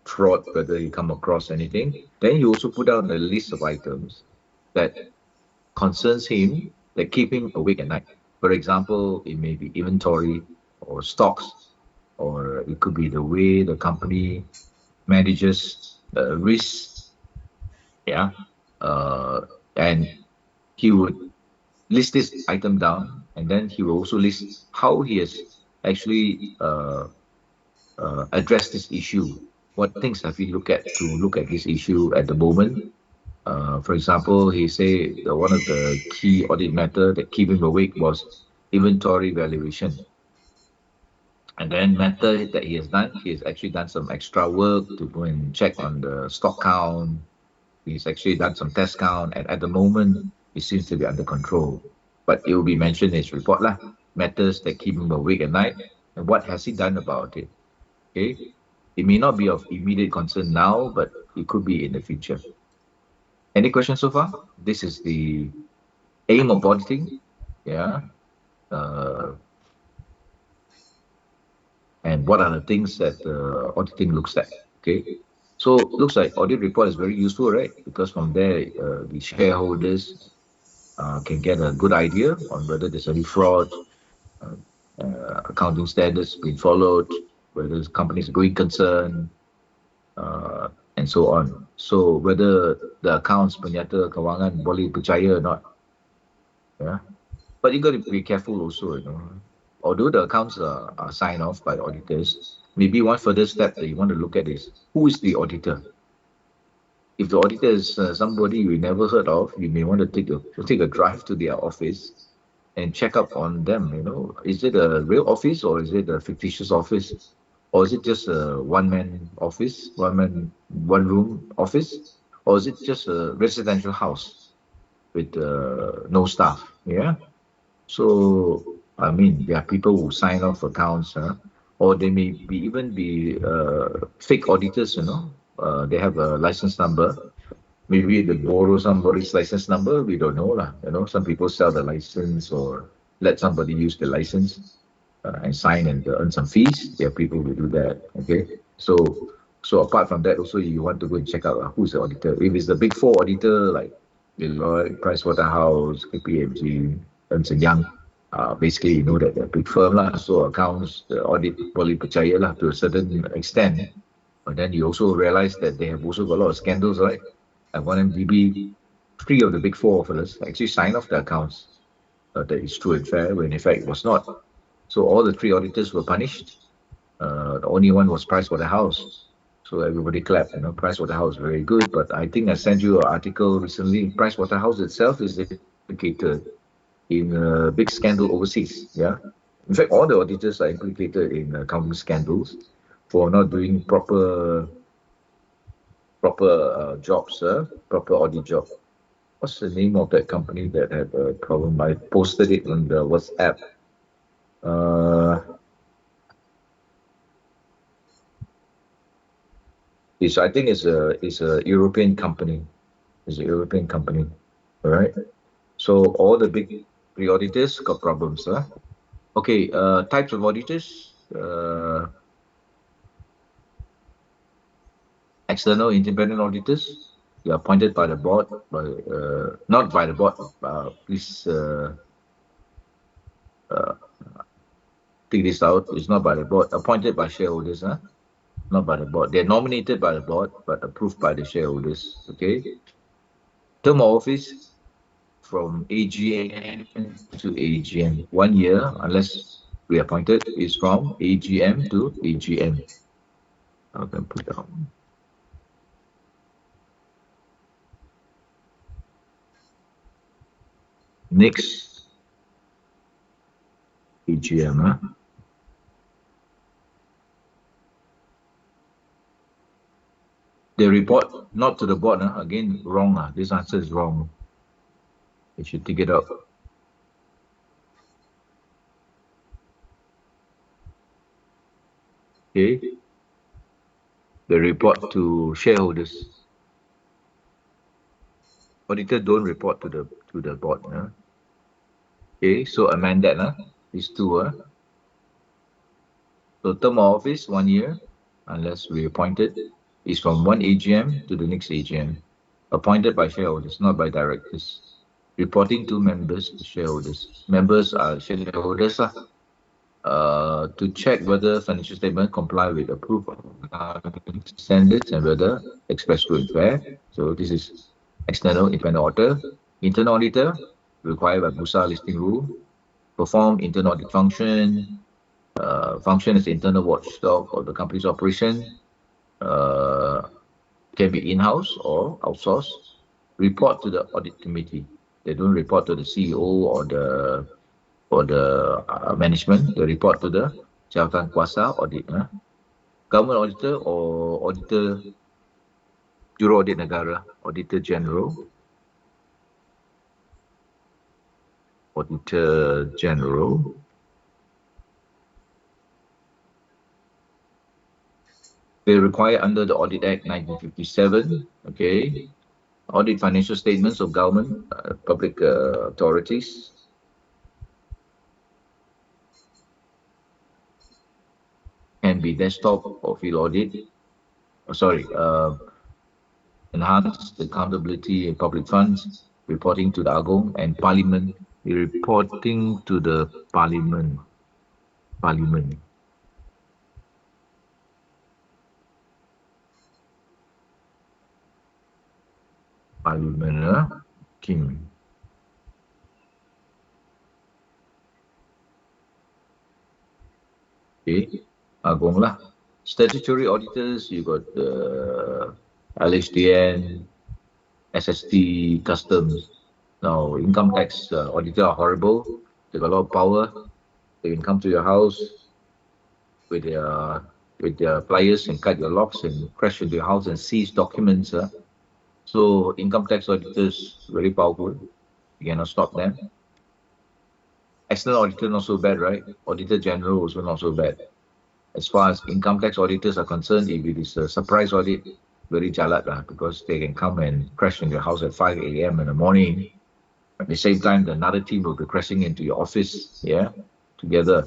fraud, whether he come across anything. Then he also put out a list of items that concerns him, that keep him awake at night. For example, it may be inventory or stocks, or it could be the way the company manages risk. Yeah. Uh, and he would list this item down, and then he will also list how he has actually addressed this issue. What things have he looked at to look at this issue at the moment? For example, he say one of the key audit matter that keep him awake was inventory valuation. And then matter that he has done, he has actually done some extra work to go and check on the stock count. He's actually done some test count, and at the moment, it seems to be under control. But it will be mentioned in his report lah. Matters that keep him awake at night, and what has he done about it? Okay, it may not be of immediate concern now, but it could be in the future. Any questions so far? This is the aim of auditing. Yeah. Uh, and what are the things that auditing looks at? Okay. So looks like audit report is very useful, right? Because from there, the shareholders can get a good idea on whether there's any fraud, uh, accounting standards being followed, whether the company is going concern, uh, and so on. So whether the accounts penyata kewangan boleh percaya or not. Yeah. But you got to be careful also, Although the accounts are signed off by the auditors, maybe one further step that you want to look at is who is the auditor? If the auditor is somebody you never heard of, you may want to take a drive to their office and check up on them. Is it a real office or is it a fictitious office, or is it just a one-man office, one-room office, or is it just a residential house with no staff? Yeah. So I mean, there are people who sign off accounts, or they may be even be fake auditors. They have a license number. Maybe they borrow somebody's license number. We don't know lah. Some people sell the license or let somebody use the license and sign and earn some fees. There are people who do that. Okay, so So apart from that, also you want to go and check out who's the auditor. If it's the big four auditor like Deloitte, Pricewaterhouse, KPMG, Ernst and Young, basically you know that they're a big firm lah. So accounts, the audit boleh percaya lah to a certain extent. But then you also realize that they have also got a lot of scandals, right? At 1MDB, three of the big four fellas actually signed off the accounts that is true and fair, when in fact it was not. So all the three auditors were punished. The only one was Pricewaterhouse. So everybody clapped. Pricewaterhouse very good. But I think I sent you an article recently. Pricewaterhouse itself is implicated in a big scandal overseas. Yeah. In fact, all the auditors are implicated in accounting scandals for not doing proper jobs, proper audit job. What's the name of that company that had a problem? I posted it on the WhatsApp. Uh, I think it's a European company. It's a European company. All right. So all the big three auditors got problems, huh? Okay. Types of auditors. External independent auditors. They are appointed by the board, not by the board. Please uh, take this out. It's not by the board. Appointed by shareholders, huh? Not by the board. They're nominated by the board, but approved by the shareholders. Okay. Term of office from AGM to AGM. 1 year, unless reappointed, is from AGM to AGM. I can put down. Next, AGM. They report not to the board. Again, wrong. This answer is wrong. You should take it out. Okay. They report to shareholders. Auditor don't report to the board. Okay, so amend that. These two. So term of office 1 year, unless reappointed, is from one AGM to the next AGM. Appointed by shareholders, not by directors. Reporting to members, shareholders. Members are shareholders. To check whether financial statement comply with approved standards and whether expressed true and fair. So this is external independent auditor. Internal auditor, required by Bursa listing rule. Perform internal audit function as internal watchdog of the company's operation. Can be in-house or outsourced. Report to the audit committee. They don't report to the CEO or the management. They report to the jawatan kuasa audit. Government auditor or auditor Juru Audit Negara, Auditor General. Auditor General. They require under the Audit Act 1957. Okay. Audit financial statements of government, public authorities. Can be desktop or field audit. Enhance the accountability in public funds, reporting to the Agong and Parliament, reporting to the Parliament. Parliament. Parliament, King. Okay, Agong lah. Statutory auditors, you got LHDN, SST, Customs. Now, income tax auditor are horrible. They got a lot of power. They can come to your house with their pliers and cut your locks and crash into your house and seize documents. So income tax auditors very powerful. You cannot stop them. External auditor not so bad, right? Auditor General also not so bad. As far as income tax auditors are concerned, if it is a surprise audit, very jalat because they can come and crash into your house at 5 a.m. in the morning. At the same time, another team will be crashing into your office, together.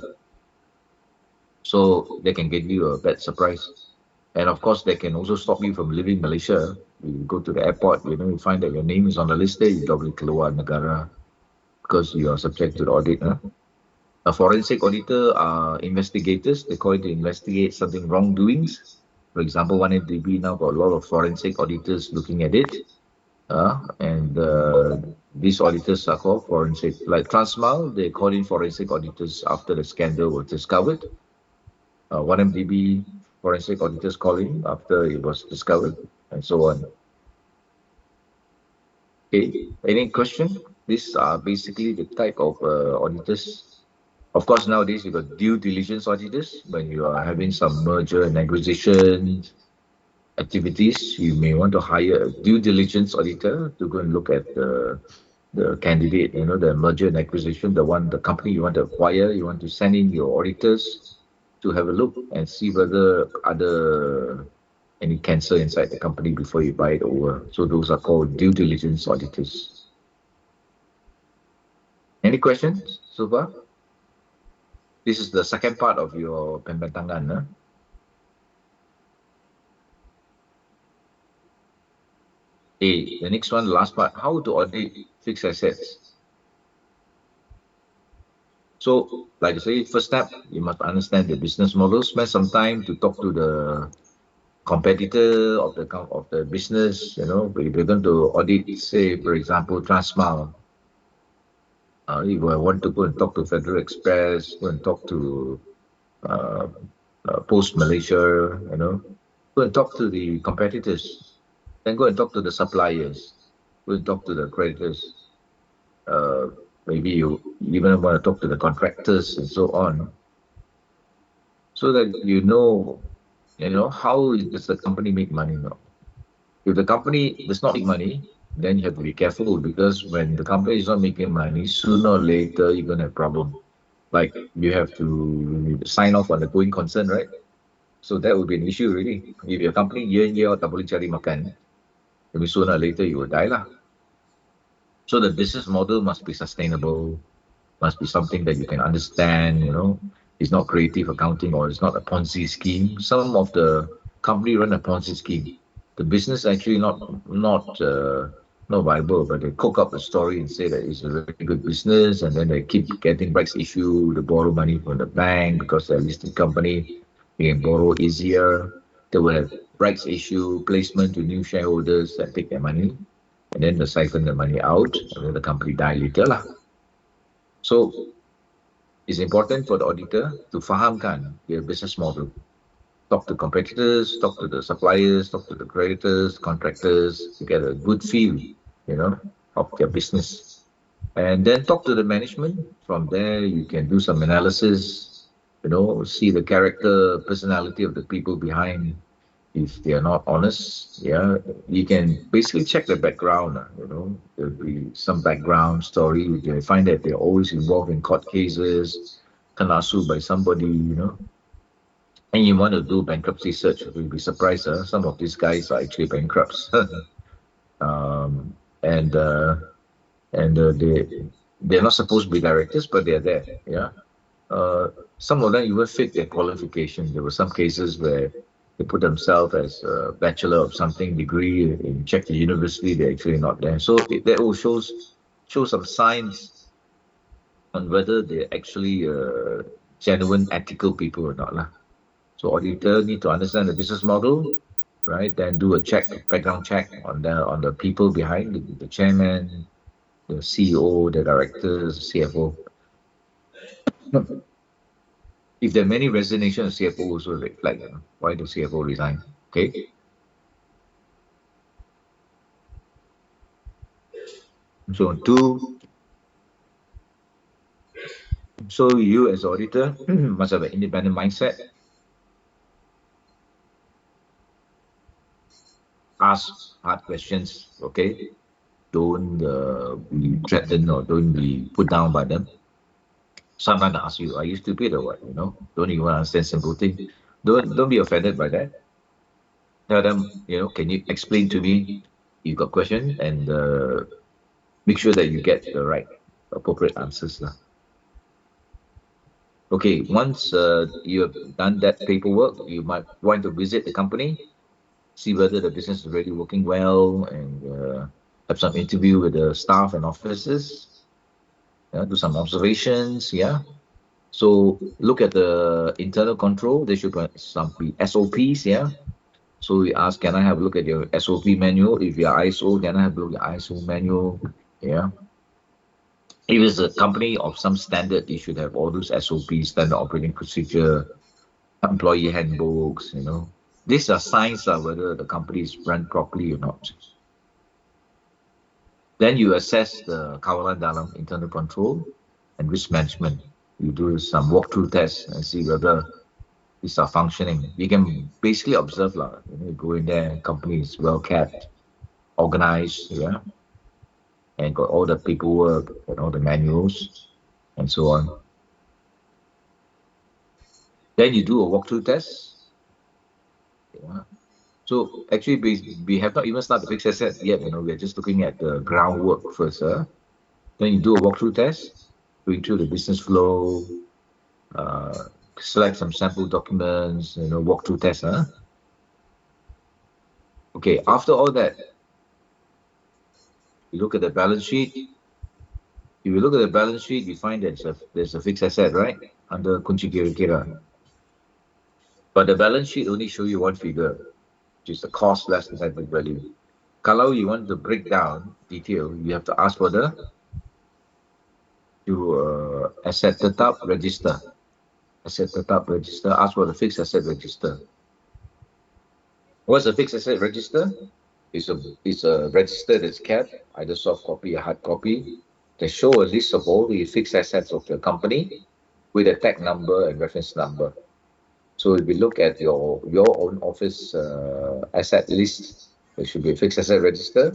So they can give you a bad surprise. And of course, they can also stop you from leaving Malaysia. You go to the airport, you find that your name is on the list there, you probably keluar negara because you are subject to the audit. Huh? A forensic auditor are investigators. They call it to investigate something wrongdoings. For example, 1MDB now got a lot of forensic auditors looking at it. And these auditors are called forensic. Like Transmal, they call in forensic auditors after the scandal was discovered. 1MDB forensic auditors call in after it was discovered, and so on. Okay, any question? These are basically the type of auditors. Of course, nowadays you got due diligence auditors. When you are having some merger and acquisition activities, you may want to hire a due diligence auditor to go and look at the candidate, the merger and acquisition, the company you want to acquire. You want to send in your auditors to have a look and see whether other any cancer inside the company before you buy it over. So those are called due diligence auditors. Any questions so far? This is the second part of your pembentangan. Huh? The next one, last part, how to audit fixed assets. So, like I say, first step, you must understand the business model. Spend some time to talk to the competitor of the business. If you're going to audit, say, for example, Transmile, you will want to go and talk to Federal Express, go and talk to uh, Post Malaysia, go and talk to the competitors, then go and talk to the suppliers, go and talk to the creditors. Uh, Maybe you even want to talk to the contractors and so on, so that how does the company make money now. If the company does not make money, then you have to be careful, because when the company is not making money, sooner or later you're going to have problem. Like you have to sign off on the going concern, right? So that would be an issue really. If your company year in year out tak boleh cari makan, maybe sooner or later you will die lah. So the business model must be sustainable, must be something that you can understand. It's not creative accounting, or it's not a Ponzi scheme. Some of the company run a Ponzi scheme. The business actually not viable, but they cook up a story and say that it's a very good business, and then they keep getting rights issue, they borrow money from the bank because they're a listed company. They can borrow easier. They will have rights issue, placement to new shareholders that take their money, and then they siphon the money out, and then the company die later lah. So it's important for the auditor to fahamkan their business model. Talk to competitors, talk to the suppliers, talk to the creditors, contractors, to get a good feel, of their business. And then talk to the management. From there, you can do some analysis, see the character, personality of the people behind. If they are not honest, yeah, you can basically check the background. There'll be some background story. You can find that they're always involved in court cases, kena sued by somebody. And you want to do bankruptcy search. You'll be surprised. Some of these guys are actually bankrupts. um, and uh, and they're not supposed to be directors, but they're there. Yeah. Some of them even fake their qualification. There were some cases where they put themselves as a bachelor of something degree in check the university. They're actually not there. So that all show some signs on whether they're actually genuine, ethical people or not lah. So auditor need to understand the business model, right? Then do a background check on the people behind the chairman, the CEO, the directors, CFO. If there are many resignations, CFO also reflect, why the CFO resign. Okay. So you as auditor must have an independent mindset. Ask hard questions. Okay. Don't be threatened, or don't be put down by them. Sometimes they ask you, are you stupid or what? Don't even understand simple thing. Don't be offended by that. Tell them, can you explain to me? You got question, and make sure that you get the right appropriate answers lah. Okay, once you have done that paperwork, you might want to visit the company, see whether the business is really working well, and have some interview with the staff and officers. Yeah, do some observations. Yeah. So look at the internal control. There should be SOPs. Yeah. So we ask, can I have a look at your SOP manual? If you're ISO, can I have a look at ISO manual? Yeah. If it's a company of some standard, you should have all those SOPs, standard operating procedure, employee handbooks. These are signs of whether the company is run properly or not. Then you assess the kawalan dalam internal control and risk management. You do some walkthrough tests and see whether these are functioning. You can basically observe, lah. You go in there, company is well kept, organized, yeah, and got all the paperwork and all the manuals and so on. Then you do a walkthrough test. Yeah. So actually, we have not even started the fixed asset yet. We're just looking at the groundwork first. Then you do a walkthrough test, going through the business flow, uh, select some sample documents, walkthrough test. Okay, after all that, you look at the balance sheet. If you look at the balance sheet, you find that there's a fixed asset, right? Under kunci kira-kira. But the balance sheet only show you one figure, which is the cost less the net book value. Kalau you want to break down detail, you have to ask for the asset tetap register. Asset tetap register, ask for the fixed asset register. What's a fixed asset register? It's a register that's kept, either soft copy or hard copy, that show a list of all the fixed assets of the company with a tag number and reference number. So if we look at your own office asset list, there should be a fixed asset register,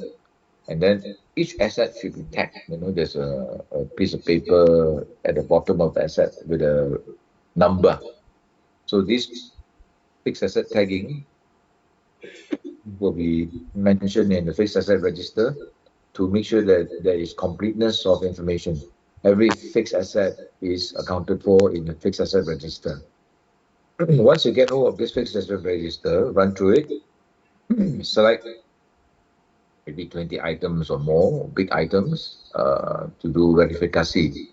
and then each asset should be tagged. There's a piece of paper at the bottom of the asset with a number. So this fixed asset tagging will be mentioned in the fixed asset register to make sure that there is completeness of information. Every fixed asset is accounted for in the fixed asset register. Once you get hold of this fixed asset register, run through it, select maybe 20 items or more, big items, to do verification.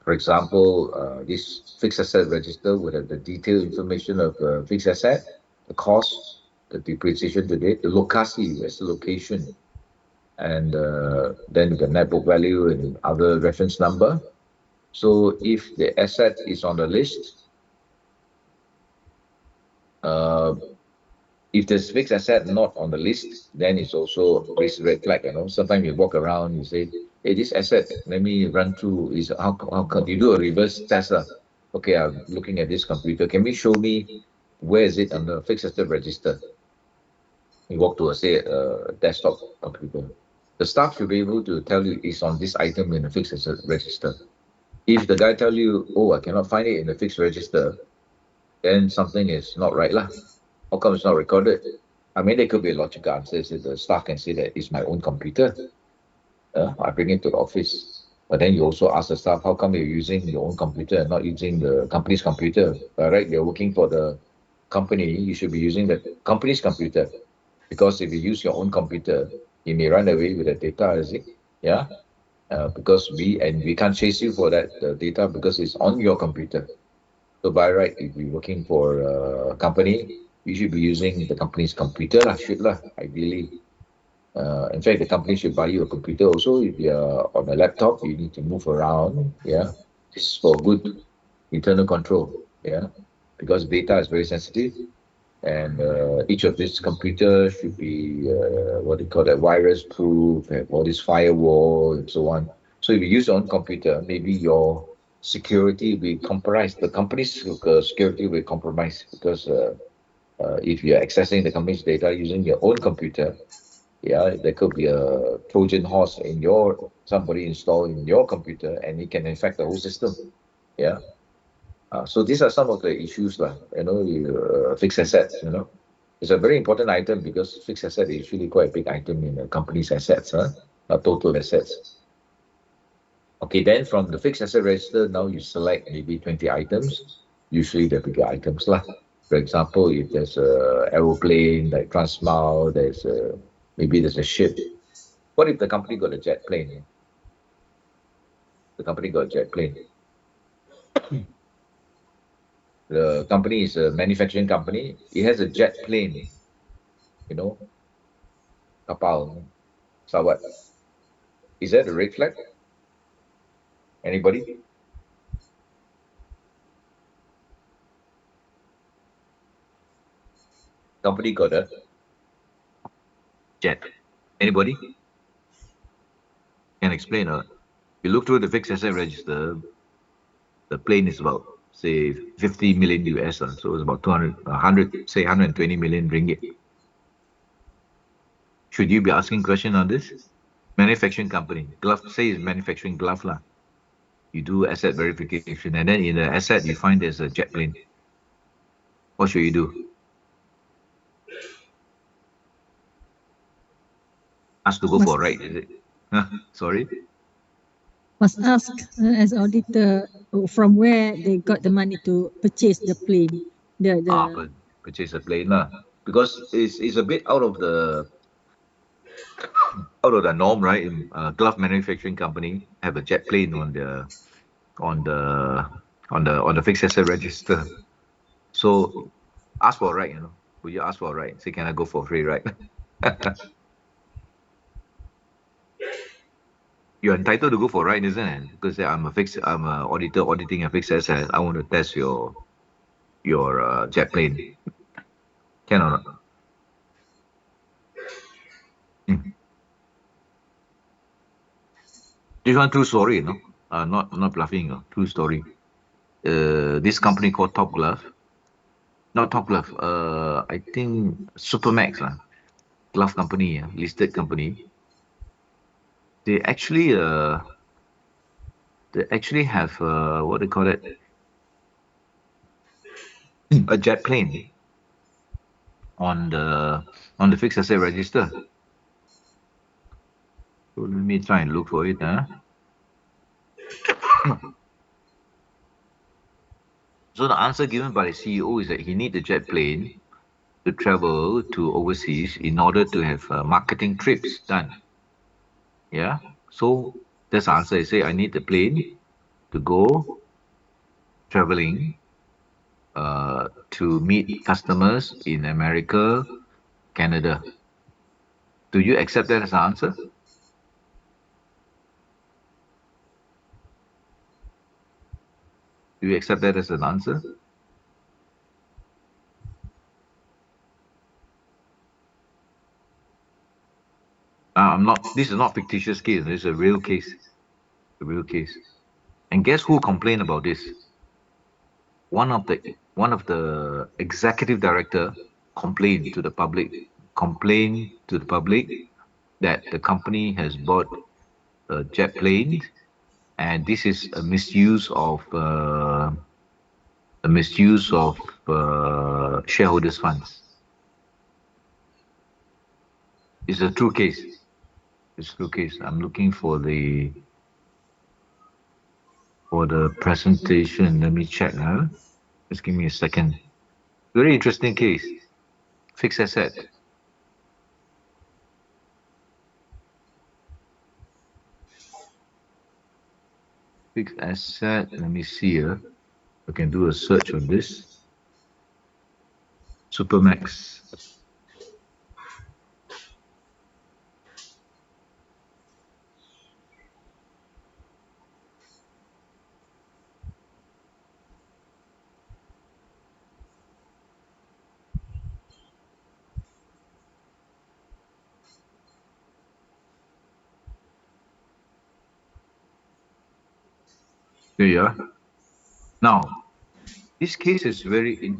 For example, this fixed asset register would have the detailed information of the fixed asset, the cost, the depreciation to date, the locasi, where's the location, and then the net book value and other reference number. So if the asset is on the list, uh, if there's fixed asset not on the list, then it's also a red flag. Sometimes you walk around, you say, "Hey, this asset, let me run through. Is how can you do a reverse test? Okay, I'm looking at this computer. Can you show me where is it on the fixed asset register?" You walk to say a desktop computer. The staff should be able to tell you it's on this item in the fixed asset register. If the guy tell you, "Oh, I cannot find it in the fixed register," then something is not right lah. How come it's not recorded? I mean, there could be a logical answer. The staff can say that it's my own computer. I bring it to the office. But then you also ask the staff, how come you're using your own computer and not using the company's computer? Right? You're working for the company. You should be using the company's computer. Because if you use your own computer, you may run away with the data, is it? Yeah. Because we can't chase you for that data because it's on your computer. So by right, if you're working for a company, you should be using the company's computer lah, ideally. In fact, the company should buy you a computer also. If you're on a laptop, you need to move around. Yeah, this is for good internal control. Yeah, because data is very sensitive, and each of these computers should be what they call that virus proof, have all this firewall and so on. So if you use your own computer, maybe your security will be compromised. The company's security will be compromised because if you're accessing the company's data using your own computer, yeah, there could be a Trojan horse in somebody installed in your computer, and it can infect the whole system. Yeah. So these are some of the issues, lah. Fixed assets. It's a very important item because fixed asset is usually quite a big item in a company's assets, total assets. Okay, then from the fixed asset register, now you select maybe 20 items, usually the bigger items lah. For example, if there's a aeroplane like Transmile, maybe there's a ship. What if the company got a jet plane? The company got a jet plane. The company is a manufacturing company. It has a jet plane, you know, kapal, sawat. Is that a red flag? Anybody? Company got a jet. Anybody can explain? You look through the fixed asset register, the plane is about, say, 50 million US, so it's about 100, say 120 million ringgit. Should you be asking question on this? Manufacturing company, glove, say it's manufacturing glove lah. You do asset verification, and then in the asset you find there's a jet plane. What should you do? Ask to go for a ride, is it? Sorry?
Must ask as auditor from where they got the money to purchase the plane.
Purchase a plane lah. Because it's a bit out of the norm, right? Glove manufacturing company have a jet plane on the on the fixed asset register. So ask for a ride, Will you ask for a ride? Say, can I go for a free ride? You're entitled to go for a ride, isn't it? Because I'm a auditor auditing a fixed asset. I want to test your jet plane. Can or not? This one true story, no? Not bluffing, true story. This company called Top Glove. Not Top Glove. I think Supermax lah. Glove company, listed company. They actually have what they call it, a jet plane on the fixed asset register. So let me try and look for it. So the answer given by the CEO is that he need the jet plane to travel to overseas in order to have marketing trips done. Yeah. So that's the answer. He say I need the plane to go traveling to meet customers in America, Canada. Do you accept that as an answer? Do you accept that as an answer? I'm not. This is not fictitious case. This is a real case. A real case. And guess who complained about this? One of the executive director complained to the public. Complained to the public that the company has bought a jet plane, and this is a misuse of shareholders' funds. It's a true case. It's a true case. I'm looking for the presentation. Let me check. Just give me a second. Very interesting case. Fixed asset. Fixed asset. Let me see here. I can do a search on this. Supermax. Here you are. Now, this case is very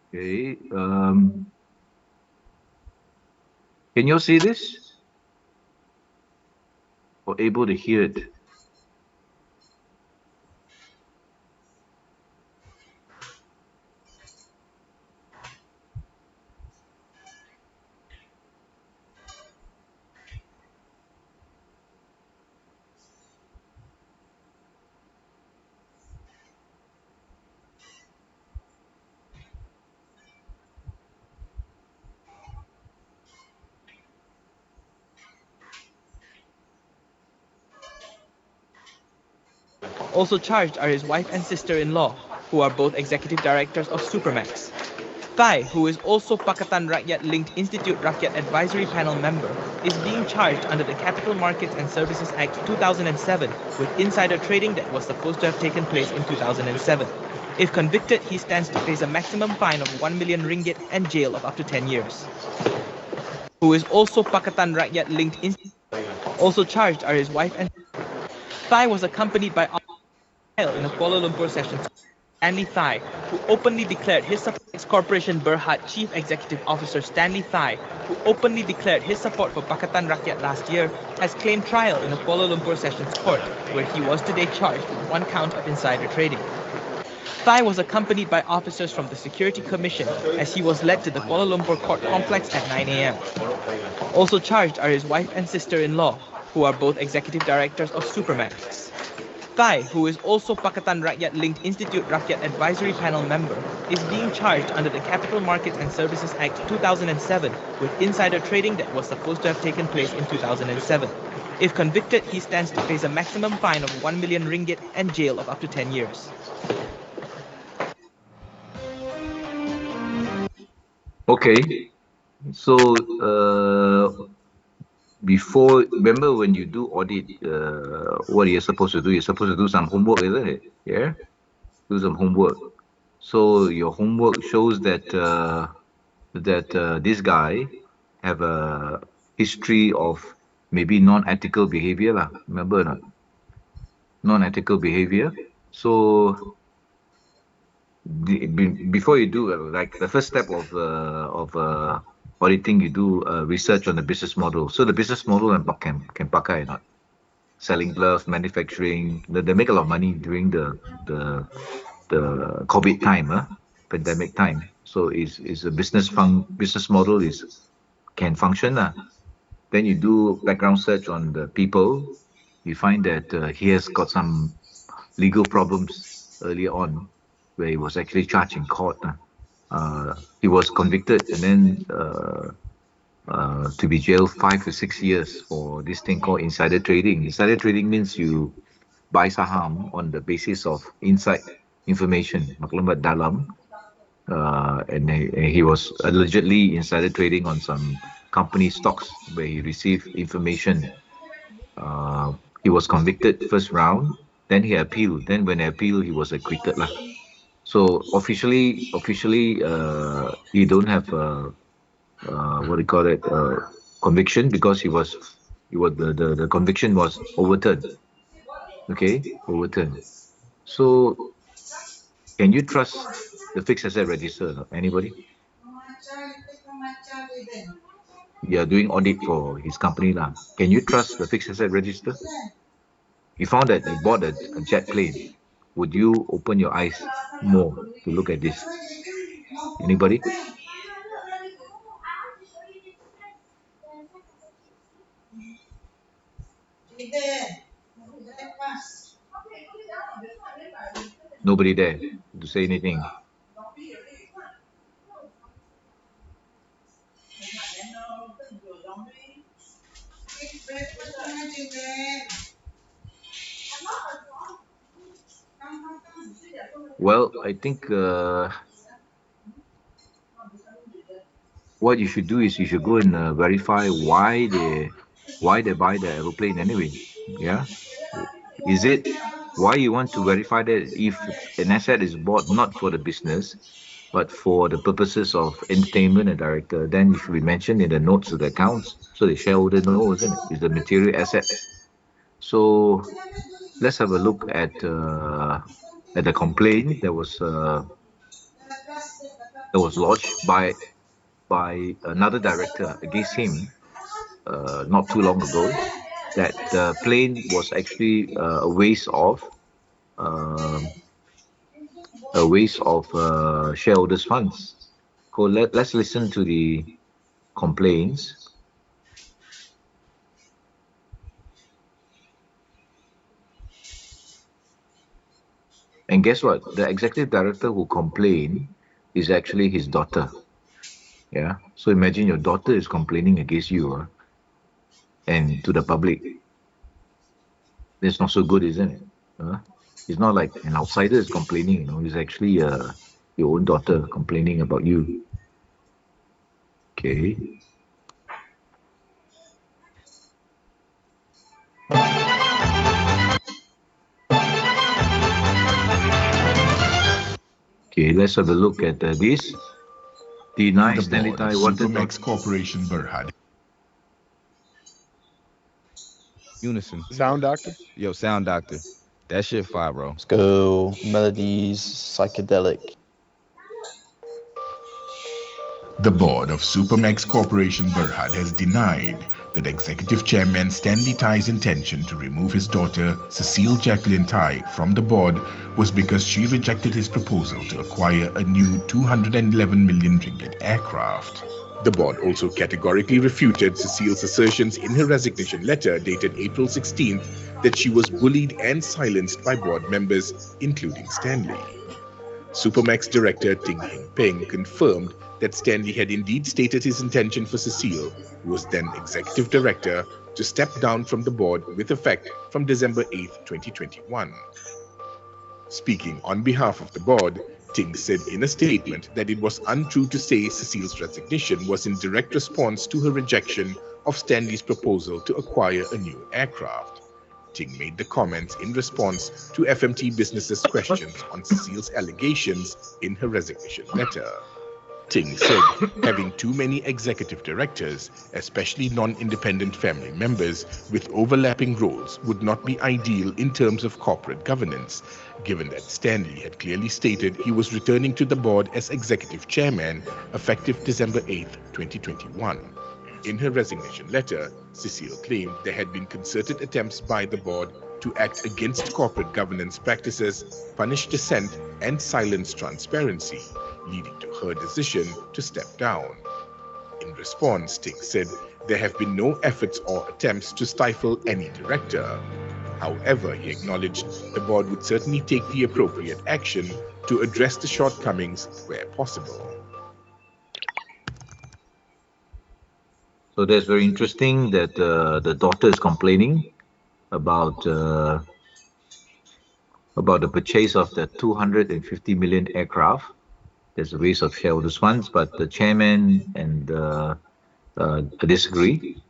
Okay. Can you all see this or able to hear it?
Also charged are his wife and sister-in-law, who are both executive directors of Supermax. Thai, who is also Pakatan Rakyat Linked Institute Rakyat Advisory Panel member, is being charged under the Capital Markets and Services Act 2007 with insider trading that was supposed to have taken place in 2007. If convicted, he stands to face a maximum fine of 1 million ringgit and jail of up to 10 years. Who is also Pakatan Rakyat Linked Institute. Also charged are his wife and Thai was accompanied by in a Kuala Lumpur session Stanley Thai, who openly declared his support for Corporation Berhad Chief Executive Officer Stanley Thai, who openly declared his support for Pakatan Rakyat last year, has claimed trial in a Kuala Lumpur Sessions Court, where he was today charged with one count of insider trading. Thai was accompanied by officers from the Security Commission as he was led to the Kuala Lumpur court complex at 9 a.m. Also charged are his wife and sister-in-law, who are both executive directors of Supermax. Thai, who is also Pakatan Rakyat Linked Institute Rakyat Advisory Panel member, is being charged under the Capital Markets and Services Act 2007 with insider trading that was supposed to have taken place in 2007. If convicted, he stands to face a maximum fine of 1 million ringgit and jail of up to 10 years.
Okay. So, before, remember when you do audit, what are you supposed to do? You're supposed to do some homework, isn't it? Yeah? Do some homework. So your homework shows that this guy have a history of maybe non-ethical behavior lah. Remember or not? Non-ethical behavior. So before you do like the first step of auditing, you do research on the business model. So the business model and can pakai or not? Selling gloves, manufacturing. They make a lot of money during the COVID time, pandemic time. So is a business model is can function lah. Then you do background search on the people. You find that he has got some legal problems earlier on, where he was actually charged in court. He was convicted and then to be jailed 5 to 6 years for this thing called insider trading. Insider trading means you buy saham on the basis of inside information, maklumat dalam, and he was allegedly insider trading on some company stocks where he received information. He was convicted first round, then he appealed. Then when he appealed, he was acquitted lah. So officially, he don't have what do you call it, conviction because the conviction was overturned. Okay, overturned. So can you trust the fixed asset register? Anybody? You are doing audit for his company lah. Can you trust the fixed asset register? You found that he bought a jet plane. Would you open your eyes more to look at this? Anybody? Nobody there to say anything. Well, I think what you should do is you should go and verify why they buy the aeroplane anyway. Yeah, is it why you want to verify that if an asset is bought not for the business but for the purposes of entertainment and director, then it should be mentioned in the notes of the accounts so the shareholder know, isn't it? Is the material asset. So let's have a look at the complaint. There was that was lodged by another director against him not too long ago, that the plane was actually um a waste of shareholders' funds. Let's listen to the complaints. And guess what? The executive director who complained is actually his daughter. Yeah. So imagine your daughter is complaining against you, and to the public. That's not so good, isn't it? Uh, it's not like an outsider is complaining, it's actually your own daughter complaining about you. Okay. Okay, let's have a look at this. Deny
The
Stanley
board of
Tai wanted not.
Supermax Corporation Berhad.
Unison. Sound doctor? Yo, sound doctor. That shit fire, bro.
Let's go melodies, psychedelic.
The board of Supermax Corporation Berhad has denied that Executive Chairman Stanley Tai's intention to remove his daughter, Cecile Jacqueline Tai, from the board was because she rejected his proposal to acquire a new 211 million ringgit aircraft. The board also categorically refuted Cecile's assertions in her resignation letter dated April 16th that she was bullied and silenced by board members, including Stanley. Supermax director Ting Hing Peng confirmed that Stanley had indeed stated his intention for Cecile, who was then executive director, to step down from the board with effect from December 8, 2021. Speaking on behalf of the board, Ting said in a statement that it was untrue to say Cecile's resignation was in direct response to her rejection of Stanley's proposal to acquire a new aircraft. Ting made the comments in response to FMT Business's questions on Cecile's allegations in her resignation letter. Ting said having too many executive directors, especially non-independent family members with overlapping roles, would not be ideal in terms of corporate governance, given that Stanley had clearly stated he was returning to the board as executive chairman effective December 8, 2021. In her resignation letter, Cecile claimed there had been concerted attempts by the board to act against corporate governance practices, punish dissent, and silence transparency, leading to her decision to step down. In response, Ting said there have been no efforts or attempts to stifle any director. However, he acknowledged the board would certainly take the appropriate action to address the shortcomings where possible.
So that's very interesting that the daughter is complaining about about the purchase of the 250 million aircraft. There's a waste of shareholders' funds, but the chairman and disagree.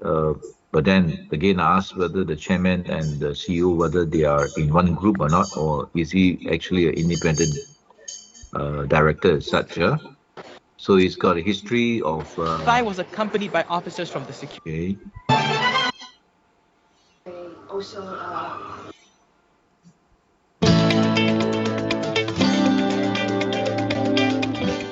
But then again, I asked whether the chairman and the CEO whether they are in one group or not, or is he actually an independent director as such? So he's got a history of.
Tai was accompanied by officers from the security.
Okay.
Also,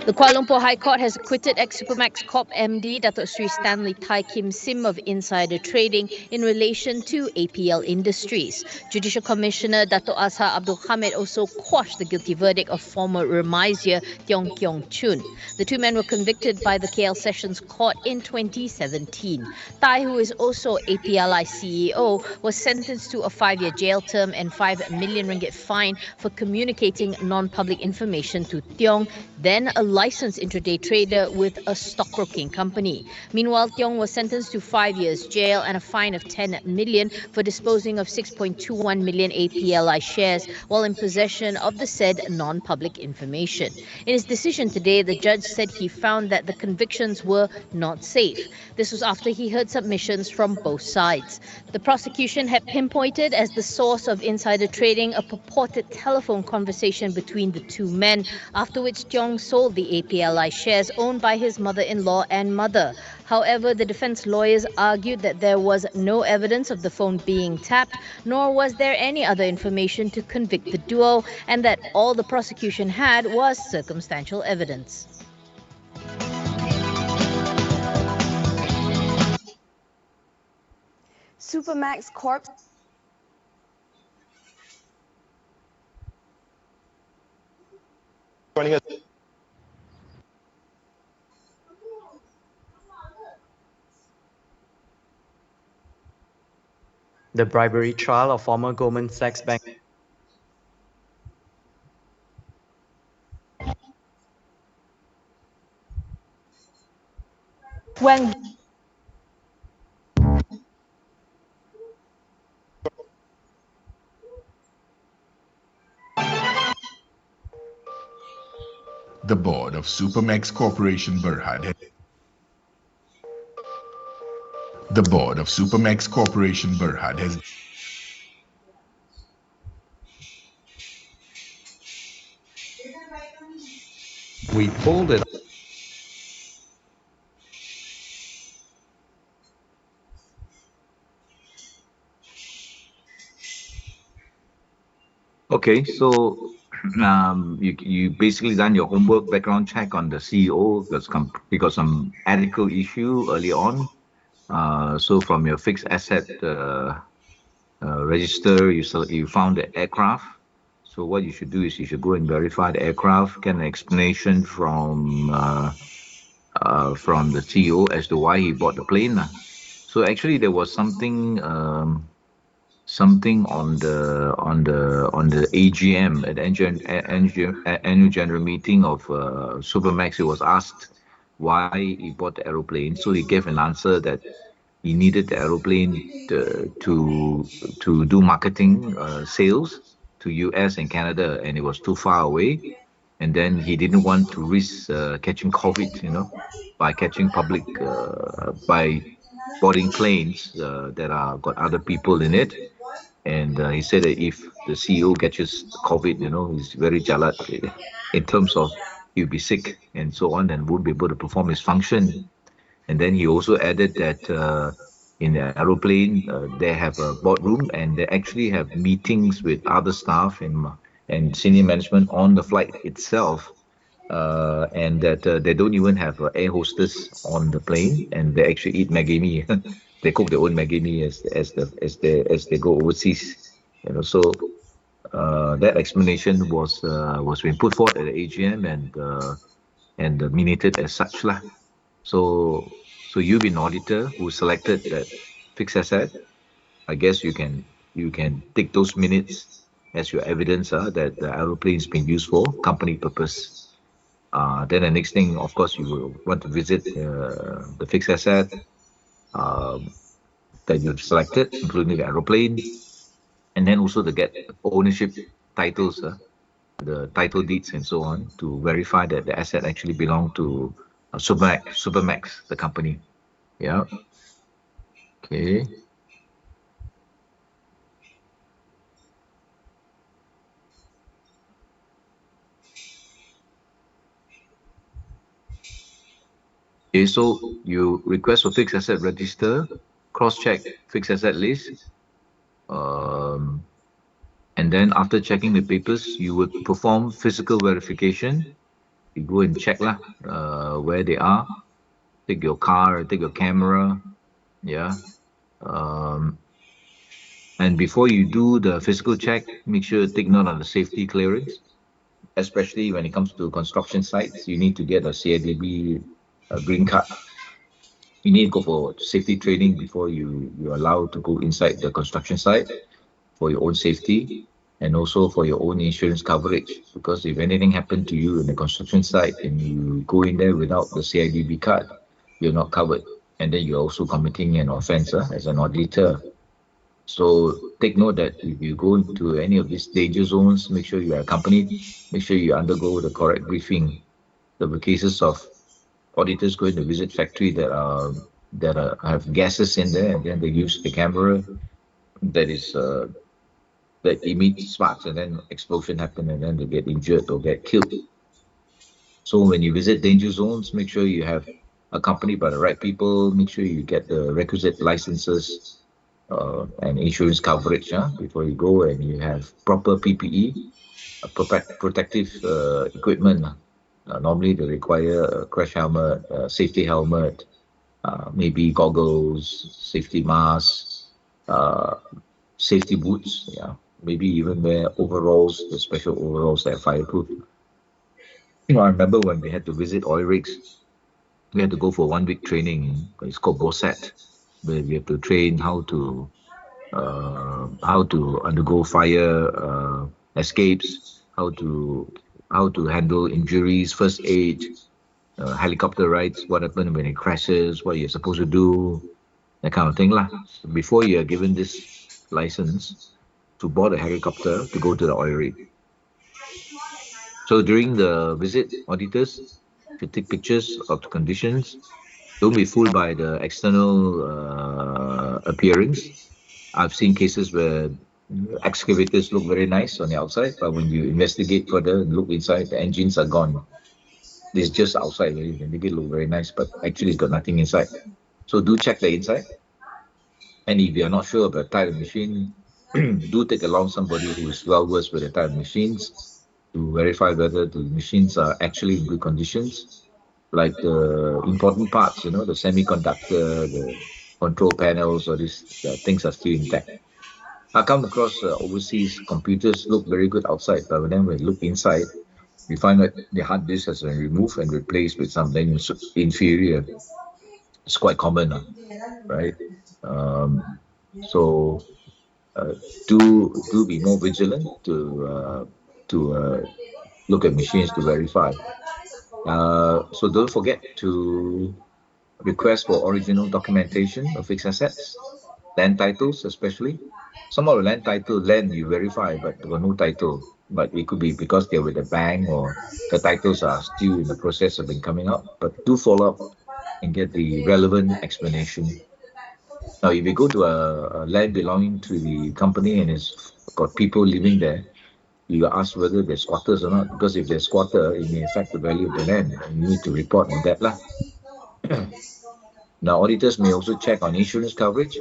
The Kuala Lumpur High Court has acquitted ex-Supermax Corp MD Datuk Sri Stanley Tai Kim Sim of insider trading in relation to APL Industries. Judicial Commissioner Datuk Azhar Abdul Hamid also quashed the guilty verdict of former remisier Tiong Kiong Chun. The two men were convicted by the KL Sessions Court in 2017. Tai, who is also APLI CEO, was sentenced to a 5-year jail term and 5 million ringgit fine for communicating non-public information to Tiong, then a licensed intraday trader with a stockbroking company. Meanwhile, Tiong was sentenced to 5 years jail and a fine of 10 million for disposing of 6.21 million APLI shares while in possession of the said non-public information. In his decision today, the judge said he found that the convictions were not safe. This was after he heard submissions from both sides. The prosecution had pinpointed as the source of insider trading a purported telephone conversation between the two men, after which Tiong sold the the APLI shares owned by his mother in law and mother. However, the defense lawyers argued that there was no evidence of the phone being tapped, nor was there any other information to convict the duo, and that all the prosecution had was circumstantial evidence.
Supermax Corp.
Joining us.
The bribery trial of former Goldman Sachs bank
When
The board of Supermax Corporation Berhad The board of Supermax Corporation Berhad has
We pulled it. Okay, so you basically done your homework background check on the CEO because some ethical issue early on. So from your fixed asset register, you found the aircraft. So what you should do is you should go and verify the aircraft, get an explanation from the CEO as to why he bought the plane. So actually there was something on the AGM at annual general meeting of Supermax. He was asked why he bought the aeroplane. So he gave an answer that he needed the aeroplane to do marketing sales to US and Canada, and it was too far away. And then he didn't want to risk catching COVID, by catching public by boarding planes that are got other people in it. And he said that if the CEO catches COVID, he's very jalat in terms of he'll be sick and so on and won't be able to perform his function. And then he also added that in the aeroplane, they have a boardroom and they actually have meetings with other staff and senior management on the flight itself. And that they don't even have an air hostess on the plane, and they actually eat Maggi mee. They cook their own Maggi mee as they go overseas. So that explanation was being put forward at the AGM and minuted as such lah. So you've been auditor who selected that fixed asset. I guess you can take those minutes as your evidence that the aeroplane's been used for company purpose. Then the next thing, of course, you will want to visit the fixed asset um, that you've selected, including the aeroplane, and then also to get ownership titles, the title deeds and so on, to verify that the asset actually belong to Supermax, the company. Yeah. Okay. Okay, so you request for fixed asset register, cross-check fixed asset list, um, and then after checking the papers, you would perform physical verification. You go and check lah, where they are. Take your car, take your camera, yeah. Um, and before you do the physical check, make sure to take note on the safety clearance, especially when it comes to construction sites. You need to get a CIDB green card. You need to go for safety training before you're allowed to go inside the construction site for your own safety and also for your own insurance coverage. Because if anything happened to you in the construction site and you go in there without the CIDB card, you're not covered. And then you're also committing an offense as an auditor. So take note that if you go into any of these danger zones, make sure you are accompanied, make sure you undergo the correct briefing. There were cases of auditors going to visit factory that have gases in there, and then they use the camera that is that emits sparks, and then explosion happen, and then they get injured or get killed. So when you visit danger zones, make sure you have accompanied by the right people. Make sure you get the requisite licenses and insurance coverage before you go, and you have proper PPE, protective equipment. Normally, they require a crash helmet, safety helmet, maybe goggles, safety masks, uh, safety boots. Yeah, maybe even wear overalls, the special overalls that are fireproof. I remember when we had to visit oil rigs, we had to go for 1 week training. It's called BOSET, where we have to train how to undergo fire escapes, how to how to handle injuries, first aid, helicopter rides, what happens when it crashes, what you're supposed to do, that kind of thing lah. So before you are given this license to board a helicopter to go to the oil rig. So during the visit, auditors should take pictures of the conditions. Don't be fooled by the external appearance. I've seen cases where excavators look very nice on the outside, but when you investigate further and look inside, the engines are gone. It's just outside. They make it look very nice, but actually it's got nothing inside. So do check the inside. And if you are not sure about the type of machine, do take along somebody who is well versed with the type of machines to verify whether the machines are actually in good conditions, like the important parts, the semiconductor, the control panels, or these things are still intact. I come across overseas computers look very good outside, but when we look inside, we find that the hard disk has been removed and replaced with something inferior. It's quite common, right? Um, so uh, do be more vigilant to look at machines to verify. So don't forget to request for original documentation of fixed assets, land titles especially. Some of the land you verify, but there got no title. But it could be because they're with the bank or the titles are still in the process of being coming up. But do follow up and get the relevant explanation. Now, if you go to a land belonging to the company and it's got people living there, you ask whether they're squatters or not. Because if they're squatter, it may affect the value of the land, and you need to report on that lah. Now, auditors may also check on insurance coverage.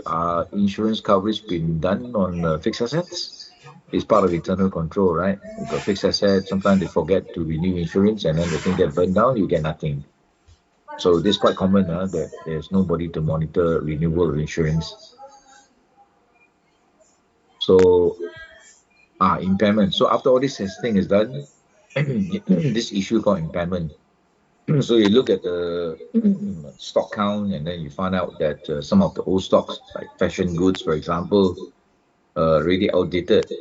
Insurance coverage been done on fixed assets? It's part of internal control, right? You got fixed assets. Sometimes they forget to renew insurance, and then the thing get burned down. You get nothing. So this is quite common that there's nobody to monitor renewal of insurance. So, impairment. So after all this thing is done, this issue called impairment. So you look at the stock count, and then you find out that some of the old stocks, like fashion goods, for example, really outdated.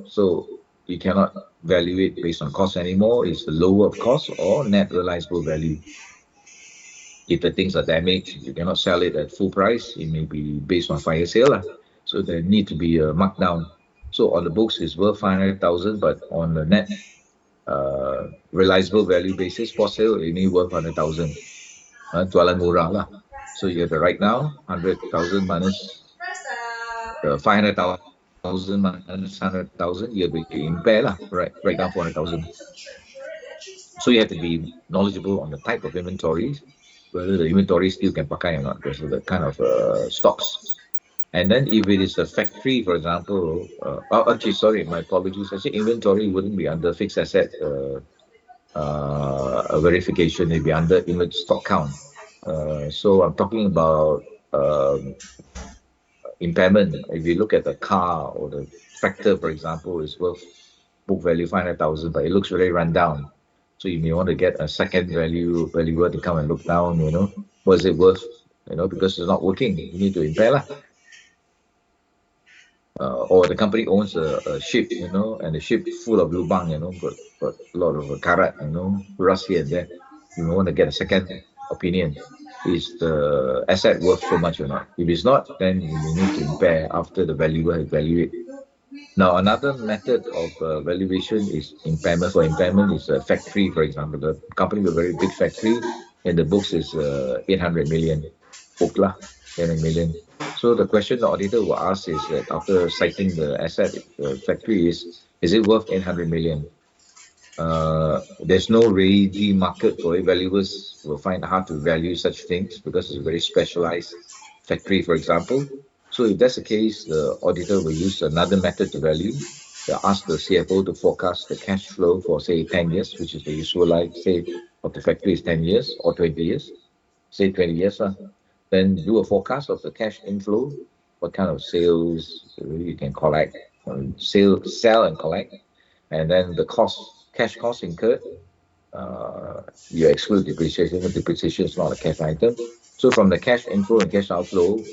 So you cannot value it based on cost anymore. It's the lower of cost or net realizable value. If the things are damaged, you cannot sell it at full price. It may be based on fire sale lah. So there need to be a markdown. So on the books, it's worth 500,000, but on the net realizable value basis for sale, it may worth 100,000. Jualan murah lah. So you have the right now 100,000 minus 500,000 minus 100,000, you have to impair lah, right down 400,000. So you have to be knowledgeable on the type of inventories, whether the inventory still can pakai or not, because of the kind of stocks. And then if it is a factory, for example, actually, sorry, my apologies. I said inventory wouldn't be under fixed asset verification. It'd be under image stock count. So I'm talking about impairment. If you look at the car or the tractor, for example, is worth book value 500,000, but it looks very run down. So you may want to get a second valuer to come and look down, what is it worth? Because it's not working. You need to impair lah. Or the company owns a ship, and the ship full of lubang, got a lot of karat, rust here and there. You may want to get a second opinion. Is the asset worth so much or not? If it's not, then you may need to impair after the valuer has valued it. Now, another method of valuation is impairment. For impairment is a factory, for example. The company with a very big factory, and the books is 800 million. Book lah, 800 million. So the question the auditor will ask is that after citing the asset factory is it worth 800 million? There's no ready market for it. Valuers will find it hard to value such things because it's a very specialized factory, for example. So if that's the case, the auditor will use another method to value. They'll ask the CFO to forecast the cash flow for, say, 10 years, which is the useful life, say, of the factory is 10 years or 20 years, say 20 years. Then do a forecast of the cash inflow, what kind of sales you can collect, sell and collect, and then the cost, cash cost incurred, you exclude depreciation, but depreciation is not a cash item. So from the cash inflow and cash outflow,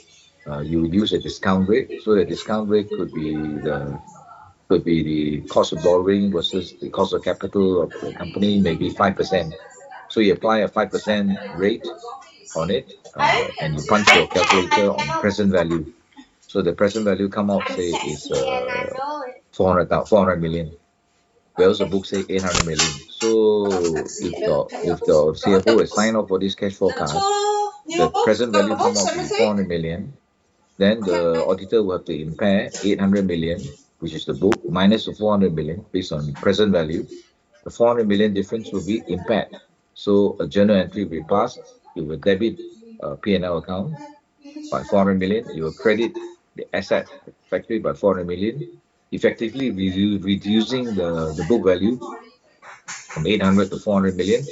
you would use a discount rate. So the discount rate could be the cost of borrowing versus the cost of capital of the company, maybe 5%. So you apply a 5% rate on it, and you punch your calculator on present value. So the present value come out, say, is 400 million. Whereas the book say 800 million. So if the CFO is signed off for this cash forecast, the present value come out to be 400 million. Then the auditor will have to impair 800 million, which is the book, minus the 400 million based on present value. The 400 million difference will be impaired. So a journal entry will be passed. It will debit P&L account by 400 million. It will credit the asset factory by 400 million, effectively reducing the book value from 800 to 400 million.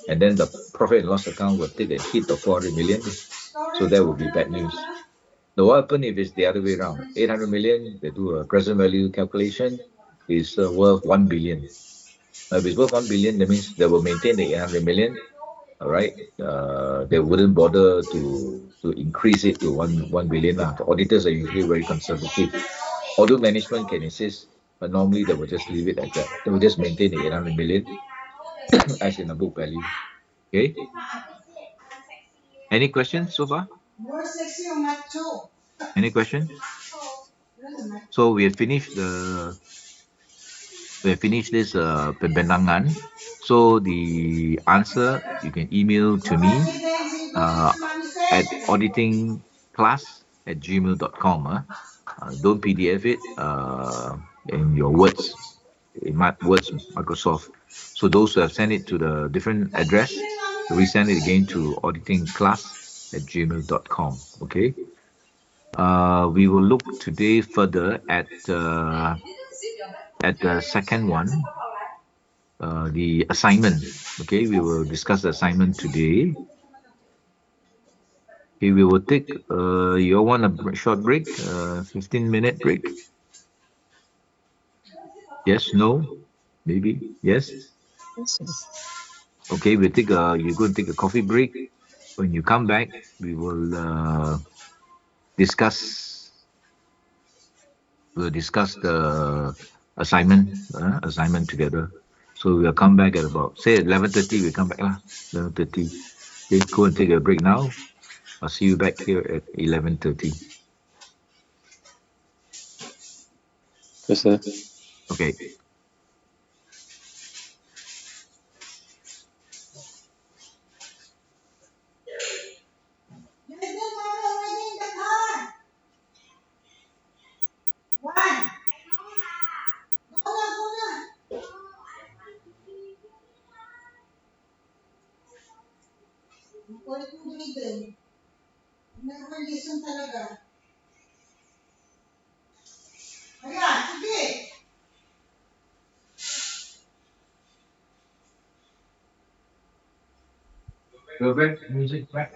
And then the profit and loss account will take a hit of 400 million. So that would be bad news. Now, what happens if it's the other way around? 800 million, they do a present value calculation, is worth 1 billion. If it's worth 1 billion, that means they will maintain the 800 million. All right. They wouldn't bother to increase it to 1 billion. The auditors are usually very conservative. Although management can insist, but normally they will just leave it at that. They will just maintain the 800 million as in the book value. Okay. Any questions so far? Any questions? So we have finished this pembentangan. So the answer you can email to me at auditingclass@gmail.com. Don't PDF it in your words, in my words, Microsoft. So those who have sent it to the different address, resend it again to auditingclass@gmail.com. Okay. We will look today further at the second one, the assignment. Okay, we will discuss the assignment today. Okay, we will take, you want a short break, 15-minute break? Yes, no, maybe, yes?
Yes.
Okay, you're going to take a coffee break. When you come back, we will discuss, the assignment together. So we'll come back at about, say, 11:30, we come back lah, 11:30. Okay, go and take a break now. I'll see you back here at 11:30.
Yes, sir.
Okay. Go back, music back.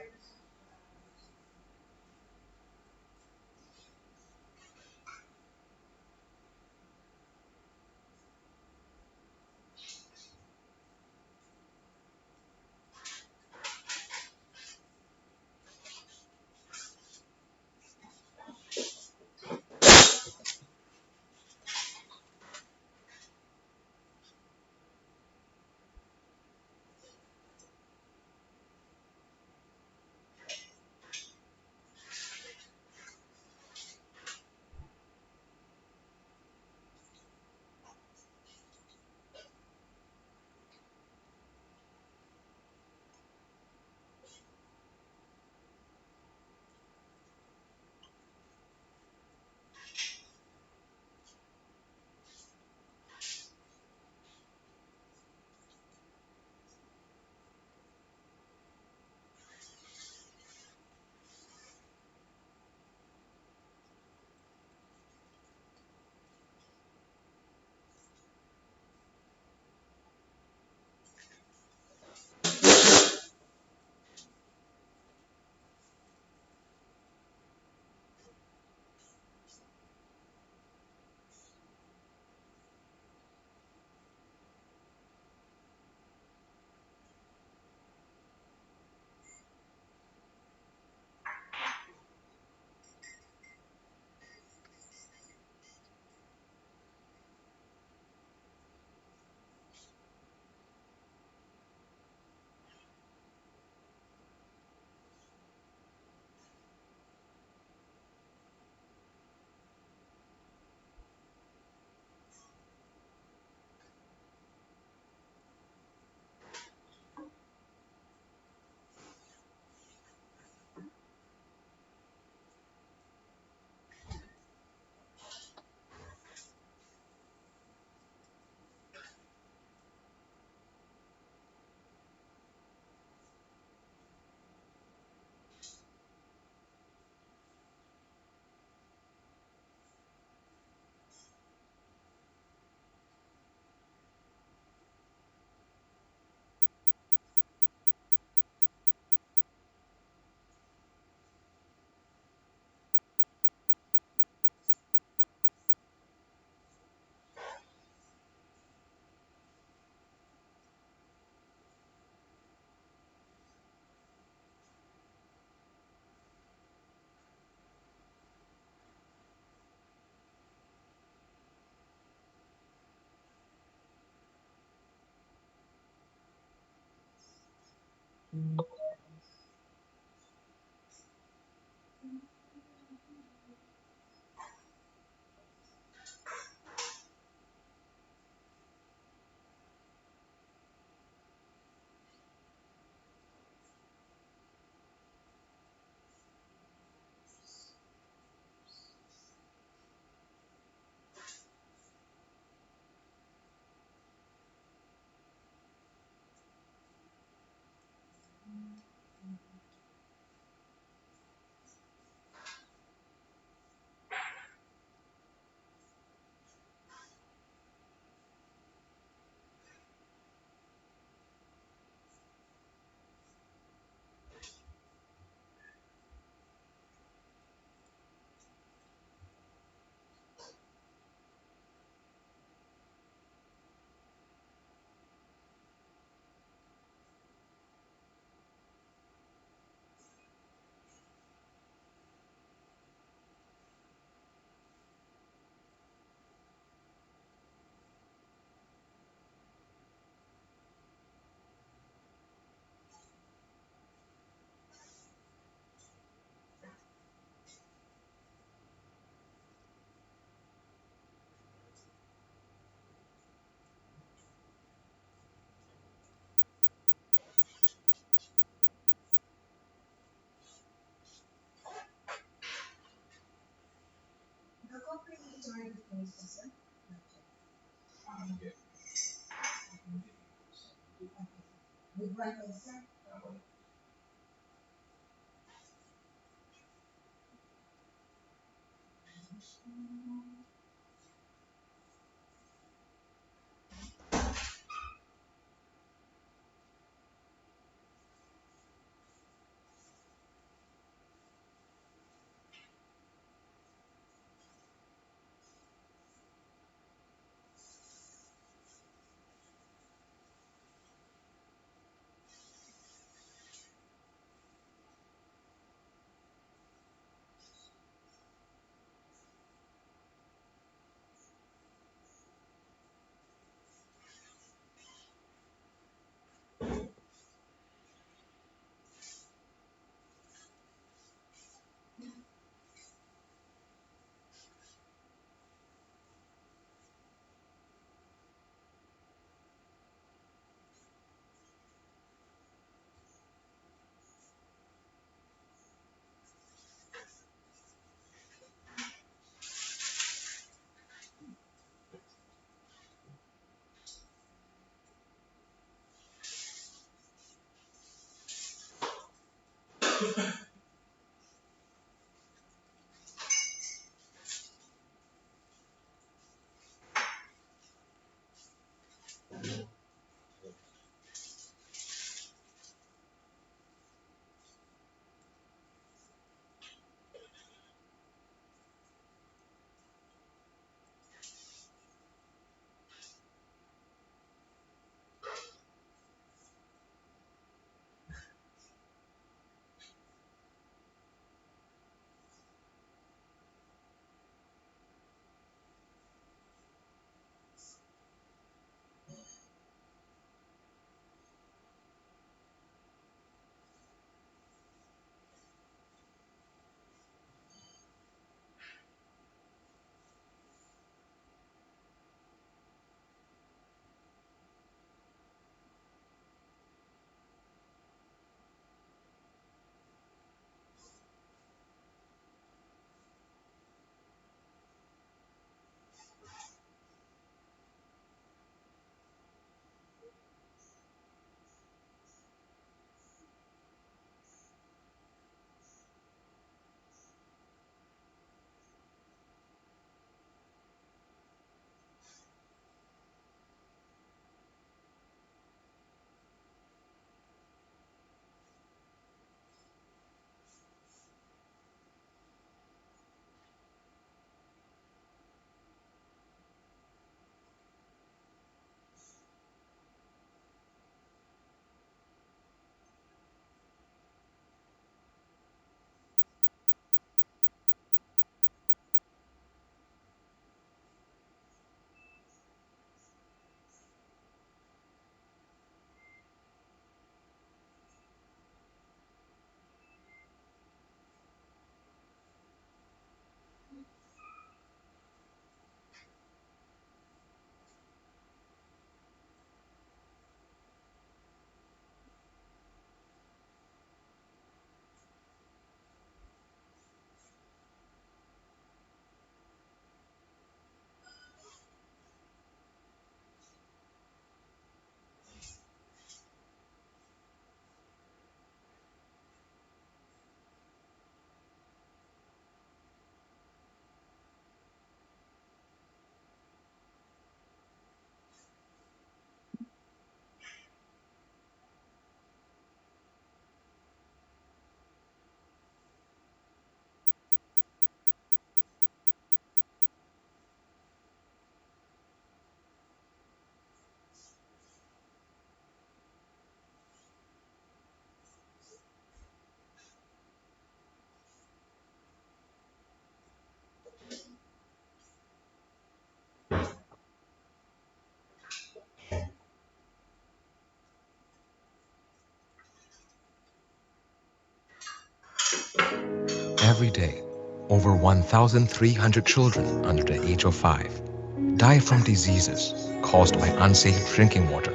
Every day, over 1,300 children under the age of 5 die from diseases caused by unsafe drinking water.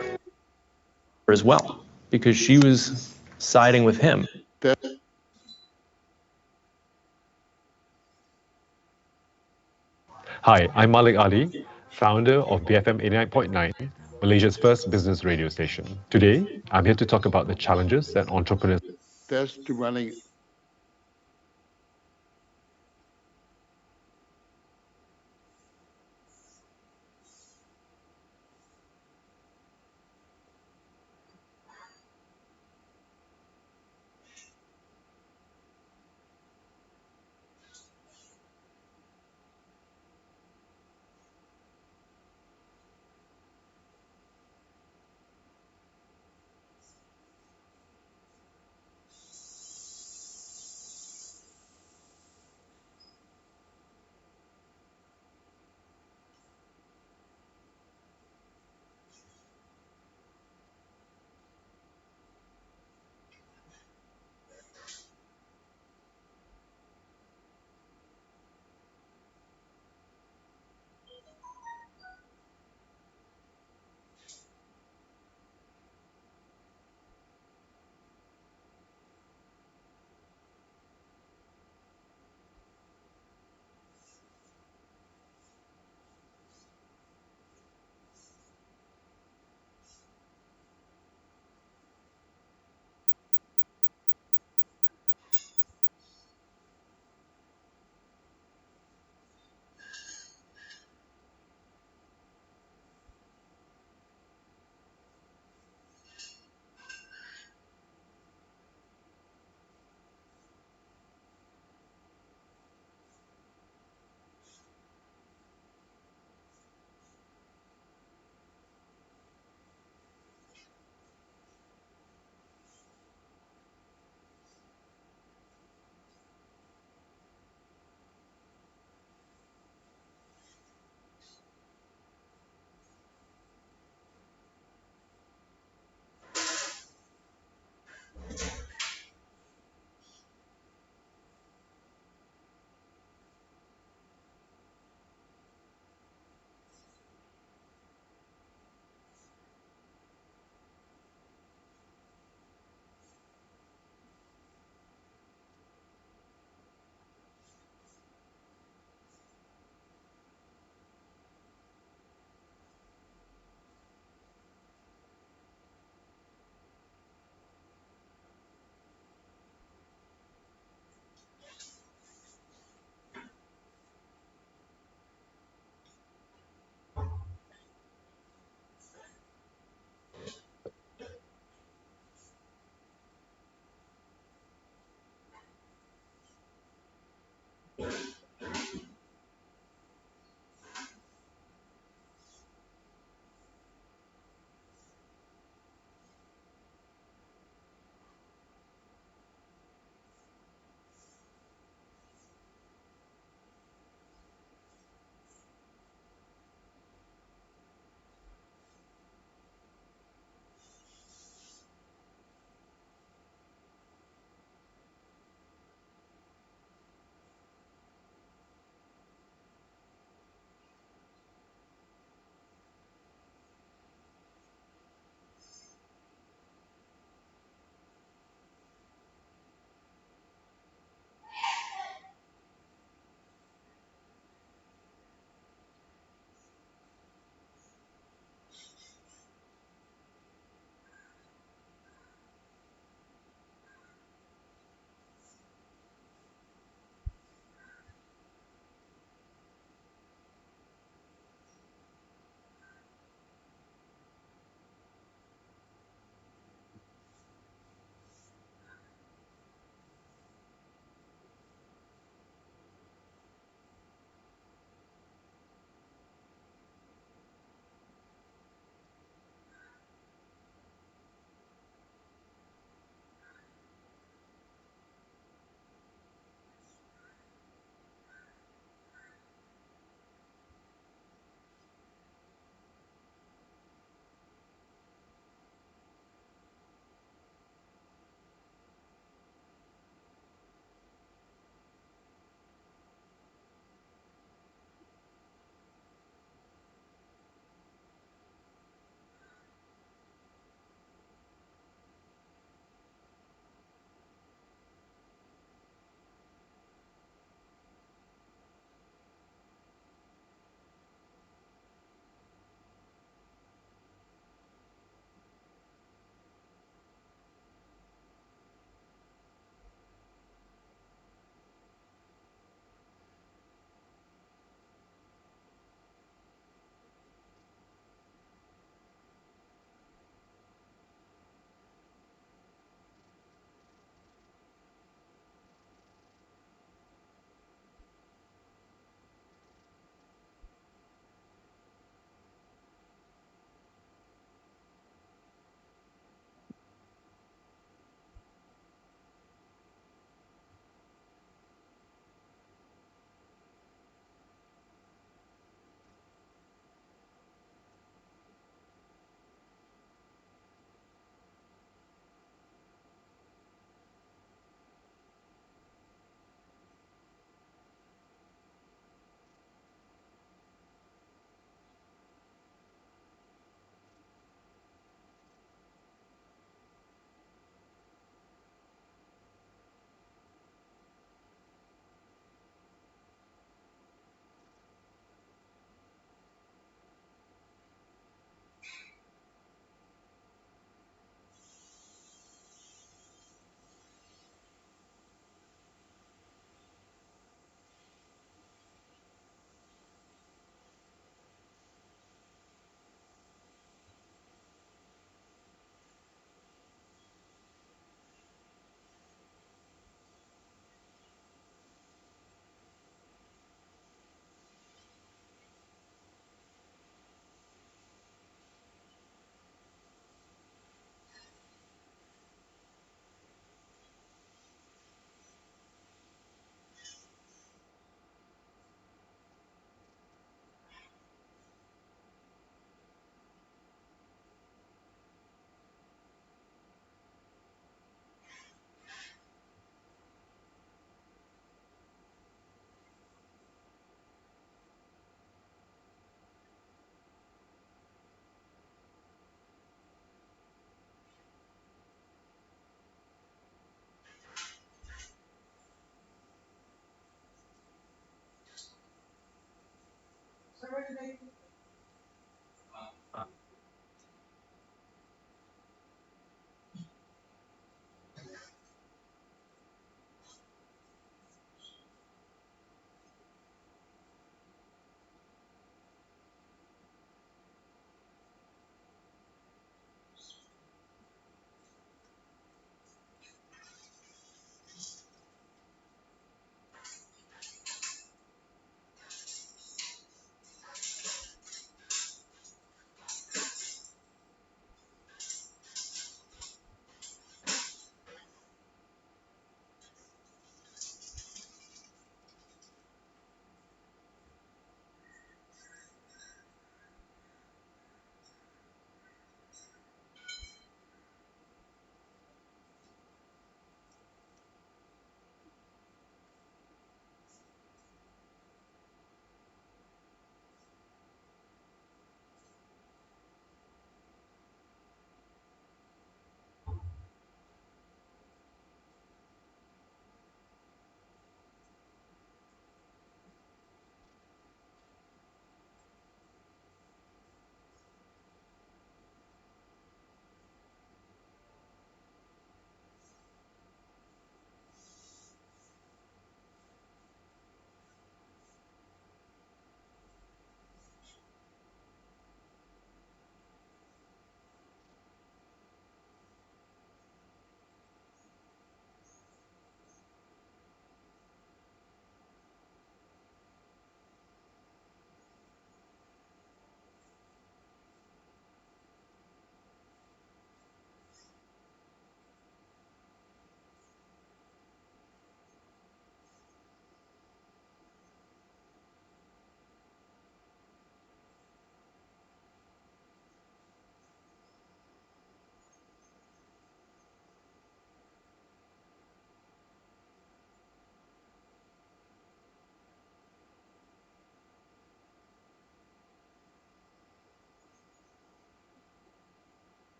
As well, because she was siding with him.
Hi, I'm Malik Ali, founder of BFM 89.9, Malaysia's first business radio station. Today, I'm here to talk about the challenges that entrepreneurs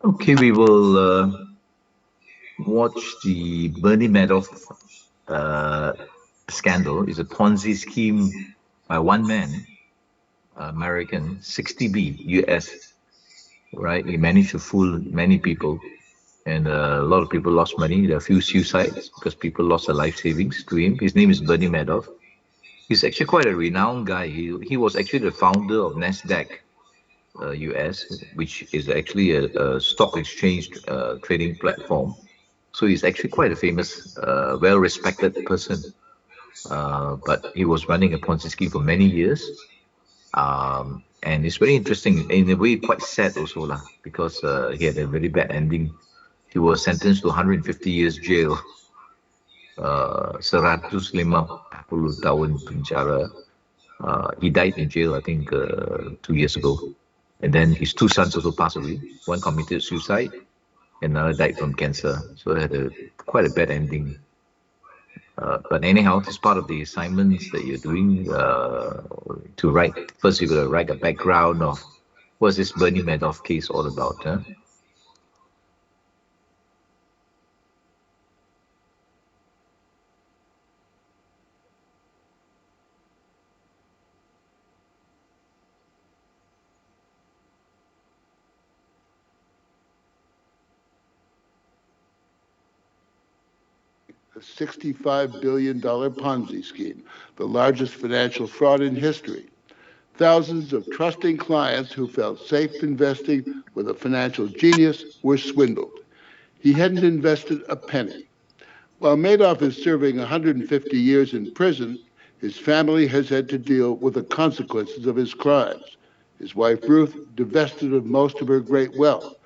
Okay, we will watch the Bernie Madoff uh, scandal. It's a Ponzi scheme by one man, American, 60B, US, right? He managed to fool many people, and a lot of people lost money. There are a few suicides because people lost their life savings to him. His name is Bernie Madoff. He's actually quite a renowned guy. He was actually the founder of Nasdaq US, which is actually a stock exchange trading platform. So he's actually quite a famous, well-respected person. But he was running a Ponzi scheme for many years. And it's very interesting, in a way, quite sad also, lah, because he had a very bad ending. He was sentenced to 150 years jail, 150 tahun penjara. He died in jail, I think, 2 years ago. And then his two sons also passed away. One committed suicide, and another died from cancer. So they had quite a bad ending. But anyhow, it's part of the assignments that you're doing to write. First, you're going to write a background of what's this Bernie Madoff case all about. Huh?
A $65 billion Ponzi scheme, the largest financial fraud in history. Thousands of trusting clients who felt safe investing with a financial genius were swindled. He hadn't invested a penny. While Madoff is serving 150 years in prison, his family has had to deal with the consequences of his crimes. His wife Ruth divested of most of her great wealth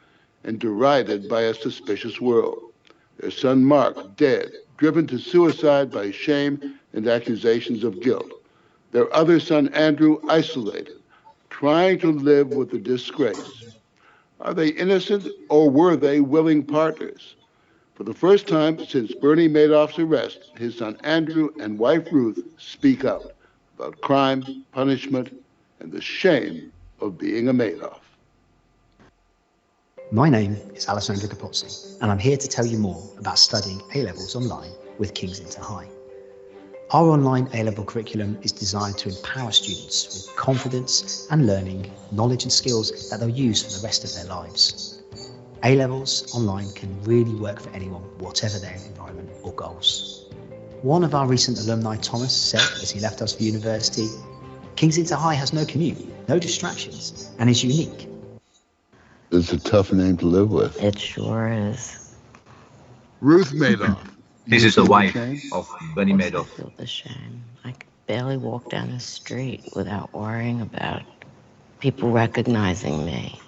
and derided by a suspicious world. Their son Mark dead, driven to suicide by shame and accusations of guilt. Their other son Andrew isolated, trying to live with the disgrace. Are they innocent or were they willing partners? For the first time since Bernie Madoff's arrest, his son Andrew and wife Ruth speak out about crime, punishment, and the shame of being a Madoff.
My name is Alessandro Capozzi, and I'm here to tell you more about studying A-levels online with King's Inter High. Our online A-level curriculum is designed to empower students with confidence and learning knowledge and skills that they'll use for the rest of their lives. A-levels online can really work for anyone, whatever their environment or goals. One of our recent alumni, Thomas, said as he left us for university, King's Inter High has no commute, no distractions, and is unique.
It's a tough name to live with.
It sure is.
Ruth Madoff.
This is the wife of Bernie
I
Madoff.
feel the shame. I could barely walk down the street without worrying about people recognizing me.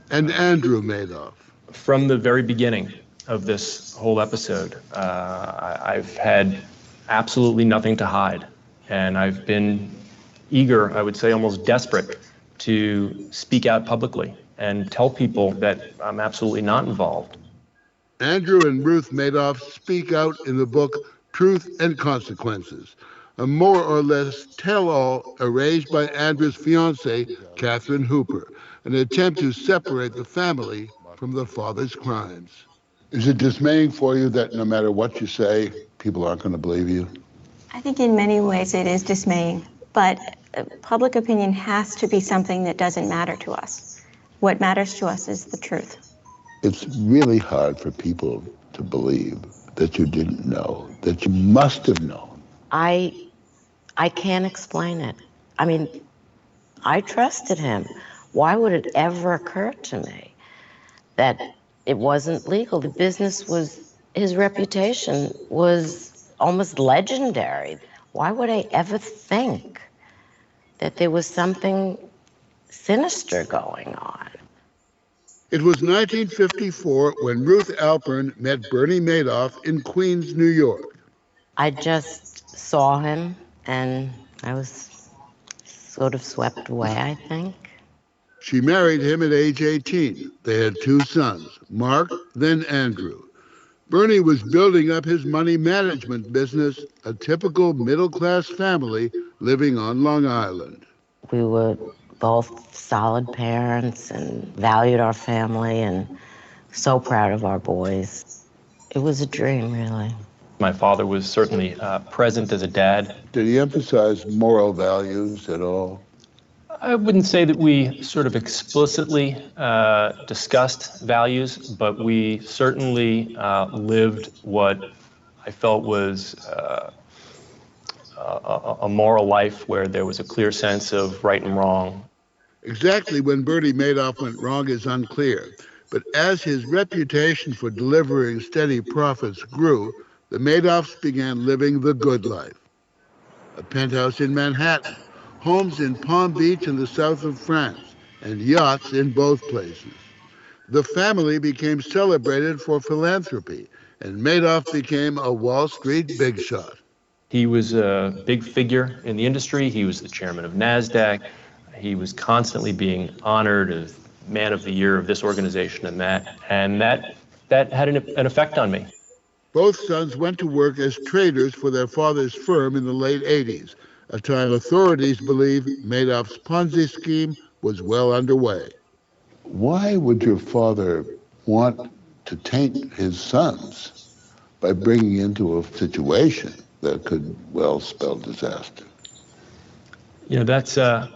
And Andrew Madoff.
From the very beginning of this whole episode, I've had absolutely nothing to hide. And I've been eager, I would say almost desperate, to speak out publicly and tell people that I'm absolutely not involved.
Andrew and Ruth Madoff speak out in the book Truth and Consequences, a more or less tell-all arranged by Andrew's fiancée, Catherine Hooper, an attempt to separate the family from the father's crimes. Is it dismaying for you that no matter what you say, people aren't going to believe you?
I think in many ways it is dismaying, but public opinion has to be something that doesn't matter to us. What matters to us is the truth.
It's really hard for people to believe that you didn't know, that you must have known.
I can't explain it. I mean, I trusted him. Why would it ever occur to me that it wasn't legal? The business was, his reputation was almost legendary. Why would I ever think that there was something sinister going on?
It was 1954 when Ruth Alpern met Bernie Madoff in Queens, New York.
I just saw him and I was sort of swept away, I think.
She married him at age 18. They had two sons, Mark, then Andrew. Bernie was building up his money management business, a typical middle-class family living on Long Island.
We were both solid parents and valued our family and so proud of our boys. It was a dream, really.
My father was certainly present as a dad.
Did he emphasize moral values at all?
I wouldn't say that we sort of explicitly discussed values, but we certainly lived what I felt was a moral life where there was a clear sense of right and wrong.
Exactly when Bernie Madoff went wrong is unclear, but as his reputation for delivering steady profits grew, the Madoffs began living the good life. A penthouse in Manhattan, homes in Palm Beach and the south of France, and yachts in both places. The family became celebrated for philanthropy, and Madoff became a Wall Street big shot.
He was a big figure in the industry. He was the chairman of NASDAQ. He was constantly being honored as man of the year of this organization and that. And that had an effect on me.
Both sons went to work as traders for their father's firm in the late 80s, a time authorities believe Madoff's Ponzi scheme was well underway. Why would your father want to taint his sons by bringing into a situation that could well spell disaster?
You know, that's a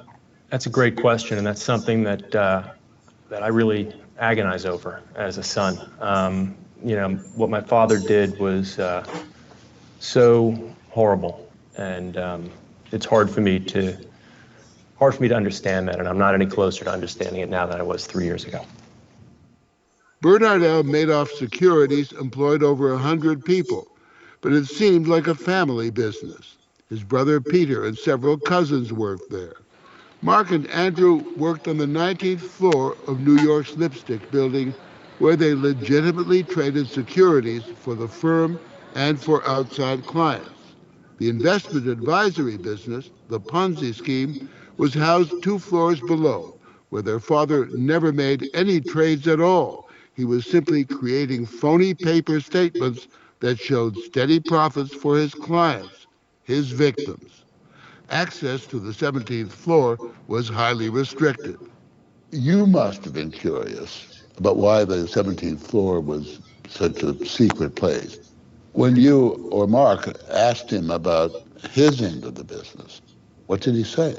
great question, and that's something that I really agonize over as a son. You know, what my father did was so horrible, and it's hard for me to Hard for me to understand that, and I'm not any closer to understanding it now than I was 3 years ago.
Bernard L. Madoff Securities employed over 100 people, but it seemed like a family business. His brother Peter and several cousins worked there. Mark and Andrew worked on the 19th floor of New York's Lipstick Building, where they legitimately traded securities for the firm and for outside clients. The investment advisory business, the Ponzi scheme, was housed 2 floors below, where their father never made any trades at all. He was simply creating phony paper statements that showed steady profits for his clients, his victims. Access to the 17th floor was highly restricted. You must have been curious about why the 17th floor was such a secret place. When you or Mark asked him about his end of the business, what did he say?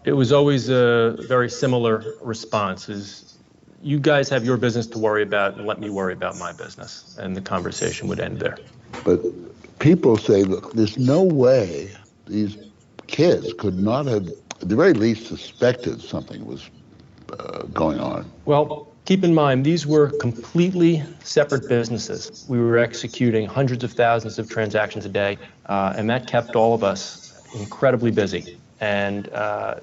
It was always a very similar response, is you guys have your business to worry about and let me worry about my business. And the conversation would end there.
But people say, look, there's no way these kids could not have, at the very least, suspected something was going on.
Well, keep in mind, these were completely separate businesses. We were executing hundreds of thousands of transactions a day, and that kept all of us incredibly busy. And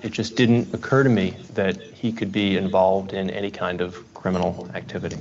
it just didn't occur to me that he could be involved in any kind of criminal activity.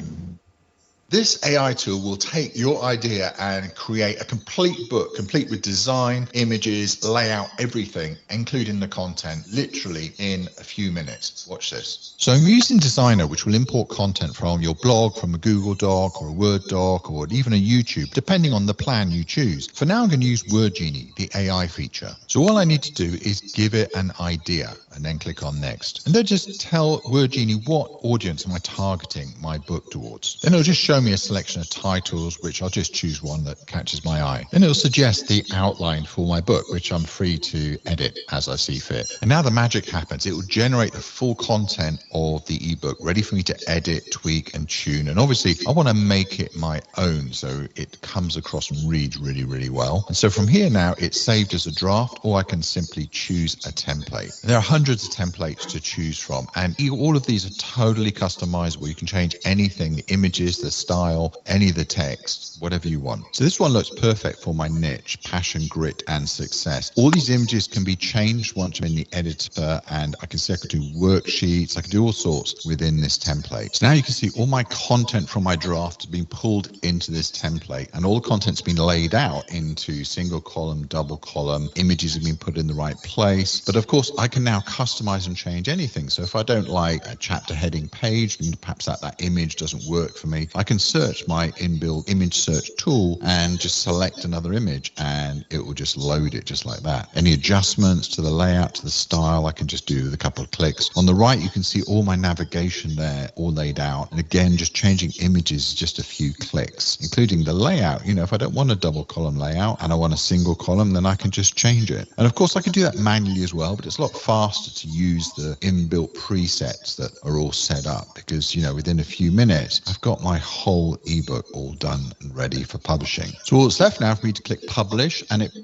This AI tool will take your idea and create a complete book, complete with design, images, layout, everything, including the content, literally in a few minutes. Watch this. So I'm using Designer, which will import content from your blog, from a Google Doc or a Word doc, or even a YouTube, depending on the plan you choose. For now, I'm going to use Word Genie, the AI feature. So all I need to do is give it an idea and then click on Next. And then just tell Word Genie what audience am I targeting my book towards. Then it'll just show me a selection of titles, which I'll just choose one that catches my eye. Then it'll suggest the outline for my book, which I'm free to edit as I see fit. And now the magic happens. It will generate the full content of the ebook, ready for me to edit, tweak, and tune. And obviously, I want to make it my own so it comes across and reads really, really well. And so from here now, it's saved as a draft, or I can simply choose a template. There are hundreds of templates to choose from, and all of these are totally customizable. You can change anything, the images, the style, any of the text, whatever you want. So this one looks perfect for my niche, passion, grit, and success. All these images can be changed once I'm in the editor, and I can see I could do worksheets, I can do all sorts within this template. So now you can see all my content from my draft being pulled into this template, and all the content's been laid out into single column, double column, images have been put in the right place. But of course, I can now customize and change anything. So if I don't like a chapter heading page, and perhaps that image doesn't work for me, I can search my inbuilt image search tool and just select another image, and it will just load it just like that. Any adjustments to the layout, to the style, I can just do with a couple of clicks. On the right, you can see all my navigation there, all laid out. And again, just changing images, just a few clicks, including the layout. You know, if I don't want a double column layout and I want a single column, then I can just change it. And of course, I can do that manually as well, but it's a lot faster to use the inbuilt presets that are all set up, because, you know, within a few minutes, I've got my whole ebook all done and ready for publishing. So all that's left now for me to click publish, and it...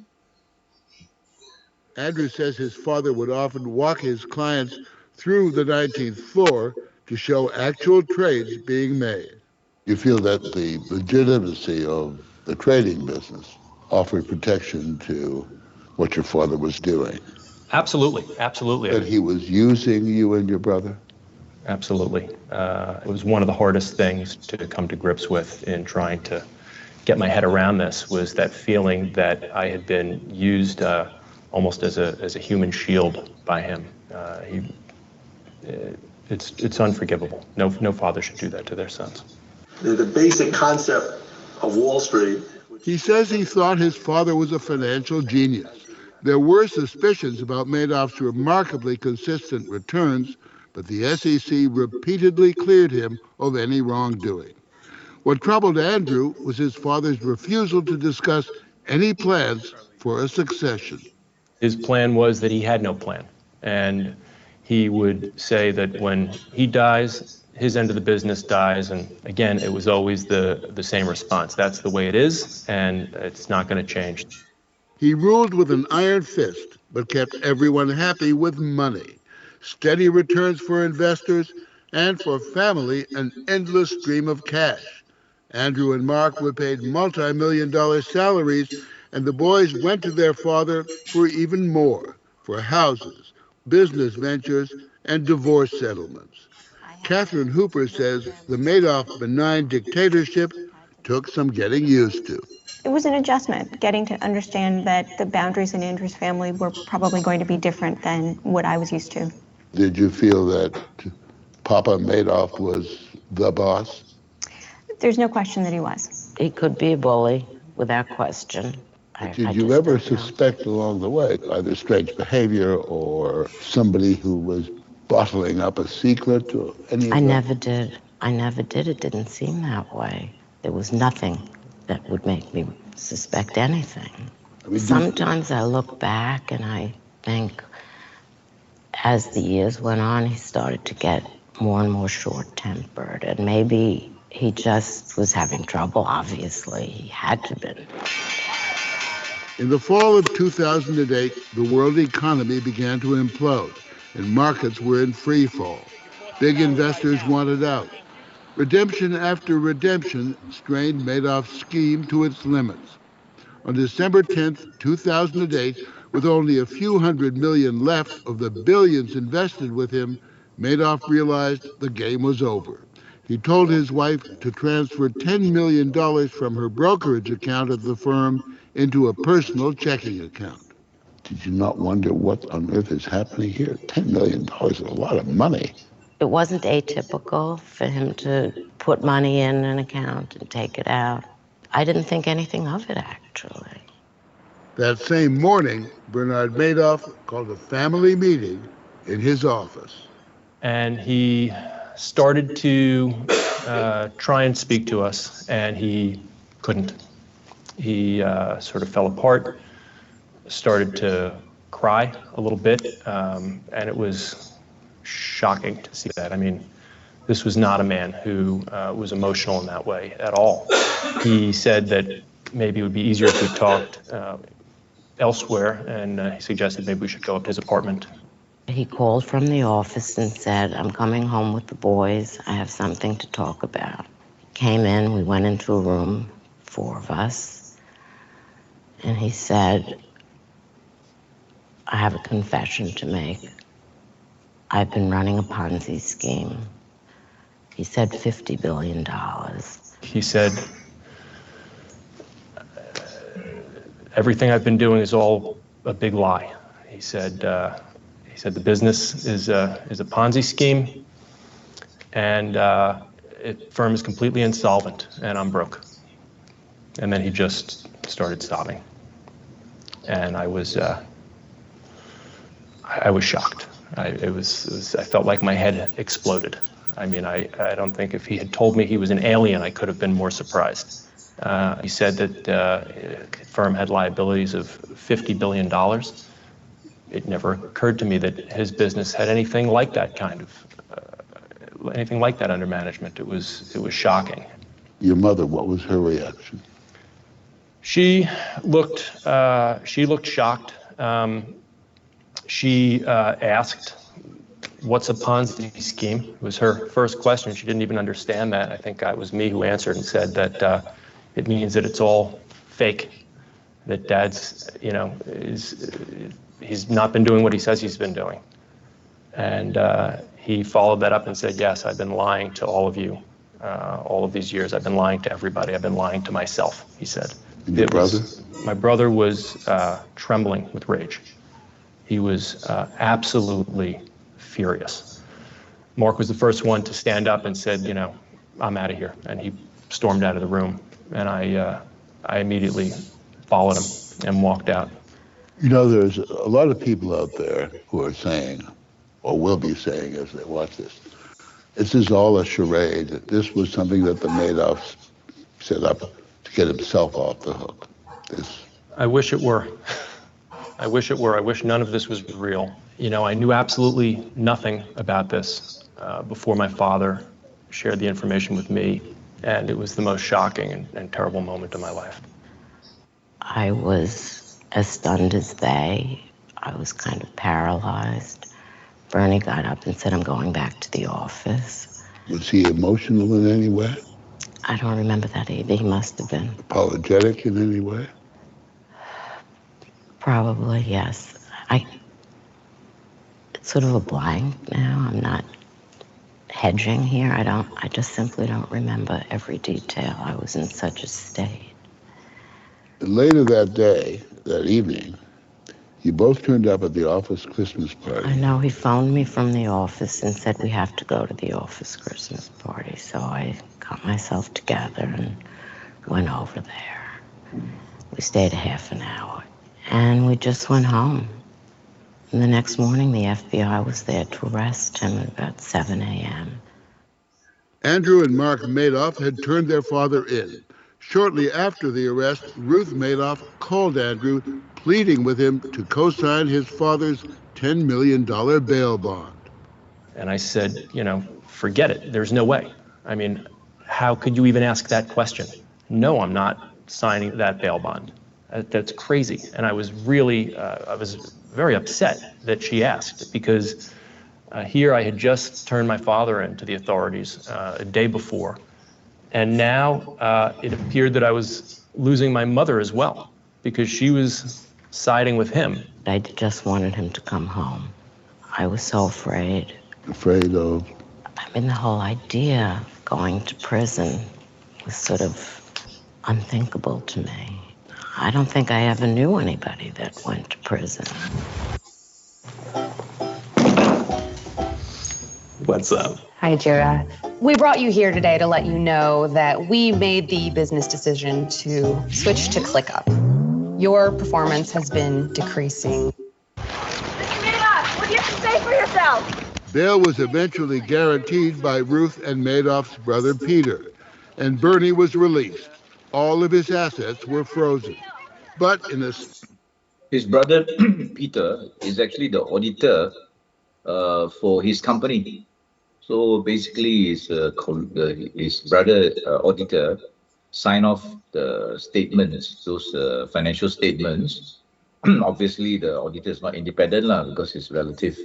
Andrew says his father would often walk his clients through the 19th floor to show actual trades being made. You feel that the legitimacy of the trading business offered protection to what your father was doing?
Absolutely, absolutely.
That he was using you and your brother?
Absolutely. It was one of the hardest things to come to grips with in trying to get my head around this, was that feeling that I had been used almost as a human shield by him. It's unforgivable. No father should do that to their sons.
The basic concept of Wall Street.
He says he thought his father was a financial genius. There were suspicions about Madoff's remarkably consistent returns, but the SEC repeatedly cleared him of any wrongdoing. What troubled Andrew was his father's refusal to discuss any plans for a succession.
His plan was that he had no plan, and he would say that when he dies, his end of the business dies, and again, it was always the same response. That's the way it is, and it's not going to change.
He ruled with an iron fist. but kept everyone happy with money, steady returns for investors, and for family, an endless stream of cash. Andrew and Mark were paid multi-million-dollar salaries, and the boys went to their father for even more, for houses, business ventures, and divorce settlements. Catherine Hooper says the Madoff benign dictatorship took some getting used to.
It was an adjustment, getting to understand that the boundaries in Andrew's family were probably going to be different than what I was used to.
Did you feel that Papa Madoff was the boss?
There's no question that he was.
He could be a bully, without question.
Did you ever suspect along the way either strange behavior or somebody who was bottling up a secret or any of that?
I never did. I never did. It didn't seem that way. There was nothing that would make me suspect anything. Sometimes I look back and I think, as the years went on, he started to get more and more short-tempered, and maybe he just was having trouble, obviously. He had to be.
In the fall of 2008, the world economy began to implode, and markets were in free fall. Big investors wanted out. Redemption after redemption strained Madoff's scheme to its limits. On December 10, 2008, with only a few $100 million left of the billions invested with him, Madoff realized the game was over. He told his wife to transfer $10 million from her brokerage account at the firm into a personal checking account. Did you not wonder what on earth is happening here? $10 million is a lot of money.
It wasn't atypical for him to put money in an account and take it out. I didn't think anything of it, actually.
That same morning, Bernard Madoff called a family meeting in his office.
And he started to try and speak to us, and he couldn't. He sort of fell apart, started to cry a little bit, and it was shocking to see that. I mean, this was not a man who was emotional in that way at all. He said that maybe it would be easier if we talked elsewhere, and he suggested maybe we should go up to his apartment.
He called from the office and said, "I'm coming home with the boys. I have something to talk about." He came in, we went into a room, 4 of us, and he said, "I have a confession to make. I've been running a Ponzi scheme." He said $50 billion.
He said, "Everything I've been doing is all a big lie." He said, the business is a Ponzi scheme, and the firm is completely insolvent, and I'm broke. And then he just started sobbing, and I was shocked. I felt like my head exploded. I mean, I don't think if he had told me he was an alien, I could have been more surprised. He said that the firm had liabilities of $50 billion. It never occurred to me that his business had anything like that anything like that under management. It was shocking.
Your mother, what was her reaction?
She looked shocked. She asked, "What's a Ponzi scheme?" It was her first question. She didn't even understand that. I think it was me who answered and said that it means that it's all fake, that Dad's, he's not been doing what he says he's been doing. And he followed that up and said, "Yes, I've been lying to all of you. All of these years, I've been lying to everybody. I've been lying to myself," he said.
And your brother?
My brother was trembling with rage. He was absolutely furious. Mark was the first one to stand up and said, "I'm out of here." And he stormed out of the room. And I immediately followed him and walked out.
There's a lot of people out there who are saying, or will be saying as they watch this is all a charade. This was something that the Madoffs set up to get himself off the hook.
I wish it were. I wish it were. I wish none of this was real. I knew absolutely nothing about this before my father shared the information with me, and it was the most shocking and terrible moment of my life.
I was as stunned as they. I was kind of paralyzed. Bernie got up and said, I'm going back to the office.
Was he emotional in any way?
I don't remember that either. He must have been.
Apologetic in any way?
Probably, yes. It's sort of a blank now. I'm not hedging here. I just simply don't remember every detail. I was in such a state.
Later that day, that evening, you both turned up at the office Christmas party.
I know he phoned me from the office and said we have to go to the office Christmas party. So I got myself together and went over there. We stayed a half an hour and we just went home. And the next morning, the FBI was there to arrest him at about 7 a.m.
Andrew and Mark Madoff had turned their father in. Shortly after the arrest, Ruth Madoff called Andrew, pleading with him to co-sign his father's $10 million bail bond.
And I said, forget it. There's no way. I mean, how could you even ask that question? No, I'm not signing that bail bond. That's crazy. And I was very upset that she asked, because here I had just turned my father in to the authorities a day before. And now it appeared that I was losing my mother as well, because she was siding with him.
I just wanted him to come home. I was so afraid.
Afraid of?
I mean, the whole idea of going to prison was sort of unthinkable to me. I don't think I ever knew anybody that went to prison.
What's up?
Hi, Jira. We brought you here today to let you know that we made the business decision to switch to ClickUp. Your performance has been decreasing.
Mr. Madoff, what do you have to say for yourself?
Bail was eventually guaranteed by Ruth and Madoff's brother Peter, and Bernie was released. All of his assets were frozen. But in a...
His brother Peter is actually the auditor for his company. So basically, his brother auditor sign off the statements, those financial statements. Obviously, the auditor is not independent because it's relative.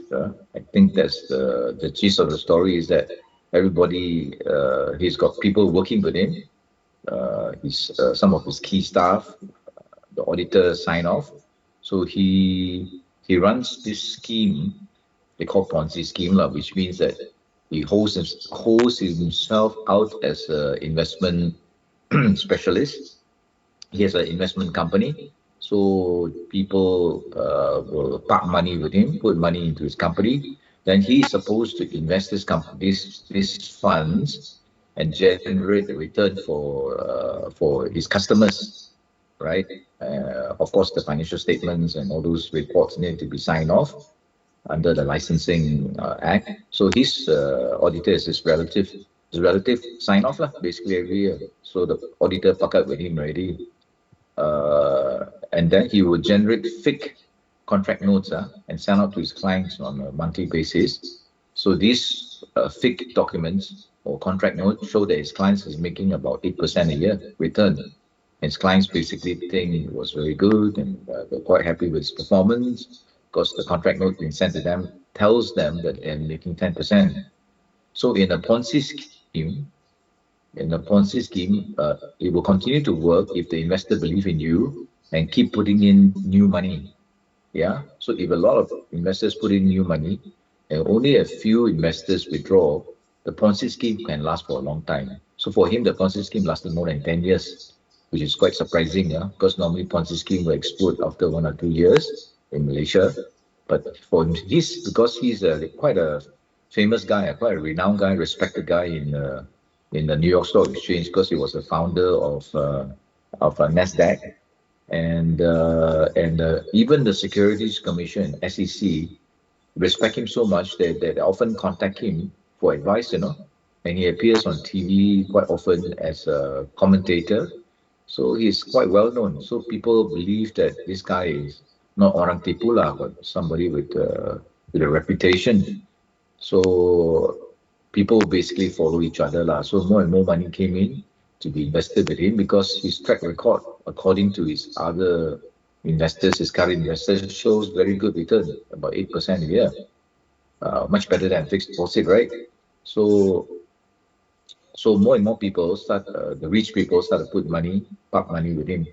I think that's the gist of the story, is that everybody, he's got people working with him. Some of his key staff, the auditor sign off. So he runs this scheme, they call Ponzi scheme, which means that he holds himself out as an investment specialist. He has an investment company. So people will park money with him, put money into his company. Then he is supposed to invest these funds and generate a return for his customers, right? Of course, the financial statements and all those reports need to be signed off under the Licensing Act. So his auditor is his relative sign off basically every year. So the auditor pack up with him already. And then he will generate fake contract notes and send out to his clients on a monthly basis. So these fake documents or contract notes show that his clients is making about 8% a year return. His clients basically think it was very good and they're quite happy with his performance, because the contract note being sent to them tells them that they're making 10%. So in a Ponzi scheme, it will continue to work if the investor believe in you and keep putting in new money. Yeah. So if a lot of investors put in new money and only a few investors withdraw, the Ponzi scheme can last for a long time. So for him, the Ponzi scheme lasted more than 10 years, which is quite surprising, because normally Ponzi scheme will explode after 1 or 2 years in Malaysia. But for his, because he's quite a famous guy, quite a renowned guy, respected guy in the New York Stock Exchange, because he was the founder of Nasdaq, and even the Securities Commission, SEC, respect him so much that they often contact him for advice, and he appears on TV quite often as a commentator. So he's quite well known. So people believe that this guy is not orang tipu but somebody with a reputation. So people basically follow each other So more and more money came in to be invested with him, because his track record, according to his other investors, his current investors, shows very good return, about 8% a year, much better than fixed deposit, right? So, so more and more people start, the rich people start to put money, park money with him.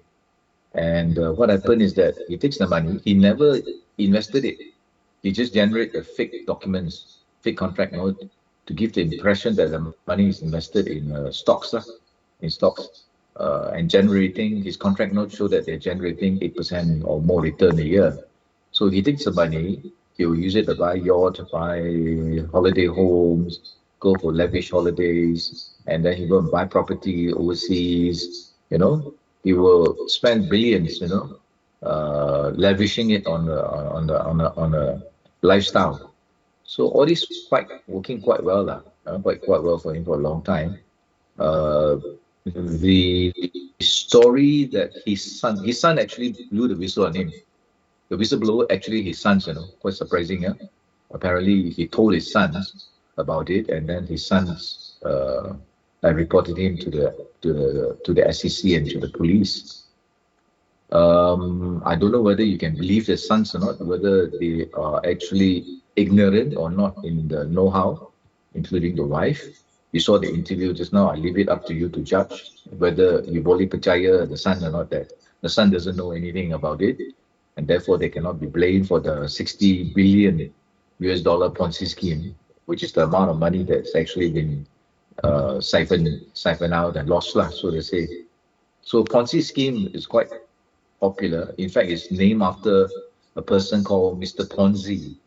And what happened is that he takes the money, he never invested it. He just generate the fake documents, fake contract note to give the impression that the money is invested in stocks, in stocks, and generating his contract notes show that they're generating 8% or more return a year. So he takes the money, he'll use it to buy yacht, buy holiday homes, go for lavish holidays, and then he go and buy property overseas. You know, he will spend billions. You know, lavishing it on a lifestyle. So all this quite working quite well, quite well for him for a long time. Uh, the story that his son actually blew the whistle on him. The whistleblower actually his sons, quite surprising, yeah. Apparently he told his sons about it, and then his sons reported him to the SEC and to the police. I don't know whether you can believe their sons or not, whether they are actually ignorant or not in the know-how, including the wife. You saw the interview just now. I leave it up to you to judge whether you boleh percaya the son or not, that the son doesn't know anything about it, and therefore they cannot be blamed for the 60 billion US dollar Ponzi scheme, which is the amount of money that's actually been siphoned out and lost, lah, so to say. So Ponzi scheme is quite popular. In fact, it's named after a person called Mr. Ponzi,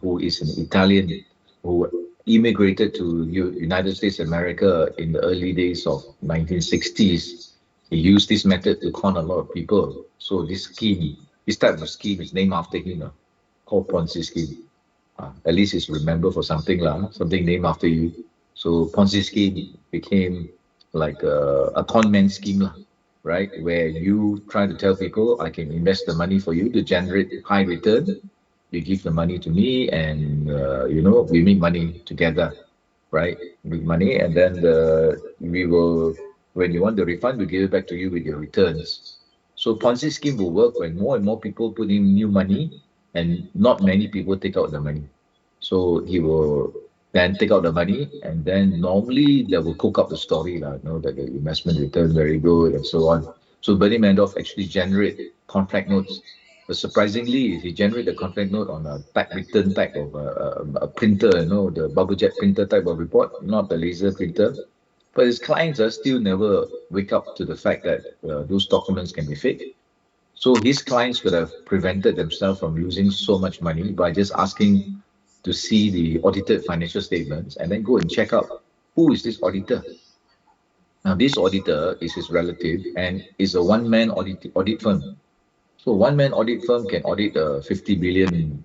who is an Italian who immigrated to United States America in the early days of 1960s. He used this method to con a lot of people. So this type of scheme is named after him, called Ponzi scheme. At least it's remembered for something, something named after you. So Ponzi scheme became like a con man scheme, right? Where you try to tell people, I can invest the money for you to generate high return. You give the money to me, and we make money together, right? Make money, and then we will, when you want the refund, we give it back to you with your returns. So Ponzi scheme will work when more and more people put in new money, and not many people take out the money. So he will then take out the money, and then normally they will cook up the story, that the investment return very good and so on. So Bernie Madoff actually generate contract notes. But surprisingly, he generate the contract note on a written type of a printer, the bubble jet printer type of report, not the laser printer. But his clients still never wake up to the fact that those documents can be fake. So his clients could have prevented themselves from losing so much money by just asking to see the audited financial statements and then go and check out who is this auditor. Now, this auditor is his relative and is a one-man audit firm. So one-man audit firm can audit a 50 billion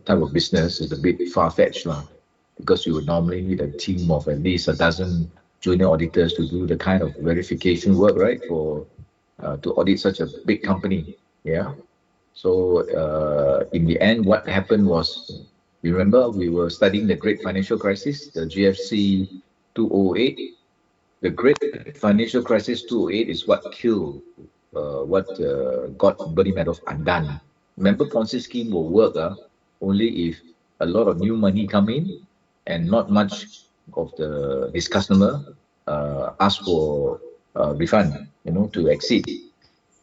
type of business is a bit far-fetched, because you would normally need a team of at least a dozen junior auditors to do the kind of verification work, right, for to audit such a big company. Yeah. So in the end, what happened was, remember, we were studying the Great Financial Crisis, the GFC 2008. The Great Financial Crisis 2008 is what killed, what got Bernie Madoff undone. Remember, Ponzi scheme will work only if a lot of new money come in and not much of his customer ask for refund, to exit.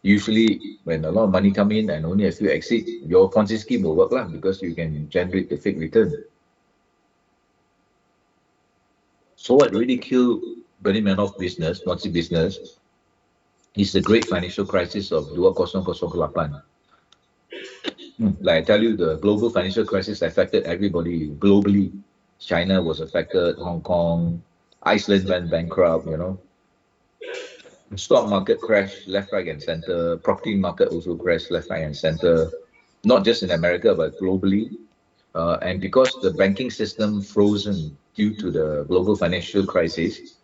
Usually, when a lot of money come in and only a few exit, your Ponzi scheme will work because you can generate the fake return. So what really killed Bernie Madoff business, Ponzi business, is the great financial crisis of 2008. Like I tell you, the global financial crisis affected everybody globally. China was affected, Hong Kong, Iceland went bankrupt, Stock market crashed left, right, and center. Property market also crashed left, right, and center. Not just in America, but globally. And because the banking system frozen due to the global financial crisis,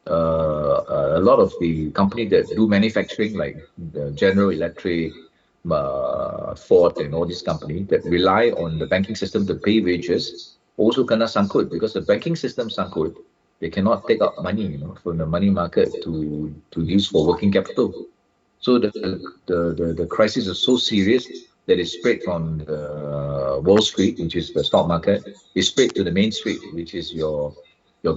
a lot of the company that do manufacturing, like General Electric, Ford, and all these companies that rely on the banking system to pay wages, also kena sangkut because the banking system sangkut. They cannot take out money, from the money market to use for working capital. So the crisis is so serious that it spread from the Wall Street, which is the stock market, it spread to the Main Street, which is your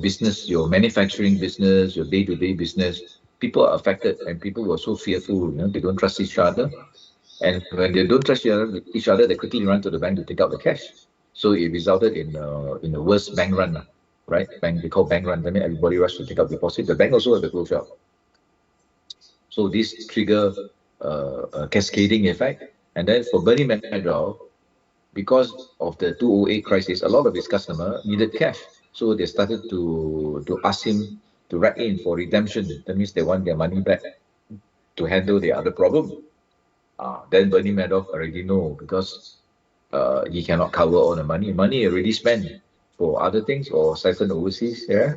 business, your manufacturing business, your day-to-day business. People are affected, and people were so fearful. They don't trust each other, and when they don't trust each other, they quickly run to the bank to take out the cash. So it resulted in the worst bank run, right? Bank, they call bank run. I mean, everybody rushed to take out deposit. The bank also had to close up. So this trigger a cascading effect. And then for Bernie Madoff, because of the 2008 crisis, a lot of his customer needed cash. So they started to ask him to write in for redemption. That means they want their money back to handle the other problem. Then Bernie Madoff already know, because he cannot cover all the money. Money already spent for other things or siphoned overseas. Yeah,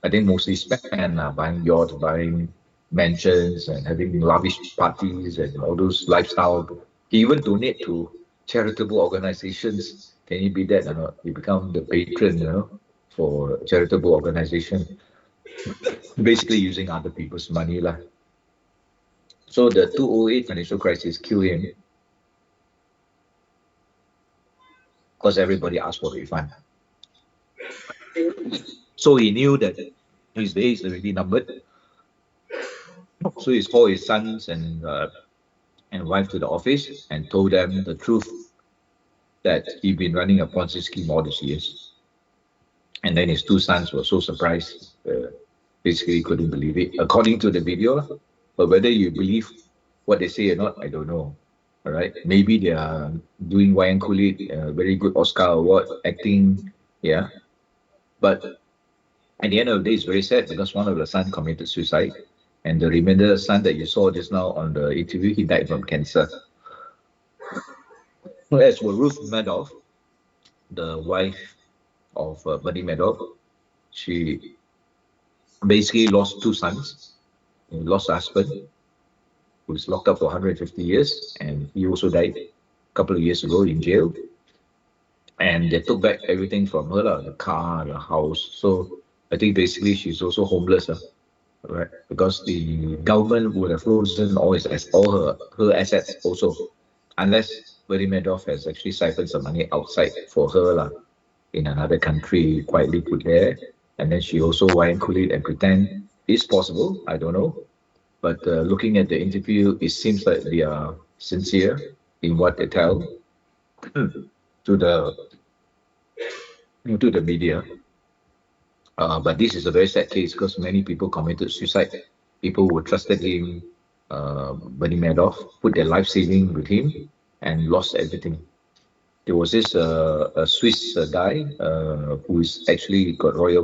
I think mostly spent buying yachts, buying mansions, and having lavish parties and all those lifestyle. He even donate to charitable organizations. Can you be that or not? You become the patron, for charitable organization, basically using other people's money lah. So the 2008 financial crisis killed him because everybody asked for refund. So he knew that his days already numbered. So he called his sons and wife to the office and told them the truth that he'd been running a Ponzi scheme all these years. And then his two sons were so surprised, basically couldn't believe it, according to the video. But whether you believe what they say or not, I don't know. All right, maybe they are doing Wayang Kulit, very good Oscar award acting, yeah. But at the end of the day, it's very sad because one of the sons committed suicide, and the remainder son that you saw just now on the interview, he died from cancer. As for Ruth Madoff, the wife of Bernie Madoff, she basically lost two sons. He lost her husband, who was locked up for 150 years, and he also died a couple of years ago in jail. And they took back everything from her, the car, the house. So I think basically she's also homeless, right? Because the government would have frozen all her assets also, unless Bernie Madoff has actually siphoned some money outside for her in another country, quietly put there, and then she also wine cool it and pretend. It's possible, I don't know, but looking at the interview, it seems like they are sincere in what they tell to the media. But this is a very sad case because many people committed suicide. People who trusted him, Bernie Madoff, put their life saving with him and lost everything. There was this a Swiss guy who is actually got royal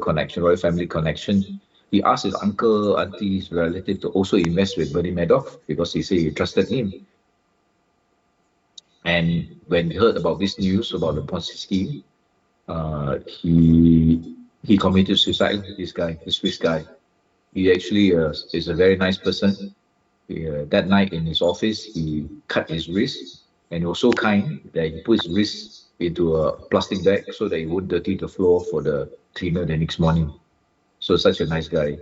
family connection. He asked his uncle, auntie, his relative to also invest with Bernie Madoff because he said he trusted him. And when he heard about this news about the Ponzi scheme, he committed suicide. This guy, the Swiss guy, he actually is a very nice person. That night in his office, he cut his wrist, and he was so kind that he put his wrist into a plastic bag so that he wouldn't dirty the floor for the cleaner the next morning. So such a nice guy,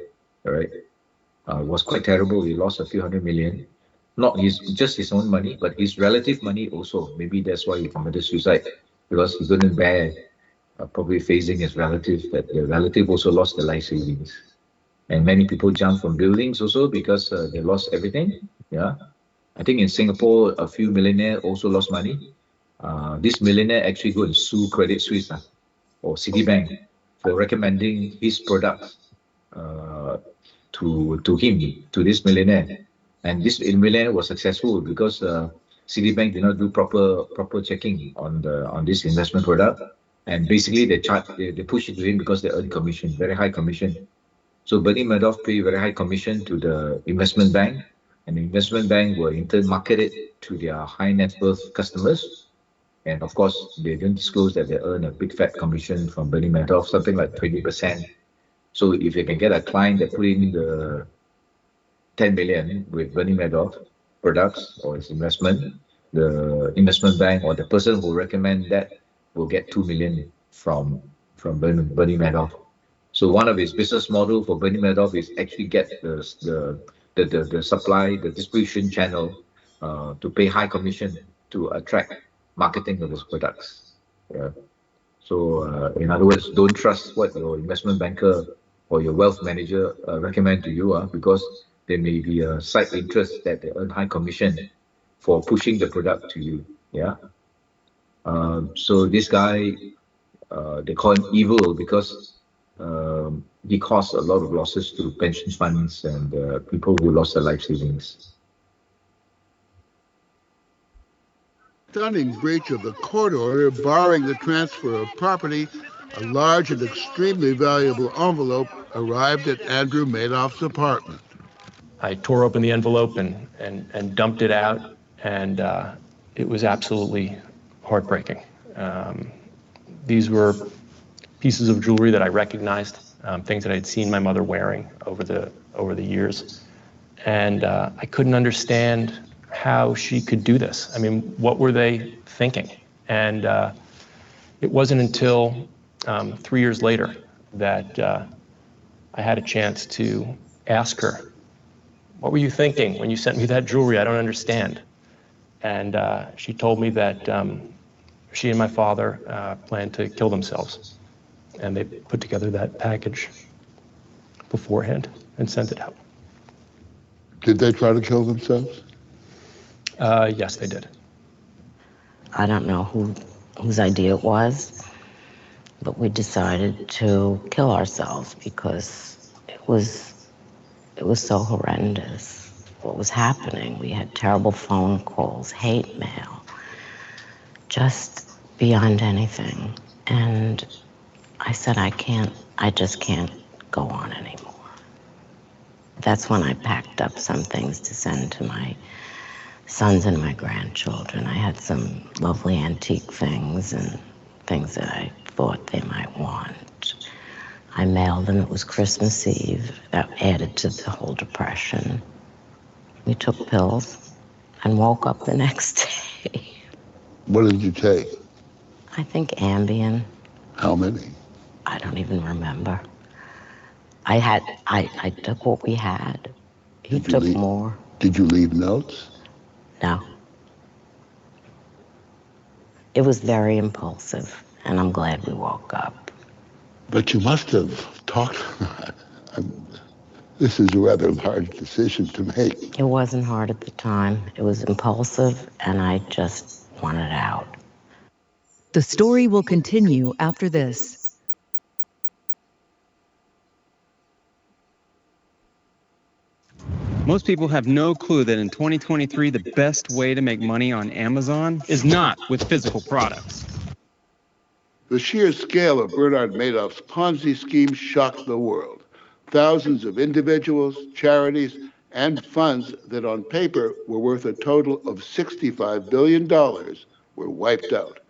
all right. It was quite terrible. He lost a few hundred million, not just his own money, but his relative money also. Maybe that's why he committed suicide, because he couldn't bear probably facing his relative, that the relative also lost their life savings. And many people jumped from buildings also because they lost everything. Yeah, I think in Singapore, a few millionaires also lost money. This millionaire actually go and sue Credit Suisse or Citibank for recommending his products to him, to this millionaire. And this millionaire was successful because Citibank did not do proper checking on this investment product. And basically they push it to him because they earn commission, very high commission. So Bernie Madoff paid very high commission to the investment bank, and the investment bank will in turn market it to their high net worth customers. And of course, they didn't disclose that they earn a big fat commission from Bernie Madoff, something like 20%. So if you can get a client that put in the 10 million with Bernie Madoff products or his investment, the investment bank or the person who recommend that will get 2 million from Bernie Madoff. So one of his business model for Bernie Madoff is actually get the the supply, the distribution channel to pay high commission to attract marketing of those products. Yeah. So, in other words, don't trust what your investment banker or your wealth manager recommend to you, because there may be a side interest that they earn high commission for pushing the product to you. Yeah. So this guy, they call him evil because he caused a lot of losses to pension funds and people who lost their life savings.
Stunning breach of the court order barring the transfer of property, a large and extremely valuable envelope arrived at Andrew Madoff's apartment.
I tore open the envelope and dumped it out, and it was absolutely heartbreaking. These were pieces of jewelry that I recognized, things that I'd seen my mother wearing over the years, and I couldn't understand how she could do this. I mean, what were they thinking? And it wasn't until 3 years later that I had a chance to ask her, what were you thinking when you sent me that jewelry? I don't understand. And she told me that she and my father planned to kill themselves. And they put together that package beforehand and sent it out.
Did they try to kill themselves?
Yes, they did.
I don't know whose idea it was, but we decided to kill ourselves because it was so horrendous what was happening. We had terrible phone calls, hate mail, just beyond anything. And I said, I just can't go on anymore. That's when I packed up some things to send to my sons and my grandchildren. I had some lovely antique things and things that I thought they might want. I mailed them. It was Christmas Eve. That added to the whole depression. We took pills and woke up the next day.
What did you take?
I think Ambien.
How many?
I don't even remember. I took what we had. He took more.
Did you leave notes?
No. It was very impulsive, and I'm glad we woke up.
But you must have talked. This is a rather large decision to make.
It wasn't hard at the time. It was impulsive, and I just wanted out.
The story will continue after this.
Most people have no clue that in 2023, the best way to make money on Amazon is not with physical products.
The sheer scale of Bernard Madoff's Ponzi scheme shocked the world. Thousands of individuals, charities, and funds that on paper were worth a total of $65 billion were wiped out.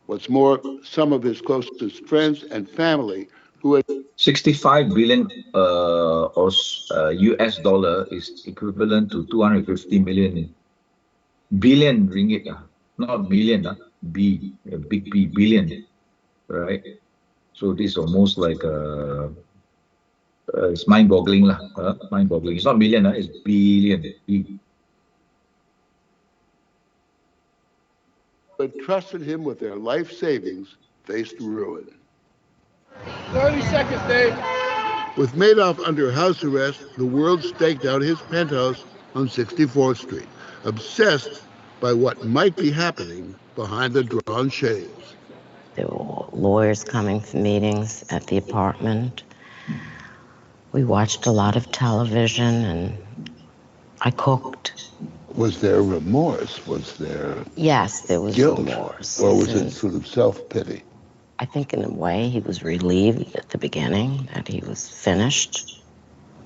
What's more, some of his closest friends and family who had
65 billion US dollar is equivalent to 250 billion ringgit, not billion, big B, billion, right? So this is almost like it's mind-boggling lah, mind-boggling. It's not million, it's billion.
who had trusted him with their life savings faced ruin.
30 seconds, Dave.
With Madoff under house arrest, the world staked out his penthouse on 64th Street, obsessed by what might be happening behind the drawn shades.
There were lawyers coming for meetings at the apartment. We watched a lot of television, and I cooked.
Was there remorse? Was there
Yes, there was
guilt?
remorse.
Or was it sort of self-pity?
I think in a way he was relieved at the beginning that he was finished.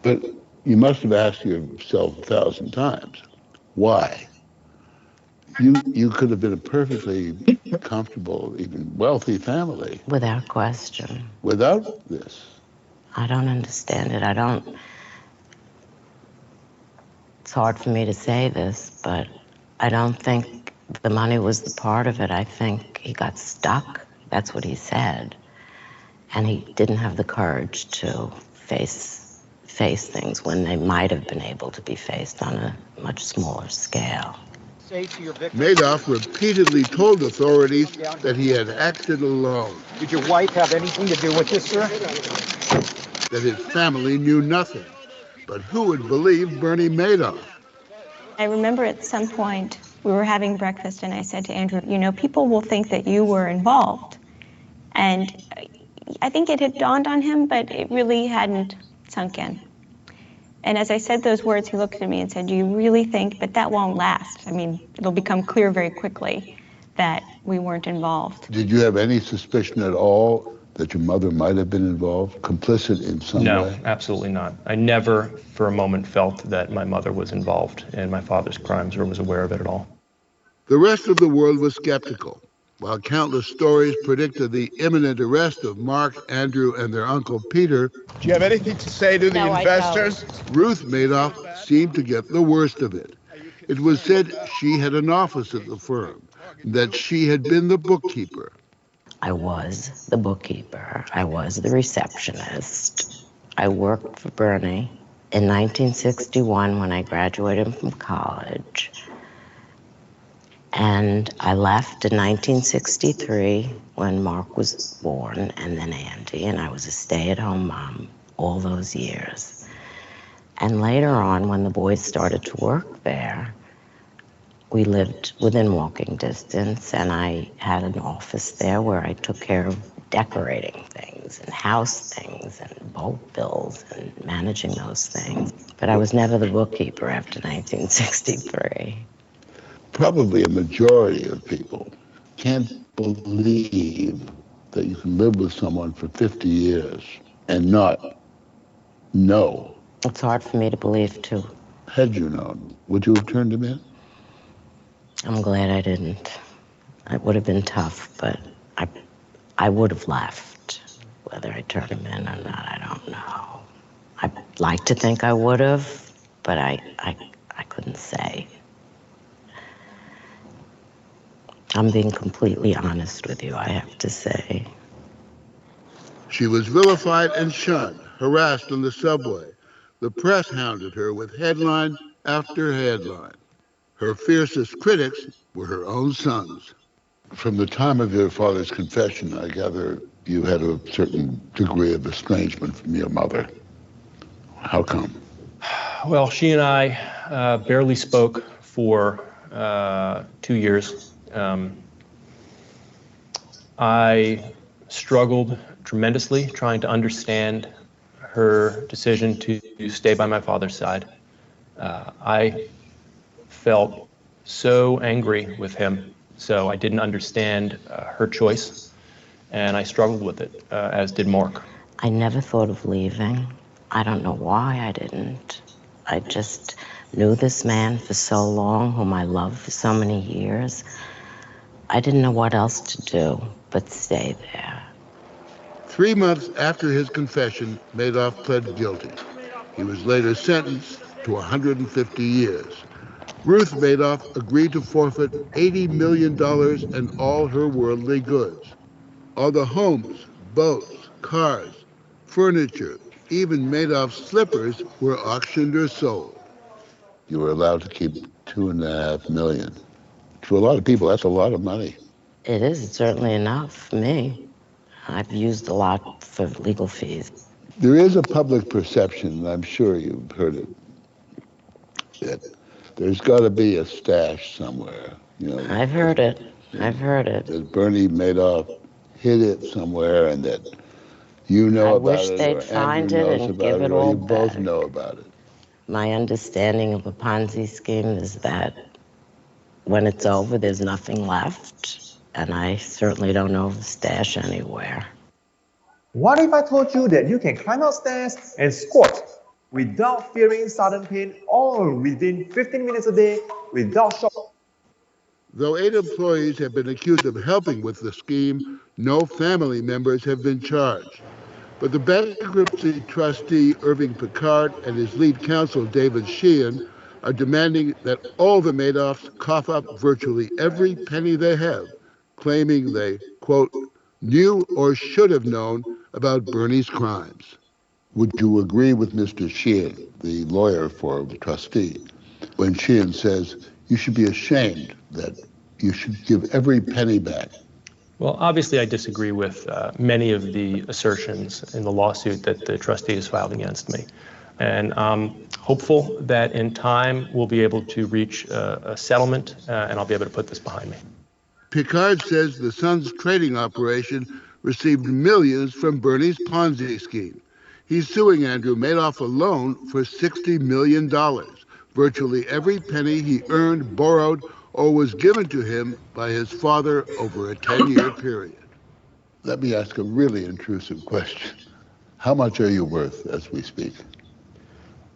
But you must have asked yourself 1,000 times, why? You could have been a perfectly comfortable, even wealthy family.
Without question.
Without this.
I don't understand it. It's hard for me to say this, but I don't think the money was the part of it. I think he got stuck. That's what he said. And he didn't have the courage to face face things when they might have been able to be faced on a much smaller scale.
Madoff repeatedly told authorities that he had acted alone.
Did your wife have anything to do with this, sir?
That his family knew nothing. But who would believe Bernie Madoff?
I remember at some point we were having breakfast and I said to Andrew, you know, people will think that you were involved. And I think it had dawned on him, but it really hadn't sunk in. And as I said those words, he looked at me and said, do you really think, but that won't last. I mean, it'll become clear very quickly that we weren't involved.
Did you have any suspicion at all that your mother might have been involved, complicit in some way?
No, absolutely not. I never for a moment felt that my mother was involved in my father's crimes or was aware of it at all.
The rest of the world was skeptical. While countless stories predicted the imminent arrest of Mark, Andrew, and their uncle Peter,
Do you have anything to say to the investors?
Ruth Madoff seemed to get the worst of it. It was said she had an office at the firm, that she had been the bookkeeper.
I was the bookkeeper. I was the receptionist. I worked for Bernie in 1961 when I graduated from college. And I left in 1963 when Mark was born, and then Andy, and I was a stay-at-home mom all those years. And later on, when the boys started to work there, we lived within walking distance, and I had an office there where I took care of decorating things and house things and bulk bills and managing those things. But I was never the bookkeeper after 1963.
Probably a majority of people can't believe that you can live with someone for 50 years and not know.
It's hard for me to believe, too.
Had you known, would you have turned him in?
I'm glad I didn't. It would have been tough, but I would have left. Whether I turned him in or not, I don't know. I'd like to think I would have, but I couldn't say. I'm being completely honest with you, I have to say.
She was vilified and shunned, harassed on the subway. The press hounded her with headline after headline. Her fiercest critics were her own sons. From the time of your father's confession, I gather you had a certain degree of estrangement from your mother. How come?
Well, she and I barely spoke for 2 years. I struggled tremendously trying to understand her decision to stay by my father's side. I felt so angry with him, so I didn't understand her choice, and I struggled with it, as did Mark.
I never thought of leaving. I don't know why I didn't. I just knew this man for so long, whom I loved for so many years. I didn't know what else to do but stay there.
3 months after his confession, Madoff pled guilty. He was later sentenced to 150 years. Ruth Madoff agreed to forfeit $80 million and all her worldly goods. All the homes, boats, cars, furniture, even Madoff's slippers were auctioned or sold. You were allowed to keep $2.5 million. To a lot of people, that's a lot of money.
It is. It's certainly enough for me. I've used a lot for legal fees.
There is a public perception, and I'm sure you've heard it, that there's got to be a stash somewhere. You know,
I've heard it. I've heard it.
That Bernie Madoff hid it somewhere, and that you know about it, or Andrew knows about it, or you both know about it.
My understanding of a Ponzi scheme is that when it's over, there's nothing left, and I certainly don't know of a stash anywhere.
What if I told you that you can climb up stairs and squat without fearing sudden pain or within 15 minutes a day without shock?
Though 8 employees have been accused of helping with the scheme, no family members have been charged. But the bankruptcy trustee, Irving Picard, and his lead counsel, David Sheehan, are demanding that all the Madoffs cough up virtually every penny they have, claiming they, quote, knew or should have known about Bernie's crimes. Would you agree with Mr. Sheehan, the lawyer for the trustee, when Sheehan says you should be ashamed that you should give every penny back?
Well, obviously, I disagree with many of the assertions in the lawsuit that the trustee has filed against me. And I'm hopeful that in time we'll be able to reach a settlement and I'll be able to put this behind me.
Picard says the son's trading operation received millions from Bernie's Ponzi scheme. He's suing Andrew Madoff alone for $60 million. Virtually every penny he earned, borrowed, or was given to him by his father over a 10-year period. Let me ask a really intrusive question. How much are you worth as we speak?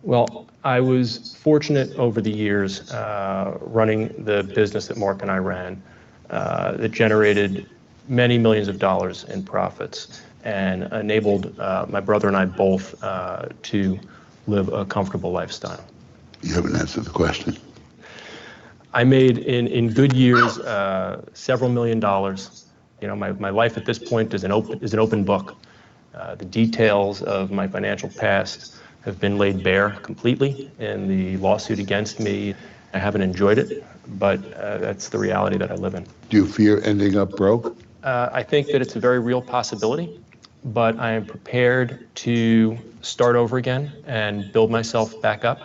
Well, I was fortunate over the years running the business that Mark and I ran that generated many millions of dollars in profits and enabled my brother and I both to live a comfortable lifestyle.
You haven't answered the question.
I made in good years several million dollars. You know, my life at this point is an open book. The details of my financial past have been laid bare completely in the lawsuit against me. I haven't enjoyed it, but that's the reality that I live in.
Do you fear ending up broke?
I think that it's a very real possibility, but I am prepared to start over again and build myself back up.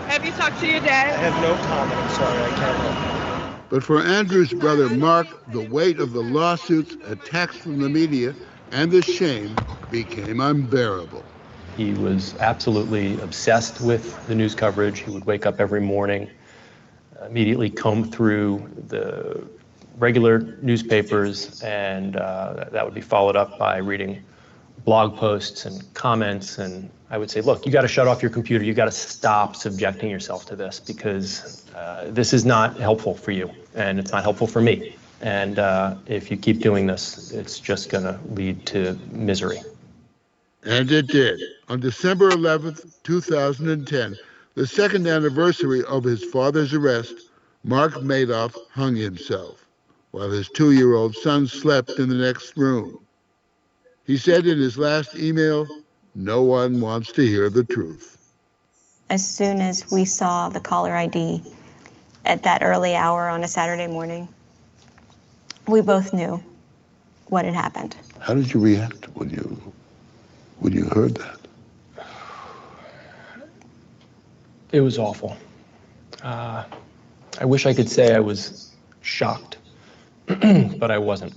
Have you talked to your dad?
I have no comment. I'm sorry, I can't help.
But for Andrew's brother Mark, the weight of the lawsuits, attacks from the media, and the shame became unbearable.
He was absolutely obsessed with the news coverage. He would wake up every morning, immediately comb through the regular newspapers, and that would be followed up by reading blog posts and comments. And I would say, look, you got to shut off your computer. You got to stop subjecting yourself to this because this is not helpful for you, and it's not helpful for me. And if you keep doing this, it's just going to lead to misery.
And it did. On December 11th, 2010, the second anniversary of his father's arrest, Mark Madoff hung himself, while his 2-year-old son slept in the next room. He said in his last email, "No one wants to hear the truth."
As soon as we saw the caller ID at that early hour on a Saturday morning, we both knew what had happened.
How did you react when you heard that?
It was awful. I wish I could say I was shocked, but I wasn't.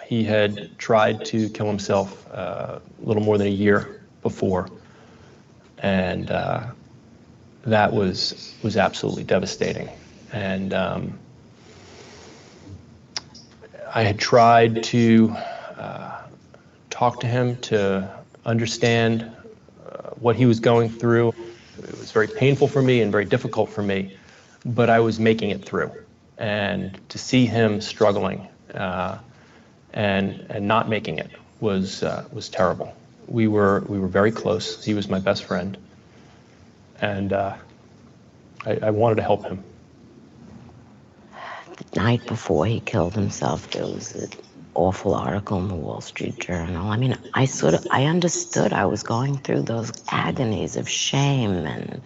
He had tried to kill himself a little more than a year before, and that was absolutely devastating. And I had tried to talk to him to understand what he was going through. It was very painful for me and very difficult for me, but I was making it through. And to see him struggling and not making it was terrible. We were very close. He was my best friend, and I wanted to help him.
The night before he killed himself, there was an awful article in the Wall Street Journal. I mean, I understood I was going through those agonies of shame, and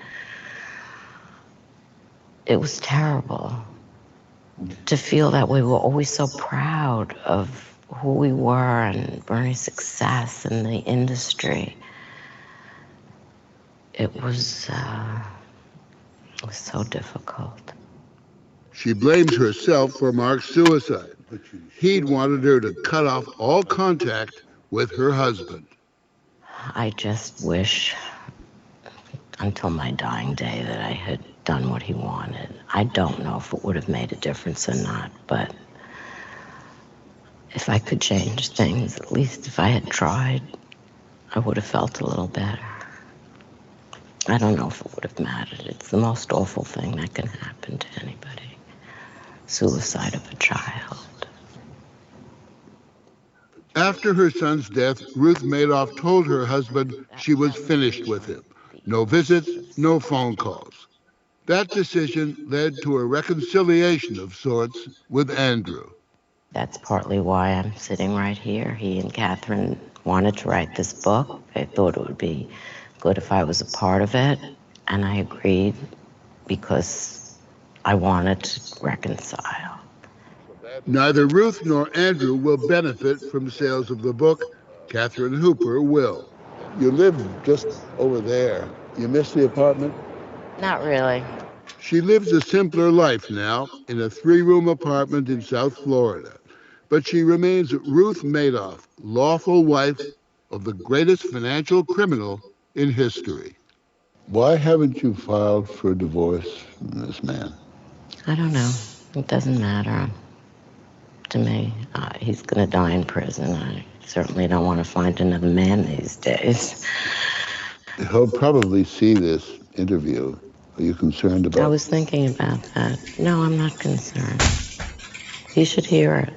it was terrible to feel that we were always so proud of who we were and Bernie's success in the industry. It was so difficult.
She blames herself for Mark's suicide. He'd wanted her to cut off all contact with her husband.
I just wish, until my dying day, that I had done what he wanted. I don't know if it would have made a difference or not, but if I could change things, at least if I had tried, I would have felt a little better. I don't know if it would have mattered. It's the most awful thing that can happen to anybody. Suicide of a child.
After her son's death, Ruth Madoff told her husband she was finished with him. No visits, no phone calls. That decision led to a reconciliation of sorts with Andrew.
That's partly why I'm sitting right here. He and Catherine wanted to write this book. They thought it would be good if I was a part of it, and I agreed because I wanted to reconcile.
Neither Ruth nor Andrew will benefit from sales of the book. Catherine Hooper will. You live just over there. You miss the apartment?
Not really.
She lives a simpler life now in a 3-room apartment in South Florida. But she remains Ruth Madoff, lawful wife of the greatest financial criminal in history. Why haven't you filed for divorce from this man?
I don't know. It doesn't matter to me. He's going to die in prison. I certainly don't want to find another man these days.
He'll probably see this interview. Are you concerned about?
I was thinking about that. No, I'm not concerned. He should hear it.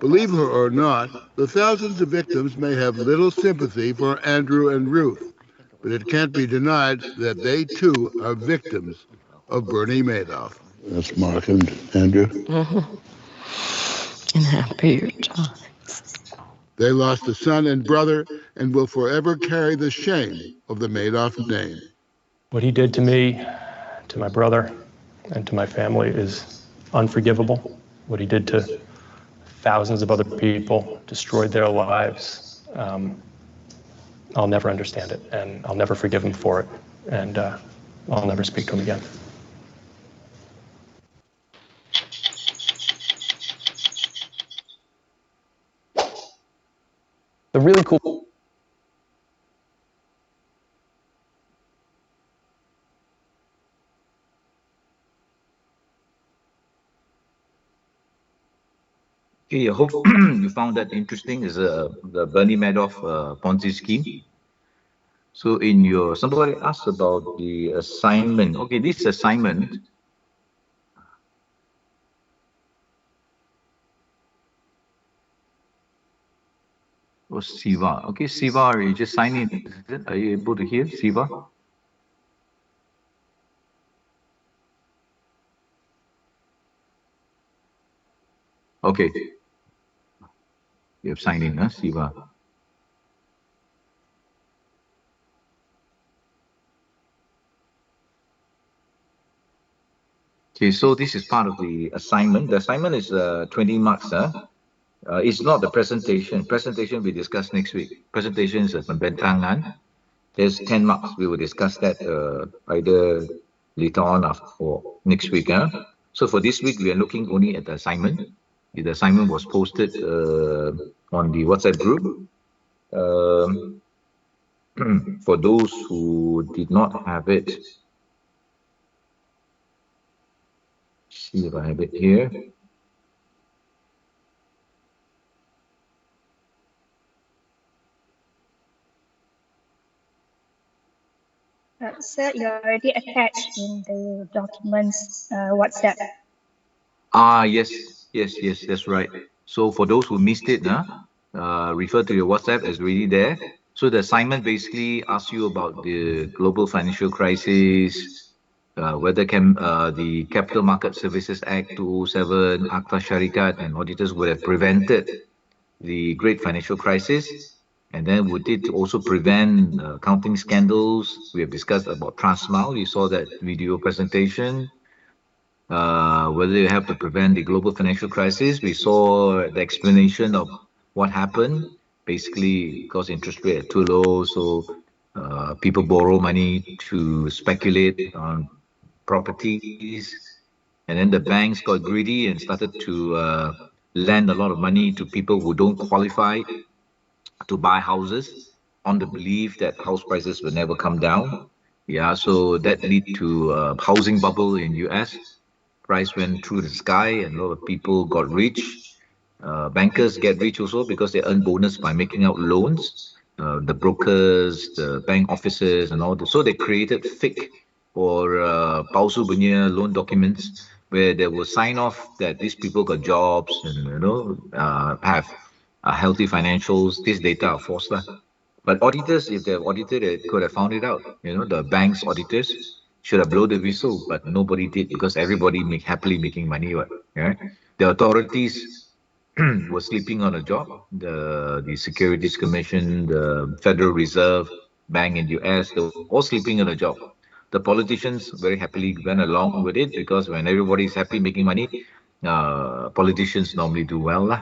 Believe her or not, the thousands of victims may have little sympathy for Andrew and Ruth, but it can't be denied that they too are victims of Bernie Madoff. That's Mark and Andrew.
Mm-hmm. In happier times.
They lost a son and brother and will forever carry the shame of the Madoff name.
What he did to me, to my brother, and to my family is unforgivable. What he did to thousands of other people, destroyed their lives. I'll never understand it, and I'll never forgive him for it, and I'll never speak to him again. The really cool
Okay, I hope you found that interesting. Is the Bernie Madoff Ponzi scheme. So in your somebody asked about the assignment. Okay, this assignment was Siva. Okay, Siva, you just sign in. Are you able to hear Siva? Okay. You have signed in, Siva. Okay, so this is part of the assignment. The assignment is 20 marks. It's not the presentation. Presentation we discuss next week. Presentation is pembentangan. There's 10 marks. We will discuss that either later on or next week. So for this week, we are looking only at the assignment. The assignment was posted on the WhatsApp group. For those who did not have it, see if I have it here.
Sir, you already attached in the documents WhatsApp.
Yes, that's right. So for those who missed it, refer to your WhatsApp, it's really there. So the assignment basically asks you about the global financial crisis, whether the Capital Market Services Act 2007, Akta Sharikat, and auditors would have prevented the great financial crisis. And then would it also prevent accounting scandals? We have discussed about Transmile. You saw that video presentation. Whether you have to prevent the global financial crisis. We saw the explanation of what happened. Basically, because interest rate are too low, so people borrow money to speculate on properties, and then the banks got greedy and started to lend a lot of money to people who don't qualify to buy houses on the belief that house prices will never come down. Yeah, so that lead to a housing bubble in US. Price went through the sky and a lot of people got rich. Bankers get rich also because they earn bonus by making out loans. The brokers, the bank officers and all that. So they created fake or palsu punya loan documents where they will sign off that these people got jobs and have healthy financials. This data are false lah. But auditors, if they have audited it, could have found it out. The bank's auditors should have blown the whistle, but nobody did because everybody happily making money. Right? The authorities were sleeping on a job. The Securities Commission, the Federal Reserve Bank in US, they were all sleeping on a job. The politicians very happily went along with it because when everybody is happy making money, politicians normally do well lah.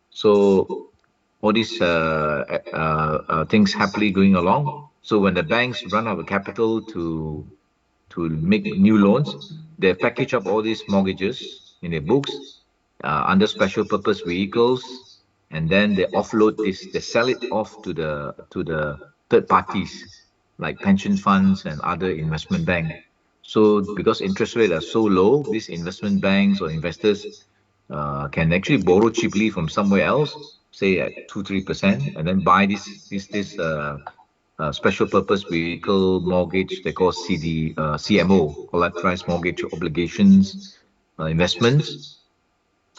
So all these things happily going along. So when the banks run out of capital to make new loans, they package up all these mortgages in their books under special purpose vehicles, and then they offload this, they sell it off to the third parties like pension funds and other investment bank. So because interest rates are so low, these investment banks or investors can actually borrow cheaply from somewhere else, say at 2-3%, and then buy this special purpose vehicle mortgage they call CMO, collateralized mortgage obligations investments,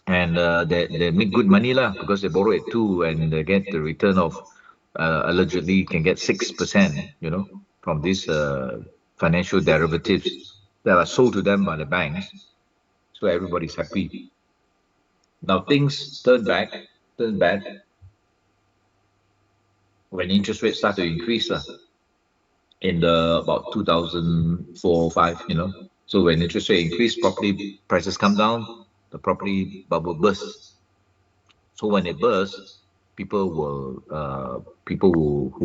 and they make good money lah because they borrow it too and they get the return of allegedly can get 6%, from these financial derivatives that are sold to them by the banks. So everybody's happy. Now things turn bad when interest rates start to increase in the about 2004-5, So when interest rate increase, property prices come down, the property bubble bursts. So when it bursts, people who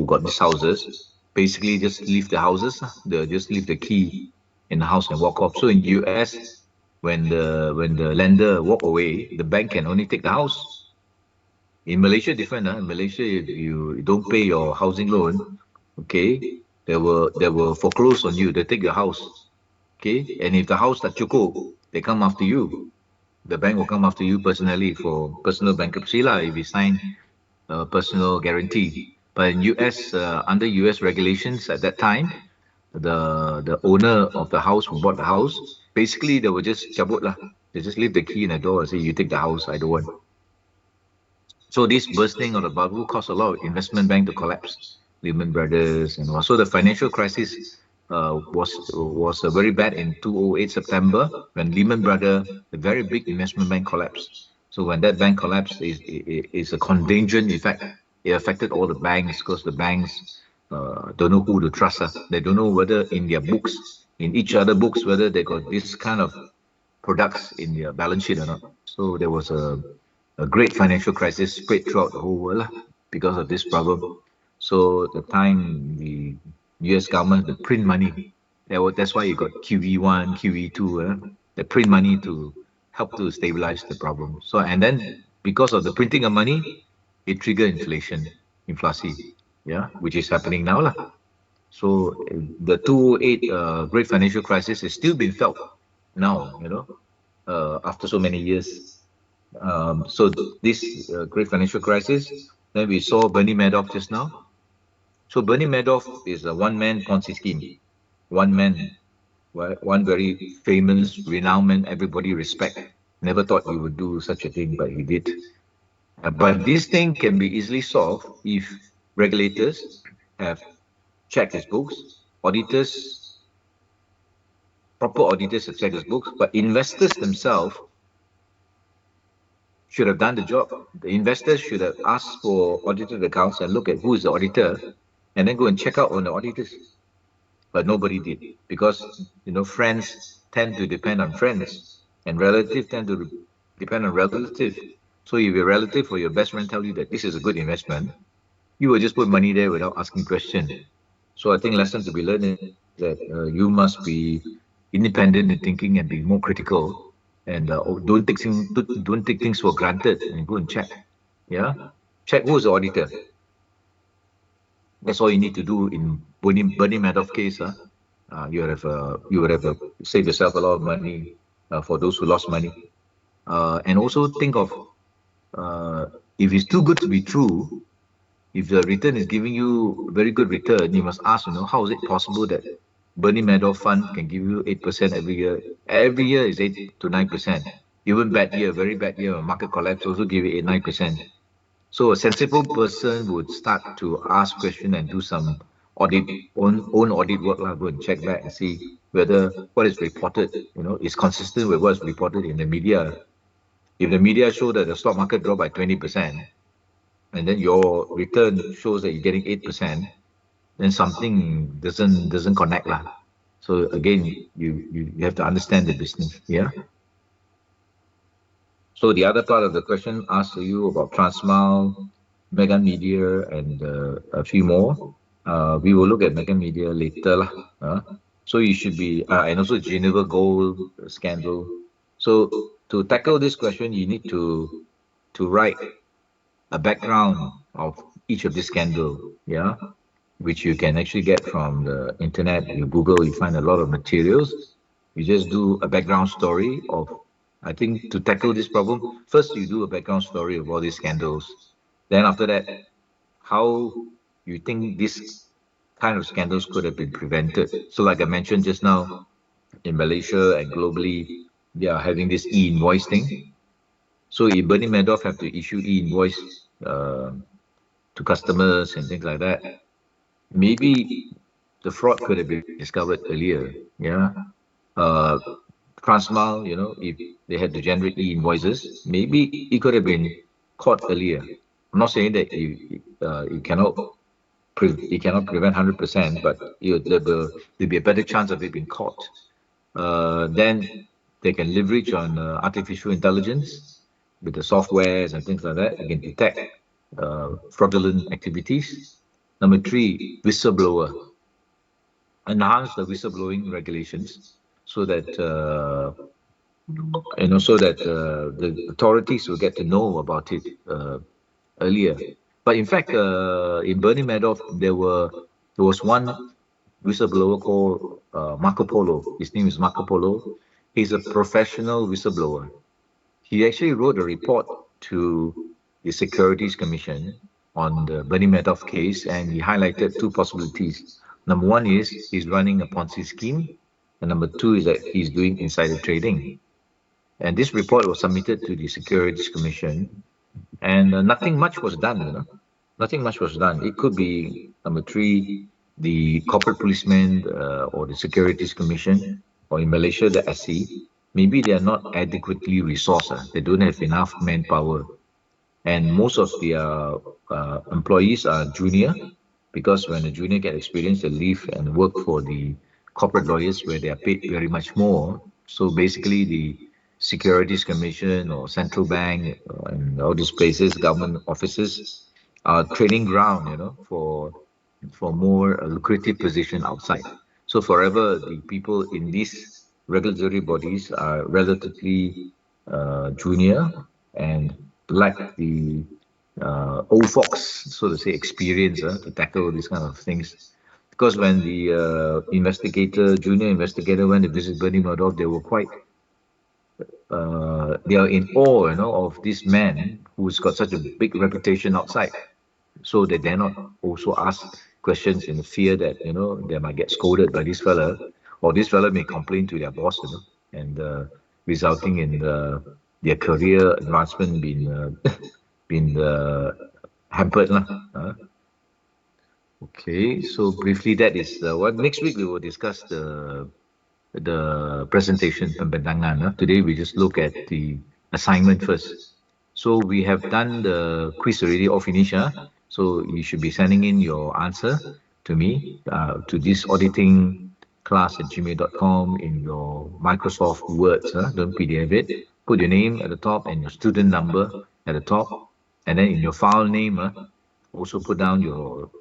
got these houses basically just leave the houses. They just leave the key in the house and walk off. So in US, when the lender walk away, the bank can only take the house. In Malaysia, different. In Malaysia, if you don't pay your housing loan, okay, they will foreclose on you. They take your house, okay, and if the house tak cukup, they come after you. The bank will come after you personally for personal bankruptcy lah if you sign a personal guarantee. But in US, under US regulations at that time, the owner of the house who bought the house, basically they will just cabut lah. They just leave the key in the door and say, you take the house, I don't want. So this bursting of the bubble caused a lot of investment bank to collapse, Lehman Brothers and all. So the financial crisis was very bad in 2008 September when Lehman Brothers, a very big investment bank, collapsed. So when that bank collapsed, is a contagion effect. It affected all the banks because the banks don't know who to trust. They don't know whether in their books, in each other books, whether they got this kind of products in their balance sheet or not. So there was a great financial crisis spread throughout the whole world because of this problem. So at the time, the US government, they print money. That's why you got QE1, QE2. They print money to help to stabilize the problem. So, and then because of the printing of money, it triggered inflation, inflation, which is happening now lah. So the 2008 great financial crisis is still being felt now, after so many years. So this great financial crisis, then we saw Bernie Madoff just now. So Bernie Madoff is a one-man Ponzi scheme, one man, one very famous, renowned man, everybody respect. Never thought he would do such a thing, but he did. But this thing can be easily solved if regulators have checked his books, proper auditors have checked his books, but investors themselves should have done the job. The investors should have asked for audited accounts and look at who is the auditor and then go and check out on the auditors. But nobody did because, friends tend to depend on friends and relatives tend to depend on relatives. So if your relative or your best friend tell you that this is a good investment, you will just put money there without asking question. So I think lesson to be learned is that you must be independent in thinking and be more critical and don't take things for granted and go and check. Check who is the auditor. That's all you need to do in Bernie Madoff case. You would have saved yourself a lot of money for those who lost money. And also think of if it's too good to be true, if the return is giving you very good return, you must ask, how is it possible that Bernie Madoff fund can give you 8% every year? Every year is 8 to 9%. Even bad year, very bad year, market collapse also give you 8-9%. So a sensible person would start to ask question and do some own audit work, go and check back and see whether what is reported, is consistent with what is reported in the media. If the media show that the stock market dropped by 20%, and then your return shows that you're getting 8%, then something doesn't connect lah. So again, you have to understand the business. Yeah. So the other part of the question asks you about Transmile, Mega Media, and a few more. We will look at Mega Media later lah. So you should be, and also Geneva Gold scandal. So to tackle this question, you need to write a background of each of these scandal, yeah, which you can actually get from the internet. You Google, you find a lot of materials. You just do a background story of, I think to tackle this problem, first you do a background story of all these scandals. Then after that, how you think this kind of scandals could have been prevented. So like I mentioned just now, in Malaysia and globally, they are having this e-invoice thing. So if Bernie Madoff have to issue e-invoice to customers and things like that, maybe the fraud could have been discovered earlier. Yeah. Uh, Transmile, if they had to generate e-invoices, maybe it could have been caught earlier. I'm not saying that you cannot prevent 100%, but there'll be a better chance of it being caught. Then they can leverage on artificial intelligence with the softwares and things like that. They can detect fraudulent activities. Number three, whistleblower. Enhance the whistleblowing regulations so that the authorities will get to know about it earlier. But in fact, in Bernie Madoff, there was one whistleblower called Marco Polo. His name is Marco Polo. He's a professional whistleblower. He actually wrote a report to the Securities Commission on the Bernie Madoff case, and he highlighted two possibilities. Number one is he's running a Ponzi scheme, and number two is that he's doing insider trading. And this report was submitted to the Securities Commission, and nothing much was done. Nothing much was done. It could be number three, the corporate policeman or the Securities Commission, or in Malaysia, the SC. Maybe they are not adequately resourced. They don't have enough manpower. And most of the employees are junior, because when a junior get experience, they leave and work for the corporate lawyers where they are paid very much more. So basically, the Securities Commission or Central Bank and all these places, government offices, are training ground, for more lucrative position outside. So forever, the people in these regulatory bodies are relatively junior and lack the old fox, so to say, experience to tackle these kind of things. Because when the junior investigator, went to visit Bernie Madoff, they were quite, they are in awe, of this man who's got such a big reputation outside. So they dare not also ask questions in the fear that, they might get scolded by this fella, or this fella may complain to their boss, and resulting in their career advancement being been hampered lah. Okay, so briefly that is what next week we will discuss the presentation pembentangan. Today we just look at the assignment first. So we have done the quiz already, all finished. So you should be sending in your answer to me, to this auditing class at gmail.com in your Microsoft Words. Don't PDF it. Put your name at the top and your student number at the top. And then in your file name, also put down your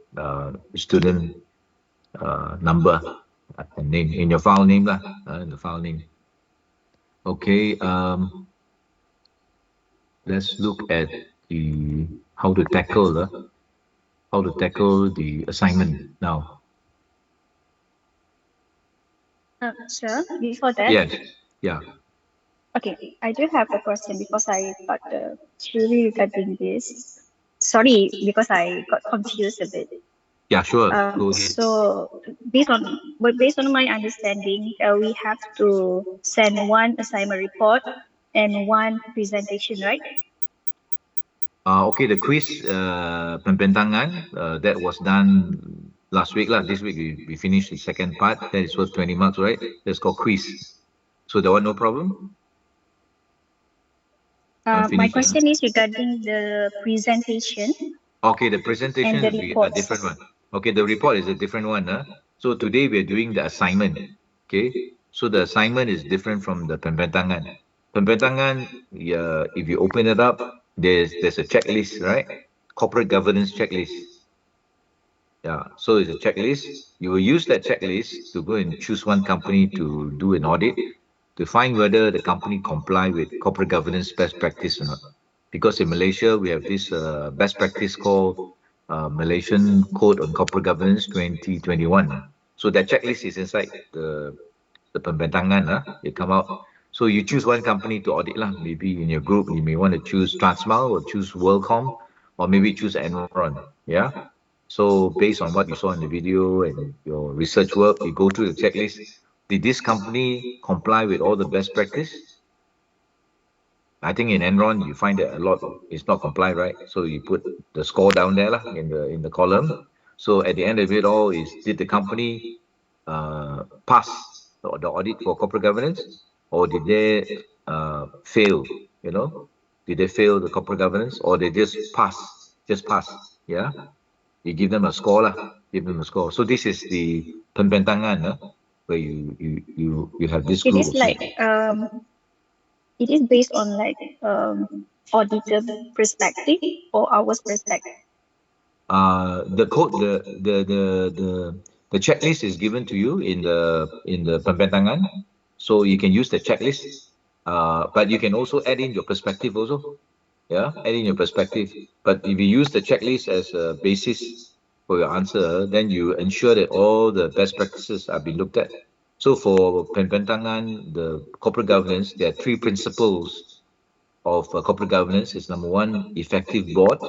student number and name in your file name lah, in the file name. Okay, let's look at the how to tackle the assignment now.
Sir, before that.
Yes. Yeah.
Okay, I do have a question because I got theory regarding this. Sorry, because I got confused a bit.
Yeah, sure. Go ahead.
So based on my understanding, we have to send one assignment report and one presentation, right?
Okay, the quiz pembentangan that was done last week lah. This week we finished the second part. That is worth 20 marks, right? That's called quiz. So that one no problem.
My question is regarding the presentation.
Okay, the presentation
the
will be a
reports.
different one. Okay, the report is a different one. So today we're doing the assignment. Okay, so the assignment is different from the pembentangan. Pembentangan, if you open it up, there's a checklist, right? Corporate governance checklist. Yeah, so it's a checklist. You will use that checklist to go and choose one company to do an audit to find whether the company comply with corporate governance best practice or not. Because in Malaysia, we have this best practice called Malaysian Code on Corporate Governance 2021. So that checklist is inside the pembentangan. It come out. So you choose one company to audit lah. Maybe in your group, you may want to choose Transmile or choose WorldCom or maybe choose Enron. Yeah. So based on what you saw in the video and your research work, you go through the checklist. Did this company comply with all the best practice? I think in Enron you find that a lot is not comply, right? So you put the score down there lah, in the column. So at the end of it all is, did the company pass the audit for corporate governance, or did they fail? You know, did they fail the corporate governance, or they just pass? Yeah. You give them a score lah. Give them a score. So this is the pembentangan, where you have this
It
group.
is like it is based on like auditor perspective or ours perspective.
The code, the checklist is given to you in the pembentangan, so you can use the checklist. But you can also add in your perspective also. Yeah, add in your perspective. But if you use the checklist as a basis for your answer, then you ensure that all the best practices are being looked at. So for pembentangan, the corporate governance, there are three principles of corporate governance. Is number one, effective board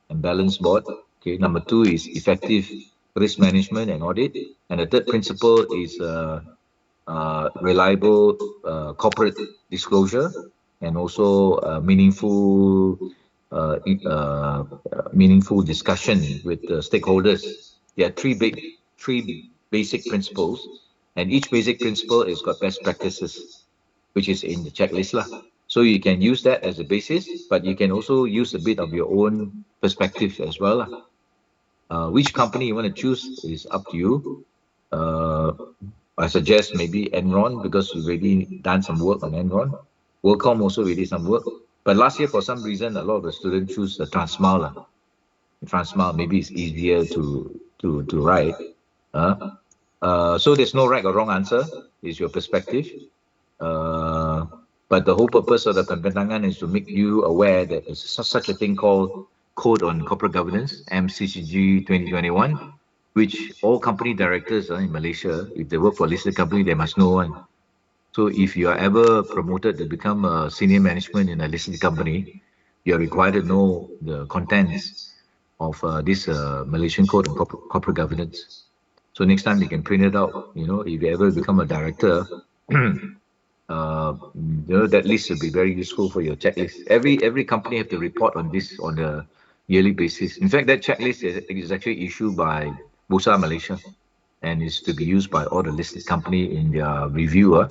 and balanced board. Okay, number two is effective risk management and audit, and the third principle is reliable corporate disclosure and also meaningful discussion with the stakeholders. There are three basic principles, and each basic principle has got best practices, which is in the checklist lah. So you can use that as a basis, but you can also use a bit of your own perspective as well lah. Which company you want to choose is up to you. I suggest maybe Enron, because we've already done some work on Enron. WorldCom also already did some work. But last year, for some reason, a lot of the students choose the Transmile. Transmile, maybe it's easier to write. So there's no right or wrong answer. It's your perspective. But the whole purpose of the pembentangan is to make you aware that there's such a thing called Code on Corporate Governance, MCCG 2021, which all company directors in Malaysia, if they work for a listed company, they must know one. So if you are ever promoted to become a senior management in a listed company, you're required to know the contents of this Malaysian Code on Corporate Governance. So next time you can print it out. You know, if you ever become a director, that list will be very useful for your checklist. Every company have to report on this on a yearly basis. In fact, that checklist is actually issued by Bursa Malaysia and is to be used by all the listed company in their review.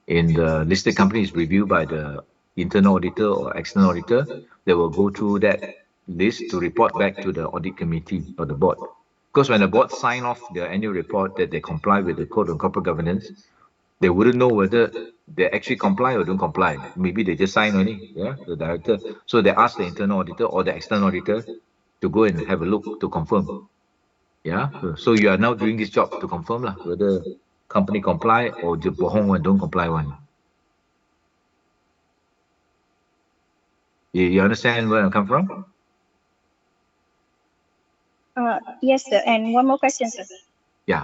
In the listed company is reviewed by the internal auditor or external auditor. They will go through that list to report back to the audit committee or the board. Because when the board sign off their annual report that they comply with the Code on Corporate Governance, they wouldn't know whether they actually comply or don't comply. Maybe they just sign only, the director. So they ask the internal auditor or the external auditor to go and have a look to confirm. Yeah. So you are now doing this job to confirm lah, whether company comply or the bohong one don't comply one. You understand where I come from?
Yes, sir. And one more question, sir.
Yeah.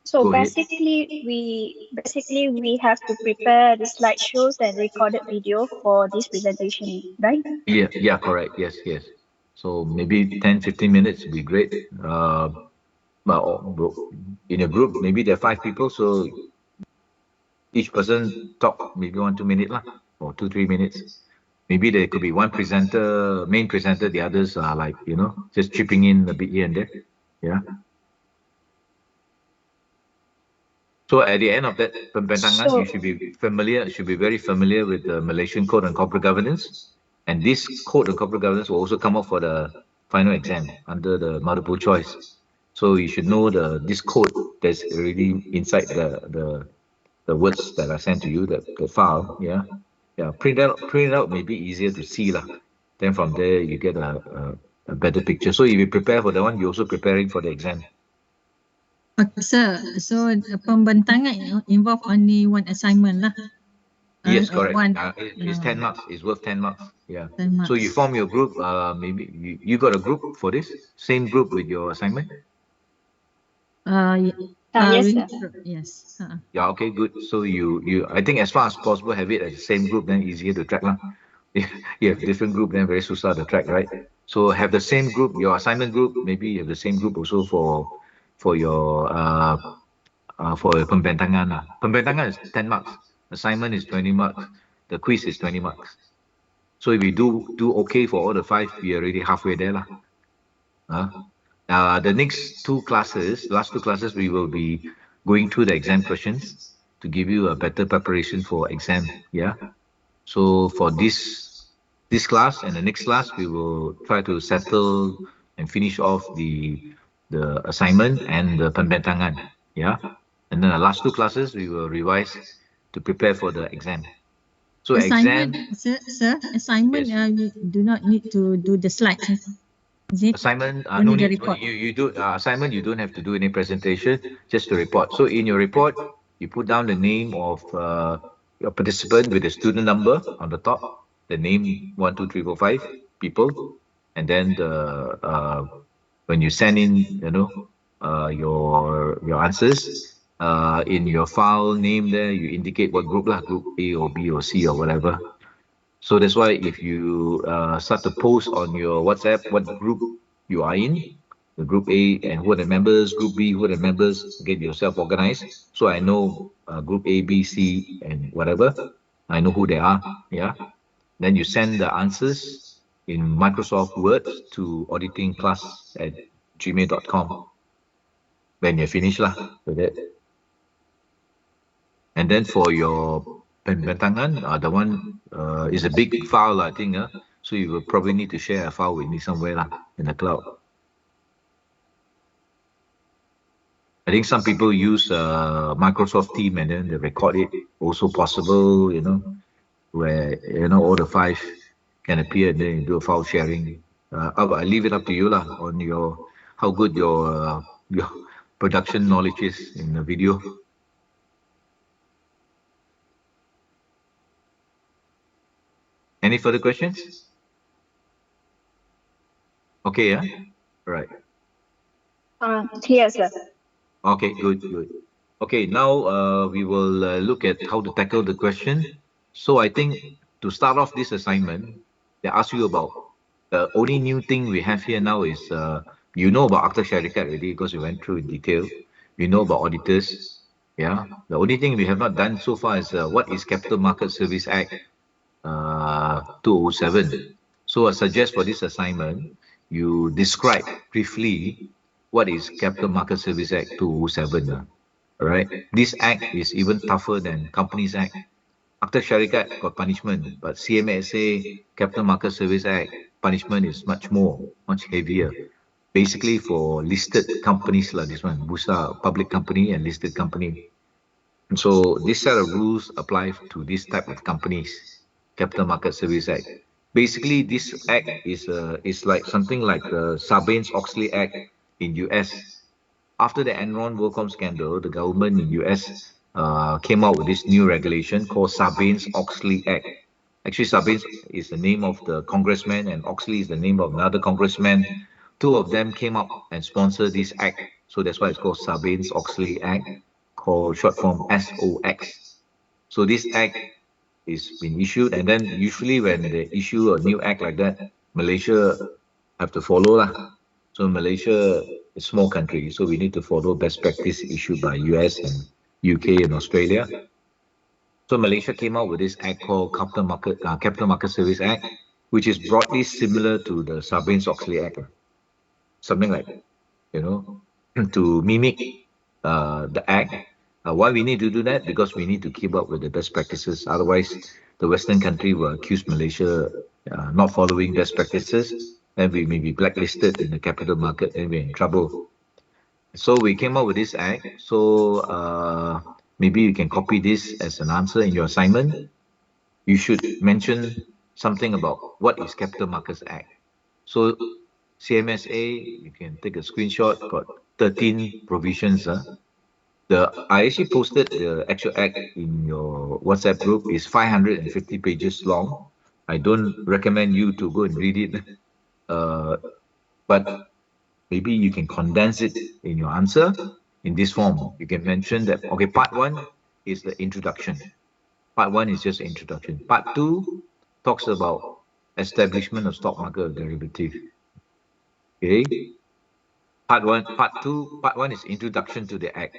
So
Go ahead.
basically we have to prepare the slideshows and recorded video for this presentation, right?
Yeah, correct. Yes. So maybe 10-15 minutes would be great. But in a group, maybe there are 5 people, so each person talk maybe 1-2 minutes lah, or 2-3 minutes. Maybe there could be one presenter, main presenter, the others are like, just chipping in a bit here and there. Yeah. So at the end of that pembentangan,
So
you should be very familiar with the Malaysian Code on Corporate Governance. And this Code on Corporate Governance will also come up for the final exam under the multiple choice. So you should know this code that's already inside the words that I sent to you, the file, yeah. Yeah, print it out may be easier to see lah. Then from there you get a better picture. So if you prepare for that one, you're also preparing for the exam.
Okay, sir. So pembentangan involve only one assignment lah.
Yes, correct.
One.
It's 10 marks. It's worth 10 marks. Yeah.
10 marks.
So you form your group. Maybe you got a group for this? Same group with your assignment?
yes, sir.
Yes.
Yeah, okay, good. So I think as far as possible, have it as the same group, then easier to track lah. If you have different group, then very susah to track, right? So have the same group, your assignment group, maybe you have the same group also for your pembentangan lah. Pembentangan is 10 marks. Assignment is 20 marks. The quiz is 20 marks. So if we do okay for all the 5, we are already halfway there lah. The next last two classes, we will be going through the exam questions to give you a better preparation for exam. Yeah. So for this class and the next class, we will try to settle and finish off the assignment and the pembentangan. Yeah. And then the last two classes, we will revise to prepare for the exam. So
assignment,
exam,
sir, assignment,
yes.
you do not need to do the slides. Is it?
Assignment,
Only
no
the
need.
report.
You do assignment. You don't have to do any presentation. Just to report. So in your report, you put down the name of your participant with the student number on the top. The name 1, 2, 3, 4, 5 people, and then when you send in, your answers. In your file name there, you indicate what group lah, group A or B or C or whatever. So that's why if you start to post on your WhatsApp what group you are in, the group A and who are the members, group B, who are the members, get yourself organized. So I know group A, B, C, and whatever. I know who they are. Yeah. Then you send the answers in Microsoft Word to auditingclass@gmail.com. When you're finished lah with that. And then for your pembentangan, the one is a big file, I think. So you will probably need to share a file with me somewhere lah, in the cloud. I think some people use Microsoft Team and then they record it. Also possible, where all the 5 can appear and then you do a file sharing. I leave it up to you lah on how good your production knowledge is in the video. Any further questions? Okay, yeah? Right.
Yes, sir.
Okay, good. Okay, now we will look at how to tackle the question. So I think to start off this assignment, they ask you about the only new thing we have here now is you know about Akta Syarikat already because we went through in detail. You know about auditors. Yeah. The only thing we have not done so far is what is Capital Market Service Act 2007. So I suggest for this assignment, you describe briefly what is Capital Market Service Act 2007. All right. This act is even tougher than Companies Act. Akta Syarikat got punishment, but CMSA, Capital Market Service Act, punishment is much heavier. Basically for listed companies like this one, Bursa, public company and listed company. And so this set of rules apply to this type of companies, Capital Market Service Act. Basically, this act is like something like the Sarbanes-Oxley Act in US. After the Enron WorldCom scandal, the government in US came out with this new regulation called Sarbanes-Oxley Act. Actually, Sarbanes is the name of the congressman and Oxley is the name of another congressman. Two of them came up and sponsored this act. So that's why it's called Sarbanes-Oxley Act, called short form SOX. So this act is been issued, and then usually when they issue a new act like that, Malaysia have to follow lah. So Malaysia is a small country, so we need to follow best practice issued by US and UK and Australia. So Malaysia came out with this act called Capital Market Service Act, which is broadly similar to the Sarbanes-Oxley Act. Something like, to mimic the act. Why we need to do that? Because we need to keep up with the best practices. Otherwise, the Western country will accuse Malaysia not following best practices, and we may be blacklisted in the capital market, and we're in trouble. So we came up with this act. So maybe you can copy this as an answer in your assignment. You should mention something about what is Capital Markets Act. So CMSA, you can take a screenshot, got 13 provisions. I actually posted the actual act in your WhatsApp group. It's 550 pages long. I don't recommend you to go and read it, but maybe you can condense it in your answer in this form. You can mention that, okay, part one is the introduction. Part one is just introduction. Part two talks about establishment of stock market derivative. Okay. Part one is introduction to the act.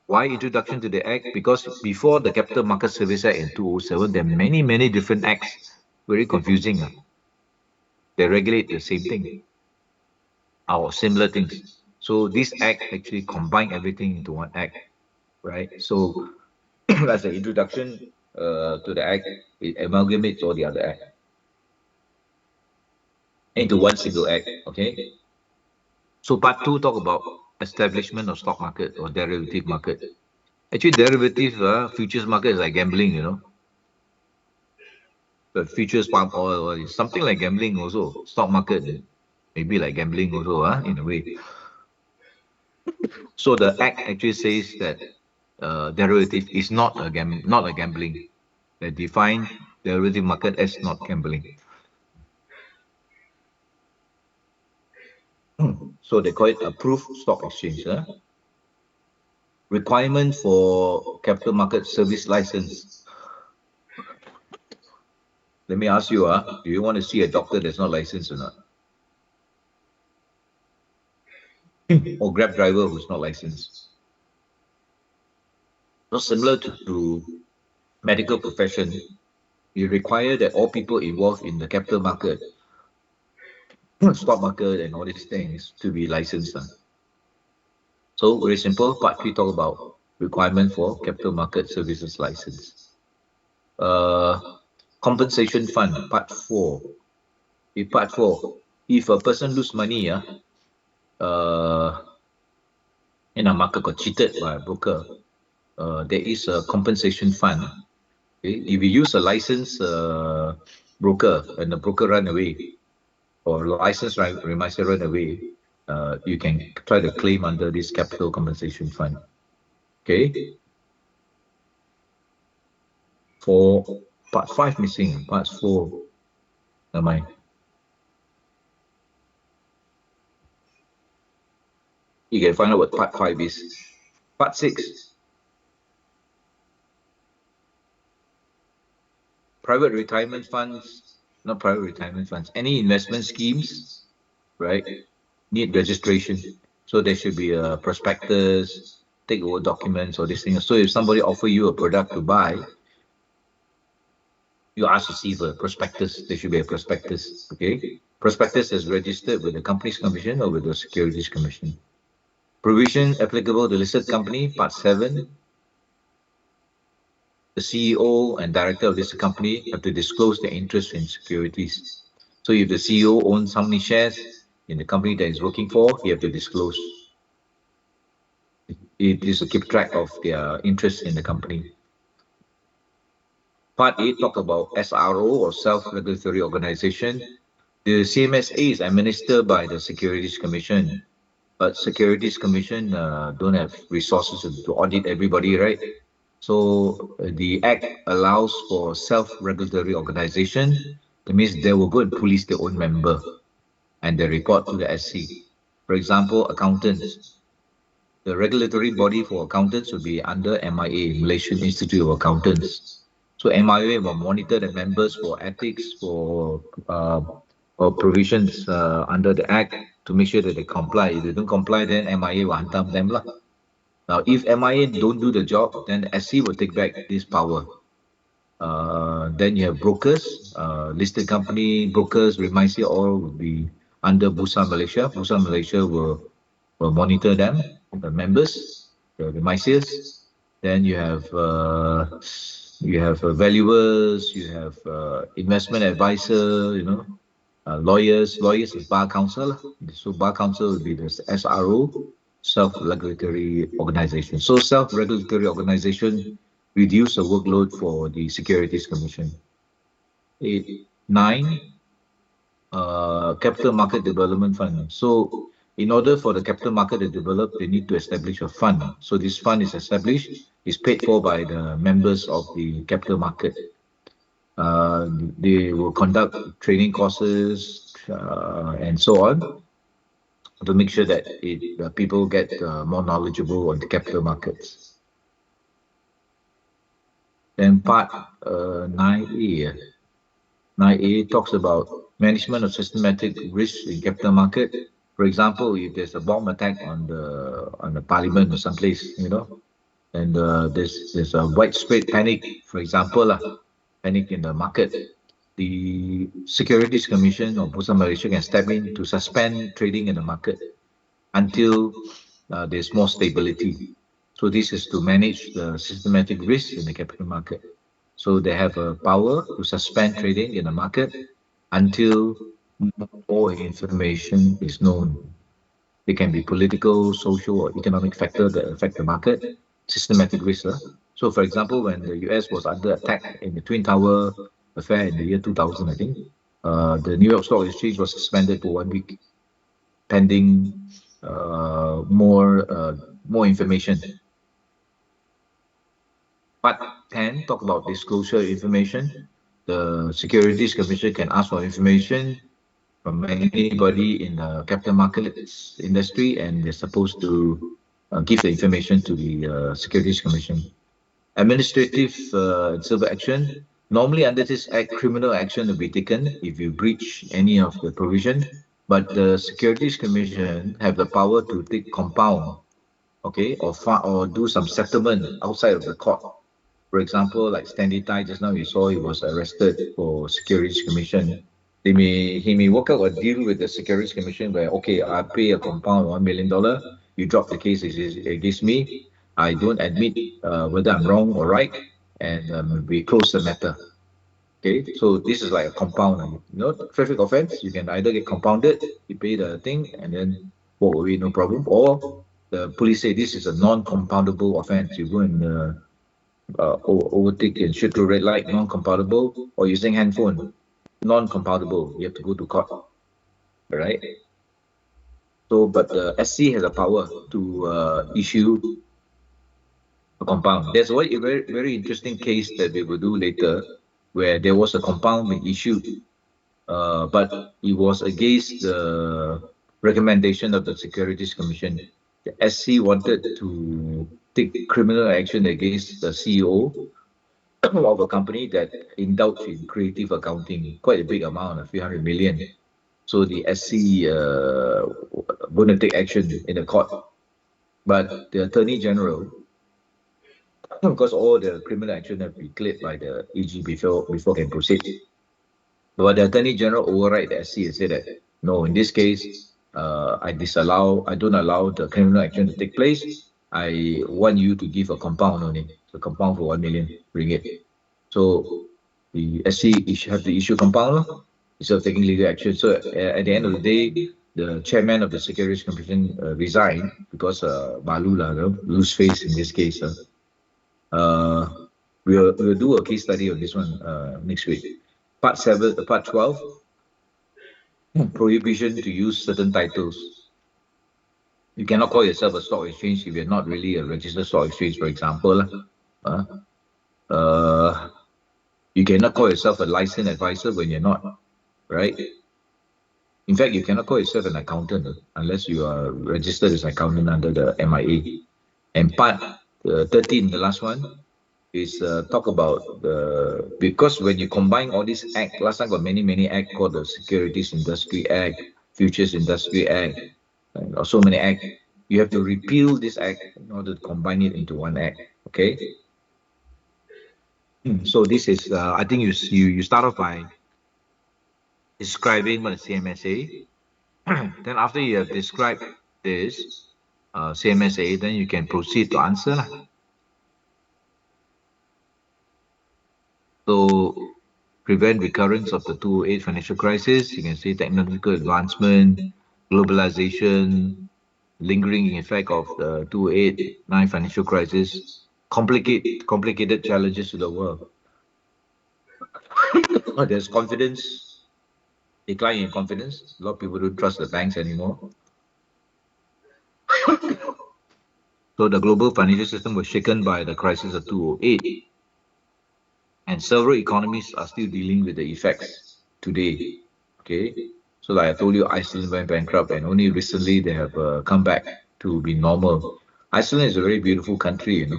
Why introduction to the act? Because before the Capital Market Service Act in 2007, there are many, many different acts. Very confusing. They regulate the same thing or similar things. So this act actually combine everything into one act, right? So as an introduction to the act, it amalgamates all the other act into one single act, okay? So part two talk about establishment of stock market or derivative market. Actually, derivative futures market is like gambling, you know. The futures palm oil is something like gambling also. Stock market maybe like gambling also, in a way. So the act actually says that derivative is not a gambling. They define derivative market as not gambling. So they call it approved stock exchange. Requirement for capital market service license. Let me ask you, do you want to see a doctor that's not licensed or not? Or Grab driver who's not licensed? Not similar to medical profession. You require that all people involved in the capital market, stock market and all these things to be licensed. So very simple. Part 3 talk about requirement for capital market services license. Compensation fund, part 4. Part 4, if a person lose money, in a market got cheated by a broker, there is a compensation fund. Okay? If you use a licensed broker and the broker run away, or licensed reminder run away, you can try to claim under this capital compensation fund. Okay. For part 5 missing, part 4, never mind. You can find out what part 5 is. Part 6, private retirement funds, not private retirement funds, any investment schemes, right, need registration. So there should be a prospectus, take over documents or this thing. So if somebody offer you a product to buy, you ask to see the prospectus. There should be a prospectus, okay? Prospectus is registered with the Companies Commission or with the Securities Commission. Provision applicable to listed company, part 7. The CEO and director of this company have to disclose their interest in securities. So if the CEO owns how many shares in the company that he's working for, he have to disclose. It is to keep track of their interest in the company. Part 8 talk about SRO or self-regulatory organization. The CMSA is administered by the Securities Commission, but Securities Commission don't have resources to audit everybody, right? So the Act allows for self-regulatory organization. That means they will go and police their own member and they report to the SC. For example, accountants. The regulatory body for accountants will be under MIA, Malaysian Institute of Accountants. So MIA will monitor the members for ethics, for provisions under the Act to make sure that they comply. If they don't comply, then MIA will hantam them lah. Now, if MIA don't do the job, then SC will take back this power. Then you have brokers, listed company, brokers, reminds you all will be under Bursa Malaysia. Bursa Malaysia will monitor them, the members. the MICEs. Then you have valuers, you have investment advisor, lawyers. Lawyers is bar counsel. So bar counsel would be the SRO, self-regulatory organization. So self-regulatory organization reduce the workload for the Securities Commission. 9, Capital Market Development Fund. So in order for the capital market to develop, they need to establish a fund. So this fund is established, is paid for by the members of the capital market. They will conduct training courses and so on to make sure that people get more knowledgeable on the capital markets. Then part 9A. 9A talks about management of systematic risk in capital market. For example, if there's a bomb attack on the parliament or someplace, and there's a widespread panic, for example, panic in the market, the Securities Commission or Bursa Malaysia can step in to suspend trading in the market until there's more stability. So this is to manage the systematic risk in the capital market. So they have a power to suspend trading in the market until more information is known. It can be political, social, or economic factors that affect the market, systematic risk. So, for example, when the US was under attack in the Twin Tower affair in the year 2000, I think, the New York Stock Exchange was suspended for 1 week, pending more information. Part 10 talk about disclosure information. The Securities Commission can ask for information from anybody in the capital markets industry, and they're supposed to give the information to the Securities Commission. Administrative and civil action. Normally under this act, criminal action will be taken if you breach any of the provision, but the Securities Commission have the power to take compound, okay, or do some settlement outside of the court. For example, like Stanley Tai, just now we saw he was arrested for Securities Commission. He may work out a deal with the Securities Commission where, okay, I pay a compound $1 million, you drop the case against me, I don't admit whether I'm wrong or right, and we close the matter. Okay, so this is like a compound. Traffic offense, you can either get compounded, you pay the thing, and then walk away, no problem, or the police say this is a non-compoundable offense. You go and overtake and shoot through red light, non-compoundable, or using handphone, non-compoundable. You have to go to court, right? So, but the SC has a power to issue a compound. There's a very, very interesting case that we will do later, where there was a compound being issued, but it was against the recommendation of the Securities Commission. The SC wanted to take criminal action against the CEO of a company that indulged in creative accounting, quite a big amount, a few hundred million. So the SC going to take action in the court. But the Attorney General, because all the criminal action have been cleared by the AG before can proceed. But the Attorney General override the SC and say that, no, in this case, I don't allow the criminal action to take place. I want you to give a compound only, a compound for 1 million ringgit. So the SC have to issue compound instead of taking legal action. So at the end of the day, the chairman of the Securities Commission resigned because malu lah, lose face in this case. We'll do a case study on this one next week. Part 12, prohibition to use certain titles. You cannot call yourself a stock exchange if you're not really a registered stock exchange, for example. You cannot call yourself a licensed advisor when you're not, right? In fact, you cannot call yourself an accountant unless you are registered as an accountant under the MIA. And part 13, the last one, is talk about because when you combine all these acts, last time got many acts called the Securities Industry Act, Futures Industry Act, and so many acts. You have to repeal this act in order to combine it into one act. Okay. So this is, I think you start off by describing what a CMSA. Then after you have described this, CMSA, then you can proceed to answer lah. So prevent recurrence of the 2008 financial crisis. You can say technological advancement, globalization, lingering effect of the 2008-9 financial crisis, complicated challenges to the world. There's confidence, decline in confidence. A lot of people don't trust the banks anymore. So the global financial system was shaken by the crisis of 2008, and several economies are still dealing with the effects today. Okay, so like I told you, Iceland went bankrupt, and only recently they have come back to be normal. Iceland is a very beautiful country,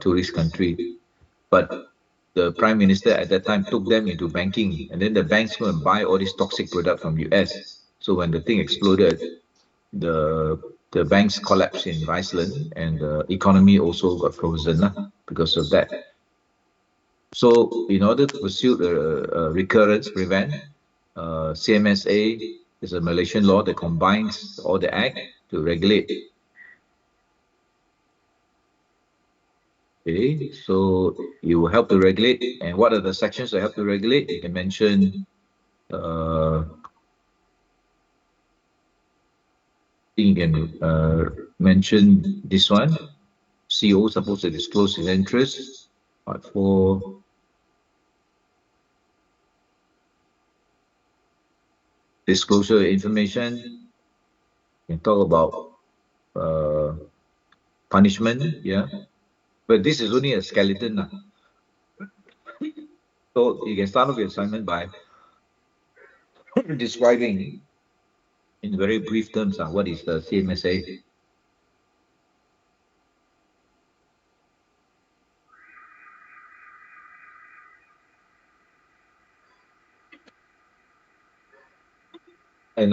tourist country, but the prime minister at that time took them into banking, and then the banks go and buy all these toxic products from US. So when the thing exploded, the the banks collapsed in Iceland, and the economy also got frozen because of that. So in order to pursue the recurrence, prevent, CMSA is a Malaysian law that combines all the act to regulate. Okay, so you help to regulate, and what are the sections that help to regulate? You can mention, you can mention this one. CEO supposed to disclose his interest. Part 4. Disclosure information. You can talk about punishment, yeah. But this is only a skeleton. So you can start off your assignment by describing in very brief terms what is the CMSA. And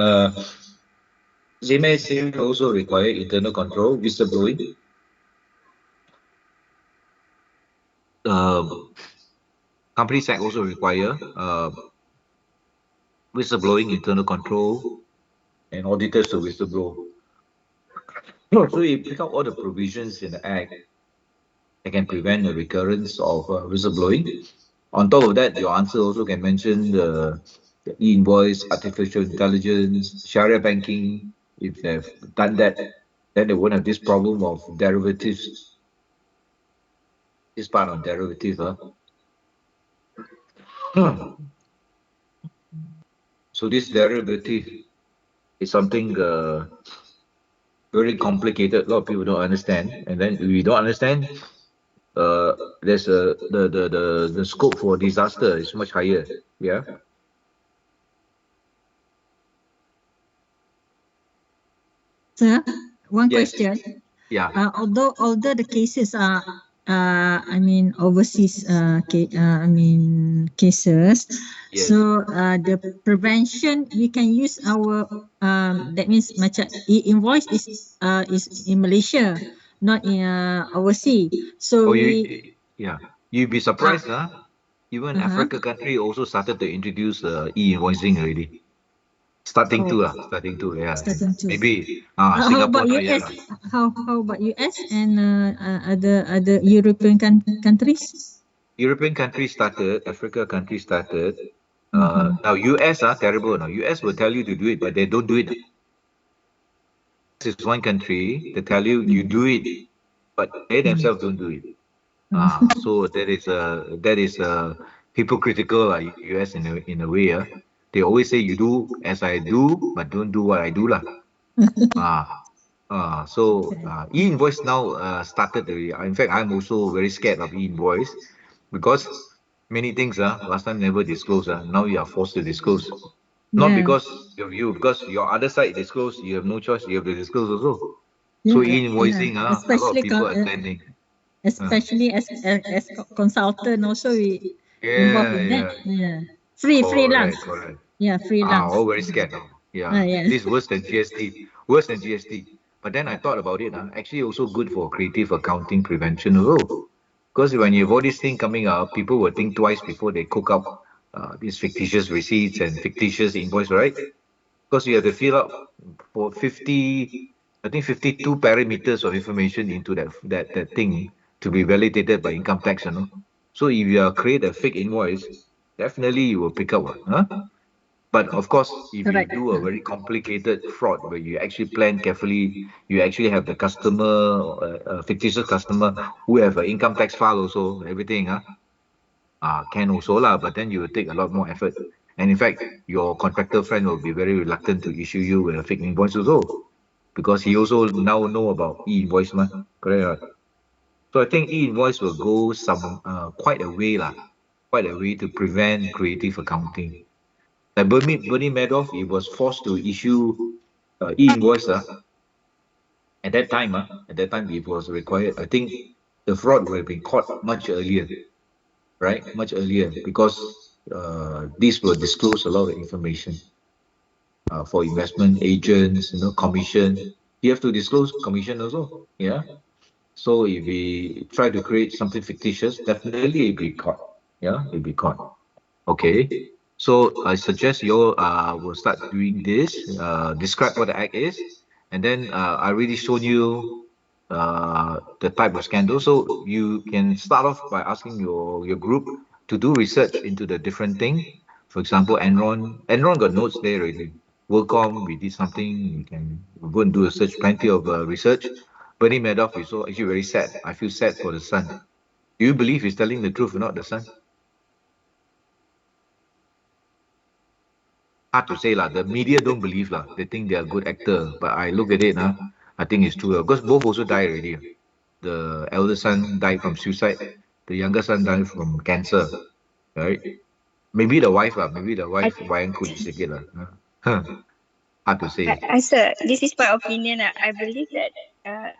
CMSA also require internal control, whistleblowing. Companies Act also require whistleblowing, internal control, and auditors to whistleblow. So you pick up all the provisions in the Act that can prevent the recurrence of whistleblowing. On top of that, your answer also can mention the e-invoice, artificial intelligence, Sharia banking. If they've done that, then they won't have this problem of derivatives. This part on derivatives. So this derivative is something very complicated. A lot of people don't understand, and then if we don't understand, there's the scope for disaster is much higher. Yeah.
Sir, one
Yes.
question.
Yeah.
Although the cases are overseas cases.
Yes.
So the prevention we can use our that means macam e-invoice is in Malaysia, not in overseas. So
you'd be surprised, even Africa country also started to introduce e-invoicing already. Starting to, yeah.
Starting to.
Maybe
How
Singapore
about
not yet.
US? How about US and other European countries?
European countries started, Africa countries started. Now US terrible. Now US will tell you to do it, but they don't do it. This is one country they tell you you do it, but they themselves don't do it. So that is hypocritical, US in a way. They always say you do as I do, but don't do what I do lah. So e-invoice now started already. In fact, I'm also very scared of e-invoice because many things last time never disclosed. Now you are forced to disclose. Not because of you, because your other side disclose, you have no choice, you have to disclose also. So e-invoicing, a lot of people are attending.
Especially as consultant also we involved in that. Yeah. Freelance.
Correct.
Yeah, freelance.
All very scared now. Yeah. This is worse than GST. Worse than GST. But then I thought about it. Actually, also good for creative accounting prevention also. Because when you have all these things coming up, people will think twice before they cook up these fictitious receipts and fictitious invoice, right? Because you have to fill up for 50 I think 52 parameters of information into that thing to be validated by income tax, you know. So if you create a fake invoice, definitely you will pick up one, huh? But of course, if you
Correct.
do a very complicated fraud where you actually plan carefully, you actually have the customer, a fictitious customer who have an income tax file also, everything, huh? Can also lah, but then you will take a lot more effort. And in fact, your contractor friend will be very reluctant to issue you with a fake invoice also, because he also now know about e-invoice mah, correct or not? So I think e-invoice will go some quite a way lah, quite a way to prevent creative accounting. Like Bernie Madoff, he was forced to issue e-invoice at that time it was required. I think the fraud would have been caught much earlier, right? Much earlier, because these will disclose a lot of information for investment agents, you know, commission. You have to disclose commission also, yeah. So if we try to create something fictitious, definitely it'll be caught, yeah, it'll be caught. Okay, so I suggest you all will start doing this. Describe what the act is, and then I already shown you the type of scandal. So you can start off by asking your group to do research into the different thing. For example, Enron. Enron got notes there already. Workcom, we did something. You can go and do research. Plenty of research. Bernie Madoff is so actually very sad. I feel sad for the son. Do you believe he's telling the truth or not, the son? Hard to say lah. The media don't believe lah. They think they are good actor. But I look at it, I think it's true. Because both also died already. The elder son died from suicide. The younger son died from cancer. Right? Maybe the wife lah. Maybe the wife wayang kulit sikit lah. Hard to say.
Sir, this is my opinion. I believe that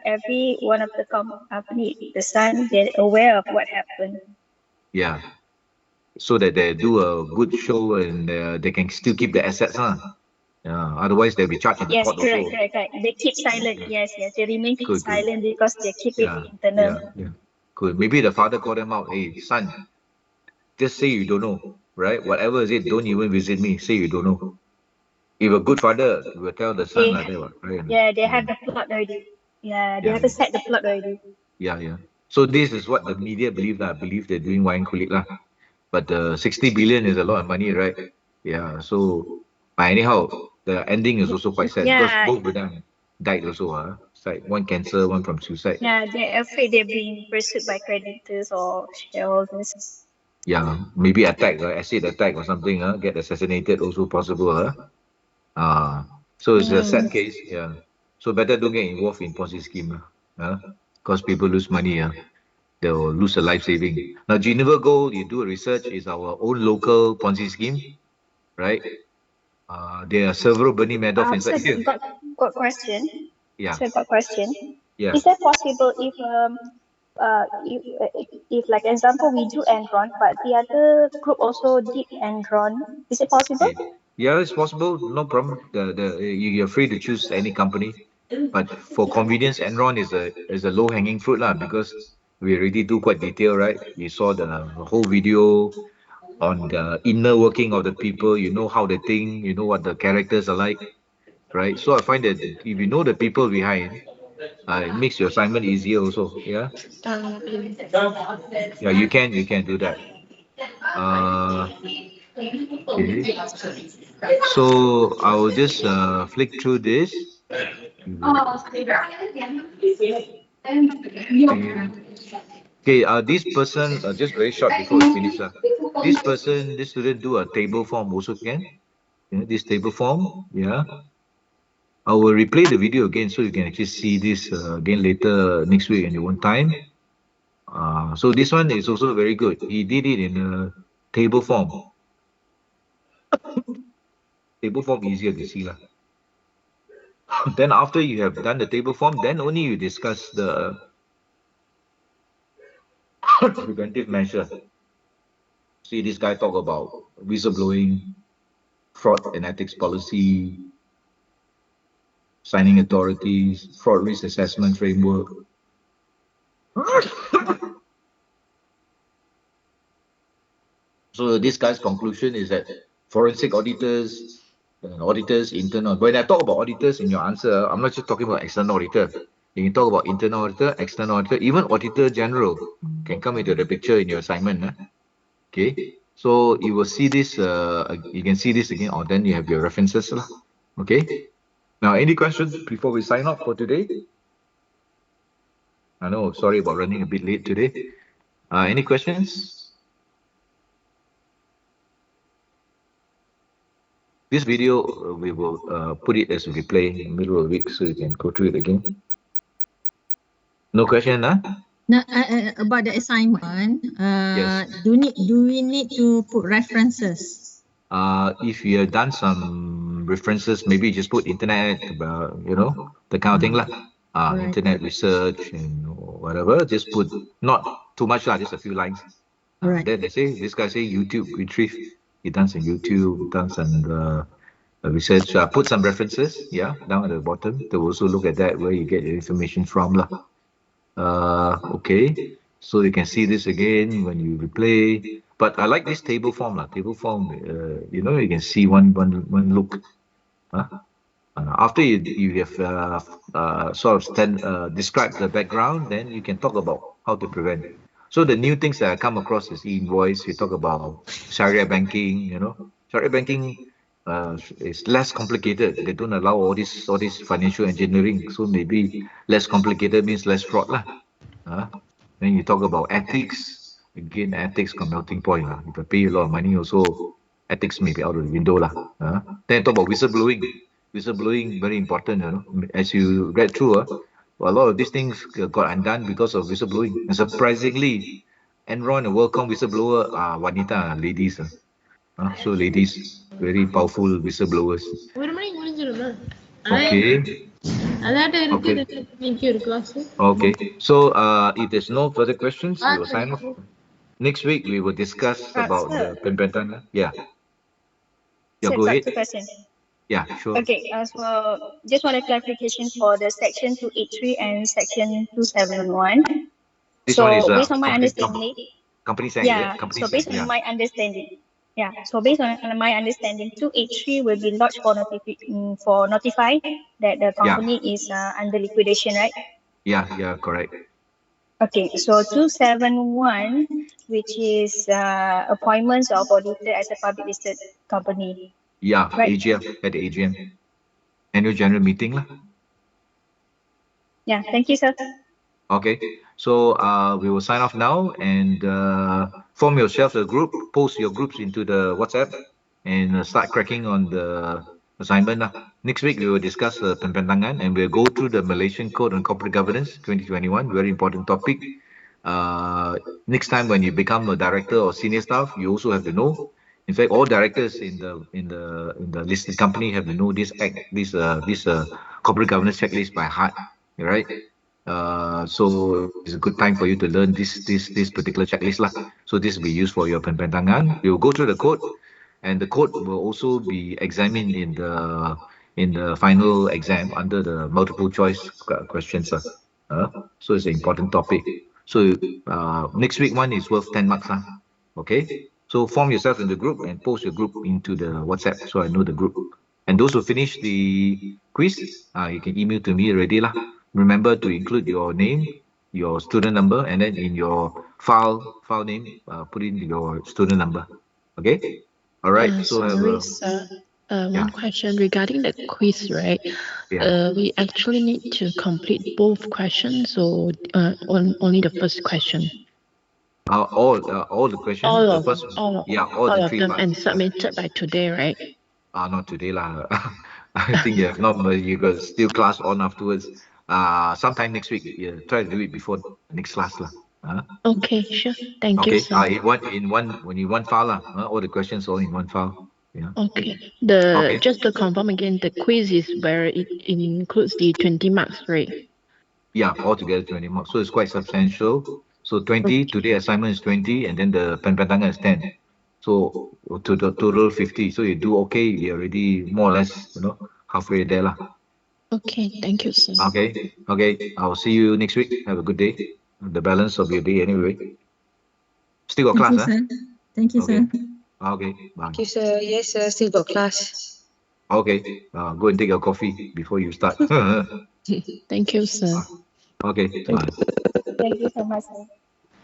every one of the company, the son, they're aware of what happened.
Yeah. So that they do a good show and they can still keep the assets, huh? Yeah. Otherwise, they'll be charged in the
Yes,
court
correct,
also.
correct, correct. They keep silent. Yes, yes. They remain
Good, good.
silent because they keep it
Yeah,
internal.
yeah. Good. Maybe the father called them out. Hey, son, just say you don't know, right? Whatever is it, don't even visit me. Say you don't know. If a good father will tell the son
They,
like that, right?
yeah, they have the plot already. Yeah, they
Yeah,
have to set the plot already.
yeah, yeah. So this is what the media believe lah. Believe they're doing wine kulit lah. But 60 billion is a lot of money, right? Yeah. So, but anyhow, the ending is also quite sad because
Yeah,
both of them died also. It's like one cancer, one from suicide.
yeah. They're afraid they're being pursued by creditors or shareholders.
Yeah, maybe attack, acid attack or something. Get assassinated also possible. So it's a sad case. Yeah. So better don't get involved in Ponzi scheme. Because people lose money. They will lose a life saving. Now, Geneva Gold, you do a research, is our own local Ponzi scheme, right? There are several Bernie Madoff
Sir,
inside here.
got question.
Yeah.
Sir, got question.
Yeah.
Is that possible if like example we do Enron, but the other group also did Enron? Is it possible?
Yeah, it's possible. No problem. You're free to choose any company, but for convenience, Enron is a low hanging fruit lah, because we already do quite detail, right? You saw the whole video on the inner working of the people. You know how they think. You know what the characters are like, right? So I find that if you know the people behind, it makes your assignment easier also. Yeah. Yeah, you can do that. Okay. So I will just flick through this. Okay, this person, just very short before we finish. This person, this student do a table form also can. Yeah, this table form, yeah. I will replay the video again so you can actually see this again later next week in your own time. So this one is also very good. He did it in a table form. Table form easier to see lah. Then after you have done the table form, then only you discuss the preventive measure. See, this guy talk about whistleblowing, fraud and ethics policy, signing authorities, fraud risk assessment framework. So this guy's conclusion is that forensic auditors Auditors, internal. When I talk about auditors in your answer, I'm not just talking about external auditor. You can talk about internal auditor, external auditor, even auditor general can come into the picture in your assignment. Okay, so you will see this, you can see this again, or then you have your references. Okay, now any questions before we sign off for today? I know, sorry about running a bit late today. Any questions? This video, we will put it as a replay in the middle of the week so you can go through it again. No question, huh?
Now, about the assignment,
Yes.
do we need to put references?
If you have done some references, maybe just put internet, the kind of thing lah.
Right.
Internet research and whatever, just put not too much lah, just a few lines.
Right.
Then they say, this guy say YouTube retrieve, he done some YouTube, done some research, put some references, yeah, down at the bottom to also look at that, where you get your information from lah. Okay, so you can see this again when you replay. But I like this table form lah. Table form, you can see one look. After you have sort of described the background, then you can talk about how to prevent. So the new things that I come across is e-invoice. We talk about Sharia banking. Sharia banking is less complicated. They don't allow all this financial engineering. So maybe less complicated means less fraud lah. Then you talk about ethics. Again, ethics got melting point lah. If I pay a lot of money, also ethics may be out of the window lah. Then talk about whistleblowing. Whistleblowing very important. As you read through, a lot of these things got undone because of whistleblowing. And surprisingly, Enron and WorldCom whistleblower are wanita, ladies. So ladies, very powerful whistleblowers. Okay. Okay. Okay. So if there's no further questions, we will sign off. Next week we will discuss about the
Sir,
Pembentana. Yeah. Yeah,
sir,
go
got
ahead.
two questions.
Yeah, sure.
Okay, so just want a clarification for the section 283 and section 271.
This one is
So based on my
company
understanding,
company sec, is
yeah,
it? Company
so
sec,
based on
yeah.
my understanding, yeah, so based on my understanding, 283 will be lodged for notify that the company is under liquidation, right?
Yeah, correct.
Okay, so 271, which is appointments of auditor as a public listed company.
Yeah,
Right.
AGM, at the AGM. Annual general meeting lah.
Yeah, thank you, sir.
Okay, so we will sign off now and form yourself a group, post your groups into the WhatsApp and start cracking on the assignment lah. Next week we will discuss Pembentangan and we'll go through the Malaysian Code on Corporate Governance 2021, very important topic. Next time when you become a director or senior staff, you also have to know. In fact, all directors in the listed company have to know this corporate governance checklist by heart, right? So it's a good time for you to learn this particular checklist lah. So this will be used for your Pembentangan. You will go through the code, and the code will also be examined in the final exam under the multiple choice questions lah. So it's an important topic. So next week one is worth 10 marks lah. Okay. So form yourself in the group and post your group into the WhatsApp so I know the group. And those who finish the quiz, you can email to me already lah. Remember to include your name, your student number, and then in your file name, put in your student number. Okay. All right. So have
Sorry,
a
sir.
yeah.
One question regarding the quiz, right?
Yeah.
We actually need to complete both questions or only the first question?
All the questions.
All
The
of
first,
all,
yeah, all the
all of
three
them
parts.
and submitted by today, right?
Not today lah. I think you have not. You got still class on afterwards. Sometime next week. Yeah, try to do it before next class lah.
Okay, sure. Thank you,
Okay.
sir.
When you one file lah. All the questions all in one file. Yeah.
Okay.
Okay.
Just to confirm again, the quiz is where it includes the 20 marks, right?
Yeah, altogether 20 marks. So it's quite substantial. So 20, today assignment is 20, and then the Pembentangan is 10. So to the total 50. So you do okay, you're already more or less, halfway there lah.
Okay, thank you, sir.
Okay, I'll see you next week. Have a good day. The balance of your day anyway. Still got class,
Thank you, sir. Thank you,
Okay.
sir.
Okay, bye.
Thank you, sir. Yes, sir. Still got class.
Okay, go and take your coffee before you start.
Thank you, sir.
Okay,
Thank you so much, sir.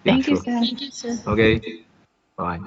yeah,
Thank you,
sure.
sir.
Thank you, sir.
Okay, bye.